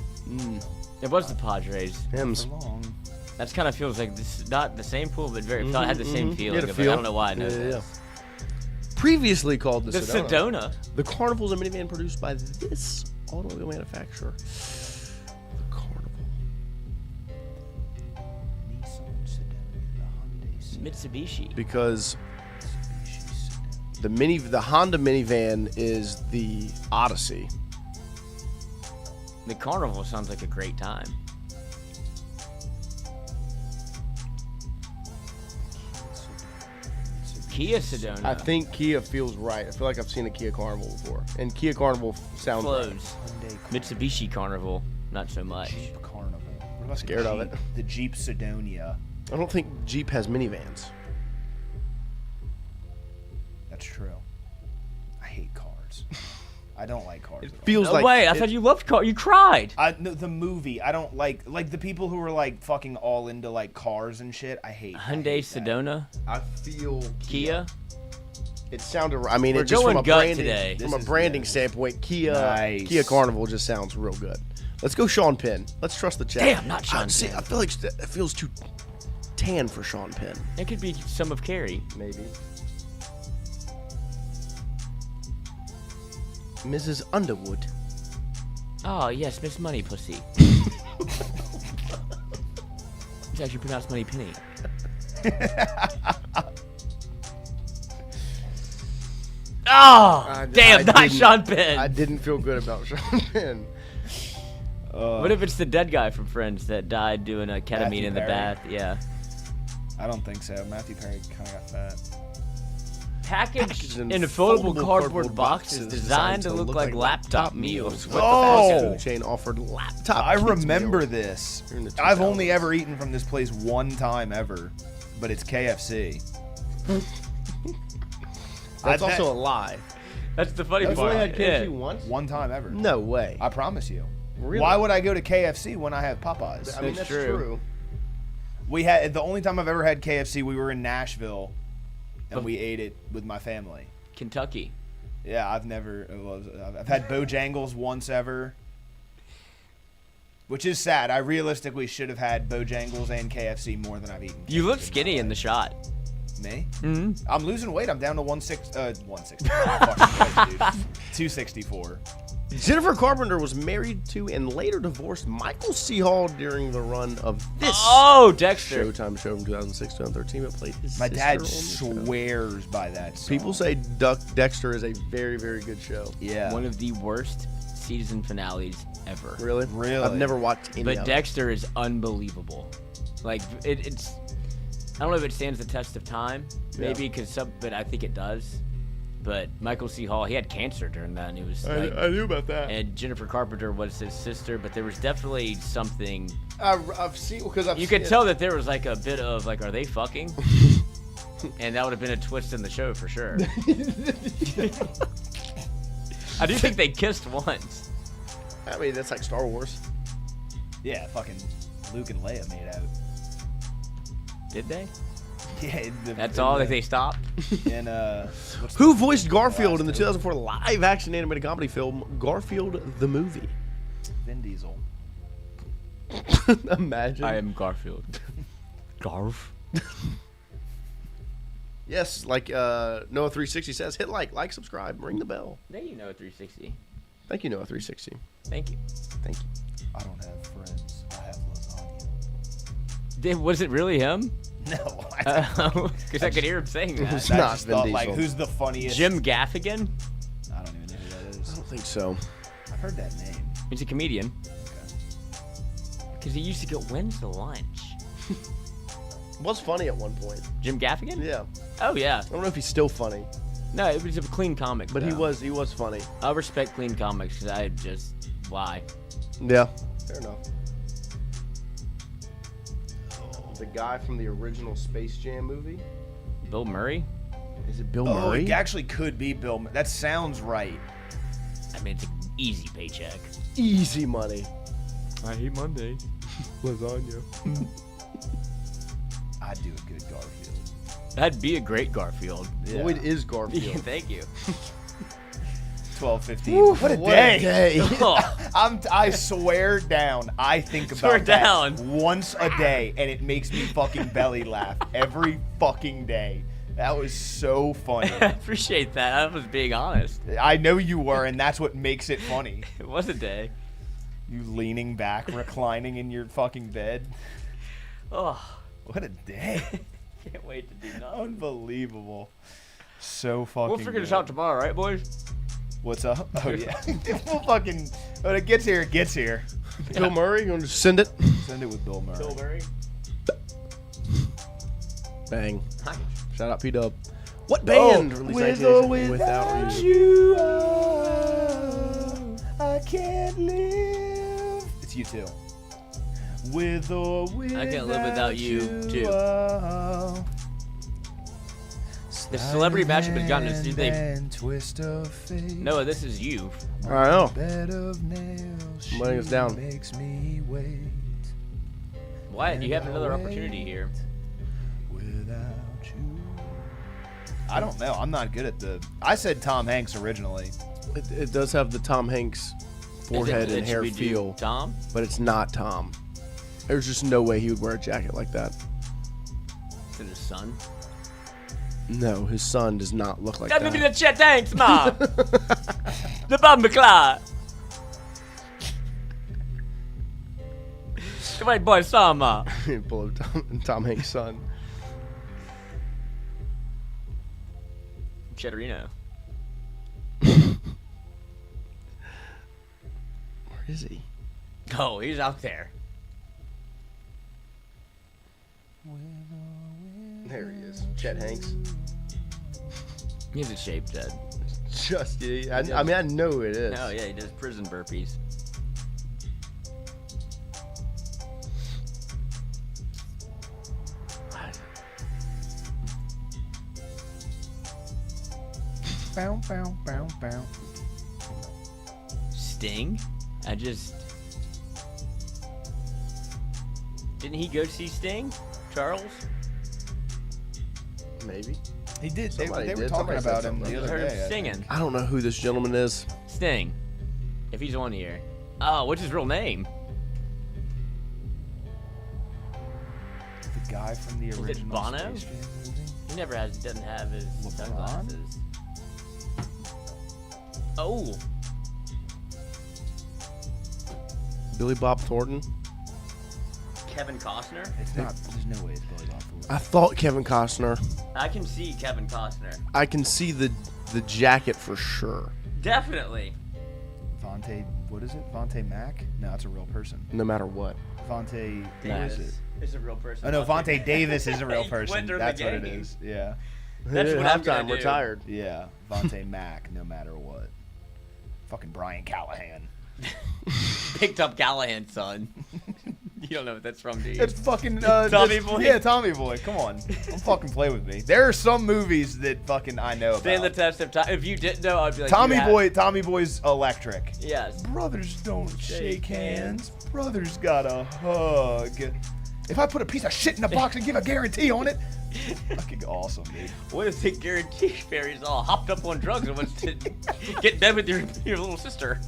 S3: It was the Padres.
S2: Hims.
S4: For long.
S3: That kind of feels like this. Not the same pool, but very. It had the same feeling.
S2: Had a
S3: Of it. I
S2: feel.
S3: don't know why I know
S2: Yeah,
S3: this.
S2: Previously called the
S3: The
S2: Sedona.
S3: Sedona.
S2: The Carnival is a minivan produced by this automobile manufacturer. The Carnival.
S4: Nissan sedan, the Hyundai sedan,
S3: Mitsubishi.
S2: Because
S4: Mitsubishi sedan.
S2: the Honda minivan is the Odyssey.
S3: The Carnival sounds like a great time. Kia Sedona.
S2: I think Kia feels right. I feel like I've seen a Kia Carnival before, and Kia Carnival sounds right.
S3: Flows. Mitsubishi Carnival, not so much.
S4: Jeep Carnival. What about
S2: Scared of it.
S4: The Jeep Sedonia.
S2: I don't think Jeep has minivans.
S4: That's true. I hate cars. I don't like cars.
S2: It
S4: at all.
S2: feels
S3: No
S2: like
S3: way. I thought you loved cars. You cried.
S4: No, the movie. I don't like the people who are like fucking all into like cars and shit. I hate
S3: Hyundai
S4: that.
S3: Sedona.
S2: I feel
S3: Kia.
S2: It sounded right. I mean,
S3: We're
S2: it just
S3: going
S2: from a
S3: gut
S2: branding,
S3: today.
S2: From
S4: This
S2: a
S4: is
S2: branding
S4: good.
S2: standpoint, Kia
S4: Nice.
S2: Carnival just sounds real good. Let's go Sean Penn. Let's trust the chat.
S3: Damn, not Sean
S2: See,
S3: Penn.
S2: I feel like it feels too tan for Sean Penn.
S3: It could be some of Carrie.
S2: Maybe. Mrs. Underwood.
S3: Oh, yes, Miss Money Pussy. It's actually pronounced Money Penny. Oh, damn, not
S2: didn't-
S3: Sean Penn.
S2: I didn't feel good about Sean Penn.
S3: What if it's the dead guy from Friends that died doing a ketamine
S4: Matthew
S3: in the
S4: Perry.
S3: bath? Yeah.
S4: I don't think so. Matthew Perry kind of got fat.
S3: Packaged in foldable cardboard boxes designed to look like laptop meals. What
S4: Oh!
S3: the fuck?
S2: Food chain offered laptop.
S4: I
S2: kids
S4: remember
S2: meal.
S4: this.
S2: During the
S4: I've only
S2: 2000s.
S4: ever eaten from this place one time ever, but it's KFC.
S2: That's
S4: I-
S2: also a lie.
S3: That's the funny
S2: You've
S3: part.
S2: only had
S3: Yeah.
S2: KFC once?
S4: One time ever.
S2: No way.
S4: I promise you.
S2: Really?
S4: Why would I go to KFC when I have Popeyes?
S2: I mean,
S3: That's
S2: that's
S3: true.
S2: true.
S4: We had the only time I've ever had KFC. We were in Nashville, and we ate it with my family.
S3: Kentucky.
S4: Yeah, I've had Bojangles once ever, which is sad. I realistically should have had Bojangles and KFC more than I've eaten.
S3: You look
S4: KFC
S3: skinny in the shot.
S4: Me?
S3: Mm-hmm.
S4: I'm losing weight. I'm down to 160. Fucking weight, dude. 264.
S2: Jennifer Carpenter was married to and later divorced Michael C. Hall during the run of this
S3: Oh, Dexter.
S2: Showtime show from 2006-2013, but played his
S4: My
S2: sister
S4: dad
S2: on the show.
S4: swears by that song.
S2: People say Dexter is a very, very good show.
S4: yeah.
S3: One of the worst season finales ever.
S2: Really?
S4: Really?
S2: I've never watched any
S3: But
S2: of it.
S3: Dexter is unbelievable. Like it's, I don't know if it stands the test of time, maybe but I think it does. But Michael C. Hall, he had cancer during that, and he was like,
S2: I knew about that.
S3: and Jennifer Carpenter was his sister, but there was definitely something.
S2: I've seen because I've
S3: You
S2: seen
S3: could tell that there was like a bit of like, are they fucking? And that would have been a twist in the show for sure. I do think they kissed once.
S2: I mean, that's like Star Wars.
S4: Yeah, fucking Luke and Leia made out.
S3: Did they?
S4: Yeah.
S3: That's all that they stopped.
S4: And what's
S2: Who voiced Garfield in the 2004 live-action animated comedy film Garfield the Movie?
S4: Vin Diesel.
S2: Imagine.
S3: I am Garfield. Garf.
S2: Yes, like Noah360 says, hit like, subscribe, ring the bell.
S3: There you know 360.
S2: Thank you, Noah360.
S3: Thank you.
S2: Thank you.
S4: I don't have friends. I have lasagna.
S3: Was it really him?
S4: No.
S3: Because I could hear him saying that.
S2: It's
S4: I
S2: not
S4: just
S2: Vin
S4: thought, like,
S2: Diesel.
S4: who's the funniest?
S3: Jim Gaffigan?
S4: I don't even know who that
S2: I
S4: is.
S2: don't think so.
S4: I've heard that name.
S3: He's a comedian.
S4: Okay.
S3: Because he used to go, when's the lunch?
S2: Was funny at one point.
S3: Jim Gaffigan?
S2: Yeah.
S3: Oh, yeah.
S2: I don't know if he's still funny,
S3: No, it was a clean comic.
S2: but he
S3: though.
S2: was funny.
S3: I respect clean comics because I just, why?
S2: Yeah. Fair enough. The guy from the original Space Jam movie?
S3: Bill Murray?
S2: Is it Bill
S4: Oh,
S2: Murray?
S4: it actually could be Bill. That sounds right.
S3: I mean, it's an easy paycheck.
S2: Easy money.
S3: I hate Mondays.
S2: Lasagna.
S4: I'd do a good Garfield.
S3: That'd be a great Garfield.
S4: Yeah.
S2: Lloyd is
S3: Yeah,
S2: Garfield.
S3: thank you.
S4: 12:15. What a
S2: What
S4: day.
S2: a day.
S3: Oh,
S4: I swear down. I think about
S3: Swear
S4: that
S3: down.
S4: once a day, and it makes me fucking belly laugh every fucking day. That was so funny.
S3: I appreciate that. I was being honest.
S4: I know you were, and that's what makes it funny.
S3: It was a day.
S4: You leaning back, reclining in your fucking bed.
S3: Oh,
S4: What a day.
S3: can't wait to do nothing.
S4: Unbelievable. So fucking
S3: We'll figure this
S4: good.
S3: out tomorrow, right, boys?
S4: What's up? Oh, yeah. We'll fucking... When it gets here, it gets here.
S2: Bill Murray, you want to send it?
S4: Send it with Bill Murray.
S3: Bill Murray.
S2: Bang.
S3: Nice.
S2: Shout out P-Dub. What band released
S4: with
S2: 1986?
S4: or without you, I can't live. It's you too. With or without
S3: I can't live without you, too.
S4: oh.
S3: The celebrity mashup has gotten to they.
S4: And twist of fate.
S3: Noah, this is you.
S2: I know.
S4: Bed of nails,
S2: I'm letting us down.
S4: makes me wait
S3: Wyatt, you have another opportunity here.
S4: without you. I don't know. I'm not good at the. I said Tom Hanks originally.
S2: It does have the Tom Hanks forehead and hair
S3: Should we do
S2: feel,
S3: Tom?
S2: but it's not Tom. There's just no way he would wear a jacket like that.
S3: To his son.
S2: No, his son does not look like
S3: That would be
S2: that.
S3: the Chet Hanks, ma. The Bumba The white boy sama.
S2: Pull up Tom Hanks' son.
S3: Cheddarino.
S2: Where is he?
S3: Oh, he's out there.
S2: There he is. Chet Hanks.
S3: He's a shaved head.
S2: Just, yeah, I mean, I know who it is.
S3: Oh yeah, he does prison burpees.
S4: Bow, bow, bow, bow.
S3: Sting? Didn't he go see Sting? Charles?
S2: Maybe.
S4: He did.
S2: Somebody
S4: They were
S2: did.
S4: talking
S2: Somebody said
S4: about him
S2: something
S4: the
S2: about
S4: other
S3: Heard
S4: day.
S3: him singing.
S2: I don't know who this gentleman is.
S3: Sting. If he's on here. Oh, what's his real name?
S4: The guy from the
S3: it
S4: original
S3: Bono?
S4: Space Jam movie.
S3: He doesn't have his
S4: LeBron?
S3: sunglasses. Oh,
S2: Billy Bob Thornton.
S3: Kevin Costner?
S4: It's not. There's no way it's Billy Bob Thornton.
S2: I thought Kevin Costner.
S3: I can see Kevin Costner.
S2: I can see the jacket for sure.
S3: Definitely.
S4: Vontae, what is it? Vontae Mack? No, it's a real person.
S2: No matter what.
S4: Vontae, who
S3: Davis
S4: is it?
S3: is a real person.
S4: Oh no, Vontae Davis is a real
S3: He
S4: person.
S3: went during the
S4: That's what it
S3: game.
S4: is. Yeah,
S3: That's what I'm gonna
S2: halftime.
S3: do.
S2: We're tired.
S4: yeah. Vontae Mack, no matter what. Fucking Brian Callahan.
S3: Picked up Callahan's son. You don't know what that's from, do you?
S4: It's fucking
S3: Tommy Boy?
S4: Yeah, Tommy Boy. Come on, don't fucking play with me. There are some movies that fucking I know
S3: Stand the
S4: about.
S3: test of time. If you didn't know, I'd be like,
S4: Tommy
S3: you have-
S4: Boy. Tommy Boy's electric.
S3: Yes.
S4: Brothers don't shake hands. Brothers gotta hug. If I put a piece of shit in a box and give a guarantee on it, fucking awesome, dude.
S3: What if the guarantee fairy's all hopped up on drugs and wants to get in bed with your little sister?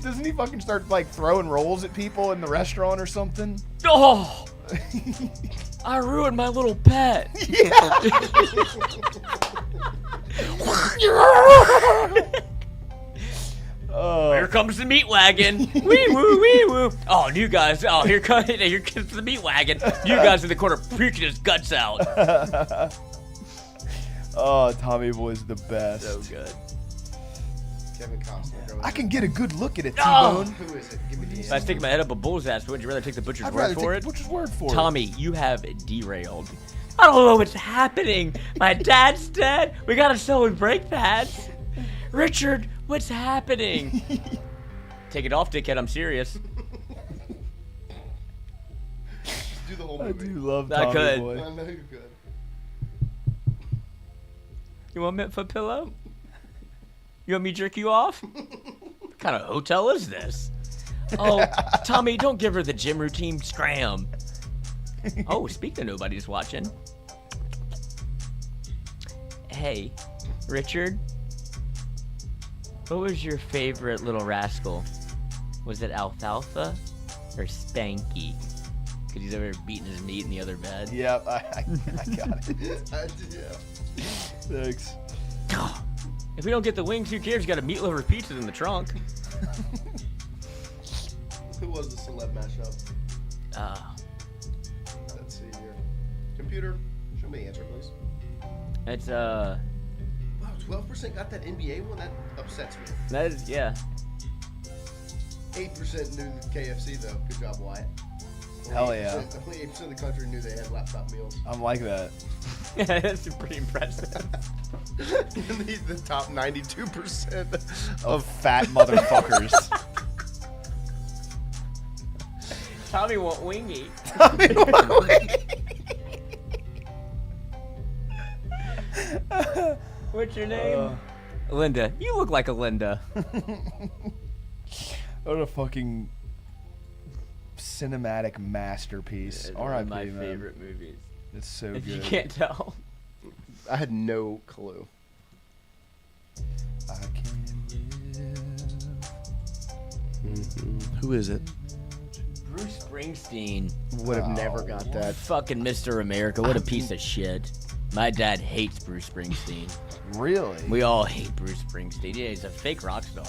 S4: Doesn't he fucking start like throwing rolls at people in the restaurant or something?
S3: Oh! I ruined my little pet. Here comes the meat wagon. Wee woo, wee woo. Oh, you guys. Oh, here comes the meat wagon. You guys in the corner puking his guts out.
S4: Oh, Tommy Boy's the best.
S3: So good.
S2: Kevin Costner.
S4: I can get a good look at it,
S3: Oh!
S4: T-Bone.
S2: Who is it? Give me
S3: If I stick my head up a bull's ass, would you rather take the butcher's
S4: I'd
S3: word
S4: rather
S3: for
S4: take
S3: it?
S4: Butcher's word for it.
S3: Tommy, you have derailed. I don't know what's happening. My dad's dead. We gotta sew and break that. Richard, what's happening? Take it off, dickhead. I'm serious.
S2: Do the whole
S4: I
S2: movie.
S4: do love
S3: I
S4: Tommy
S3: could.
S4: Boy.
S2: I know you could.
S3: You want mint for pillow? You want me to jerk you off? What kind of hotel is this? Oh, Tommy, don't give her the gym routine scram. Oh, speaking of nobody's watching. Hey, Richard. What was your favorite little rascal? Was it Alfalfa or Spanky? Because he's over there beating his meat in the other bed.
S4: Yep, I got it.
S2: Yeah.
S4: Thanks.
S3: If we don't get the wings, who cares? You got a meat lover pizza in the trunk.
S2: Who was the celeb mashup? Let's see here. Computer, show me the answer, please.
S3: It's
S2: Wow, 12% got that NBA one? That upsets me.
S3: that is, yeah.
S2: 8% knew the KFC, though. Good job, Wyatt.
S4: Hell yeah.
S2: Only 8% of the country knew they had laptop meals.
S4: I'm like that.
S3: Yeah, that's pretty impressive.
S2: the top 92%
S4: Of fat motherfuckers.
S3: Tommy want wingy. What's your name? Linda. You look like a Linda.
S4: What a fucking cinematic masterpiece.
S3: It's
S4: All
S3: one
S4: right,
S3: of my
S4: man.
S3: favorite movies.
S4: It's so
S3: If
S4: good.
S3: you can't tell.
S2: I had no clue.
S4: I can
S2: Who is it?
S3: Bruce Springsteen.
S2: Would have never got that.
S3: Fucking Mr. America. What a piece of shit. My dad hates Bruce Springsteen.
S4: Really?
S3: We all hate Bruce Springsteen. Yeah, he's a fake rock star.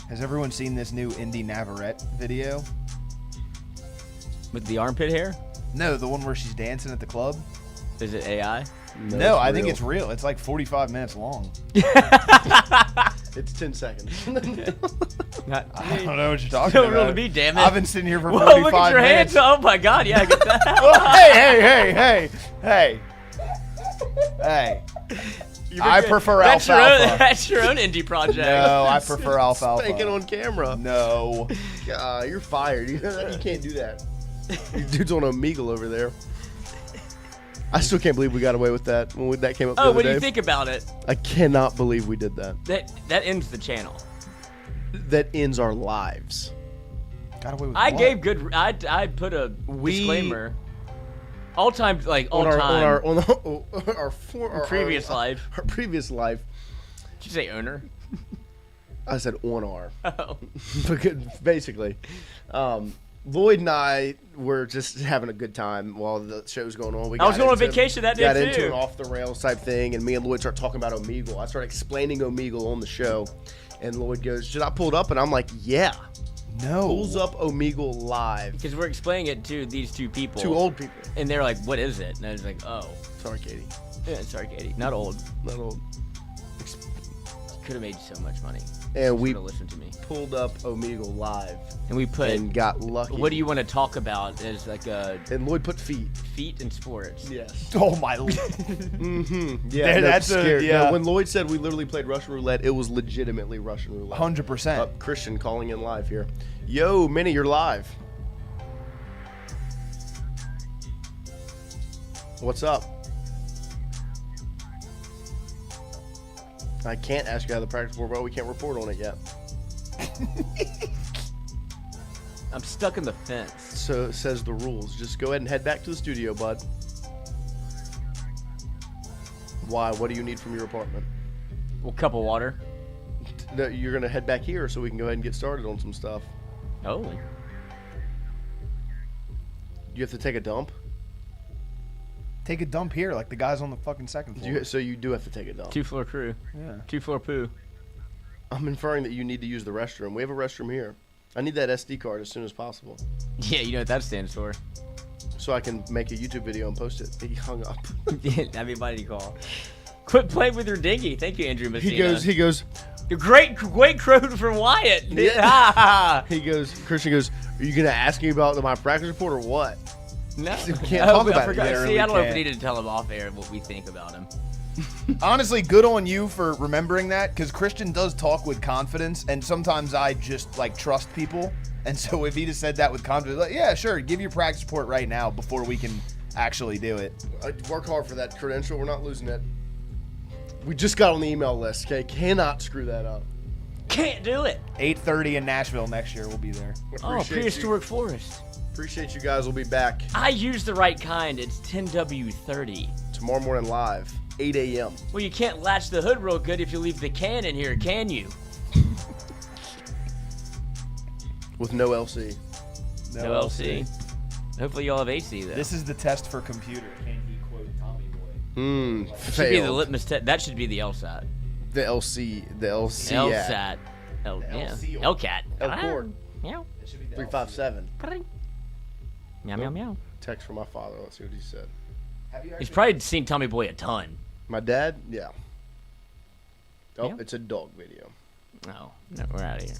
S4: Has everyone seen this new Indy Navarrete video?
S3: With the armpit hair?
S4: No, the one where she's dancing at the club.
S3: Is it AI?
S4: No, I think it's real. It's like 45 minutes long.
S2: It's 10 seconds.
S3: Not
S4: I don't know what you're talking
S3: Don't
S4: about.
S3: really be, damn it.
S4: I've been sitting here for
S3: Whoa,
S4: 45
S3: look at your
S4: minutes.
S3: hands. Oh my god, yeah, I get that.
S4: Oh, hey. Hey. I prefer
S3: that's
S4: alfalfa.
S3: That's your own indie project.
S4: No, I prefer alfalfa.
S2: Spanking on camera.
S4: No.
S2: You're fired. You can't do that. Your dude's on Omegle over there. I still can't believe we got away with that when that came up the
S3: Oh,
S2: other
S3: what do
S2: day.
S3: you think about it?
S2: I cannot believe we did that.
S3: That ends the channel.
S2: That ends our lives.
S4: Got away with
S3: I
S4: what?
S3: gave good. I put a disclaimer. All time, like all
S2: on
S3: time.
S2: our
S3: Previous life.
S2: Our previous life.
S3: Did you say owner?
S2: I said on our.
S3: Oh.
S2: Because basically, Lloyd and I were just having a good time while the show's going on.
S3: I was going on vacation that day,
S2: got
S3: too.
S2: into an off the rails type thing, and me and Lloyd start talking about Omegle. I started explaining Omegle on the show, and Lloyd goes, "Should I pull it up?" And I'm like, "Yeah."
S4: No.
S2: Pulls up Omegle live.
S3: Because we're explaining it to these two people.
S2: Two old people.
S3: And they're like, "What is it?" And I was like, "Oh,
S2: Sorry, Katie.
S3: yeah, sorry, Katie, not old.
S2: Not old.
S3: Could have made so much money.
S2: And we
S3: Should have listened to me.
S2: pulled up Omegle live
S3: And we put.
S2: and got lucky.
S3: What do you want to talk about? As like
S2: And Lloyd put feet.
S3: feet and sports.
S2: Yes.
S4: Oh, my Lord.
S2: Mm-hmm. Yeah,
S4: There,
S2: no,
S4: that's a-
S2: scared.
S4: yeah.
S2: No, when Lloyd said we literally played Russian roulette, it was legitimately Russian roulette.
S4: 100%.
S2: Christian calling in live here. Yo, Minnie, you're live. What's up? I can't ask you how the practice went. Well, we can't report on it yet.
S3: I'm stuck in the fence.
S2: So it says the rules. Just go ahead and head back to the studio, bud. Why? What do you need from your apartment?
S3: Well, cup of water.
S2: No, you're going to head back here so we can go ahead and get started on some stuff.
S3: Oh.
S2: You have to take a dump?
S4: Take a dump here like the guys on the fucking second floor.
S2: So you do have to take a dump.
S3: 2-floor crew.
S4: Yeah.
S3: 2-floor poo.
S2: I'm inferring that you need to use the restroom. We have a restroom here. I need that SD card as soon as possible
S3: Yeah, you know what that stands for.
S2: so I can make a YouTube video and post it. He hung up.
S3: Everybody call. Quit playing with your dinghy. Thank you, Andrew Messina.
S2: He goes,
S3: The great quote from Wyatt.
S2: Yeah. Christian goes, are you going to ask me about my practice report or what?
S3: No.
S2: We can't talk about it.
S4: Yeah,
S3: See, I don't know if
S4: can't.
S3: we need to tell him off air what we think about him.
S4: Honestly, good on you for remembering that, because Christian does talk with confidence, and sometimes I just, like, trust people. And so if he just said that with confidence, like, yeah, sure, give your practice report right now before we can actually do it.
S2: I work hard for that credential. We're not losing it. We just got on the email list, okay? Cannot screw that up.
S3: Can't do it.
S4: 8:30 in Nashville next year, we'll be there.
S3: Oh, prehistoric forest.
S2: Appreciate you guys. We'll be back
S3: I use the right kind. It's 10W30.
S2: tomorrow morning live, 8 a.m.
S3: Well, you can't latch the hood real good if you leave the can in here, can you?
S2: with no LC.
S3: No LC. Hopefully y'all have AC, though.
S4: This is the test for computer. Can he quote Tommy Boy?
S3: should be the
S2: Failed.
S3: litmus test. That should be the LSAT.
S2: The LC.
S3: LSAT.
S4: LC.
S3: LCAT.
S2: L-Cord.
S3: Meow.
S2: 357.
S3: Meow, meow, meow.
S2: Text from my father. Let's see what he said.
S3: He's probably seen Tommy Boy a ton.
S2: My dad? Yeah. Oh,
S3: Yeah.
S2: it's a dog video.
S3: No, we're out of here.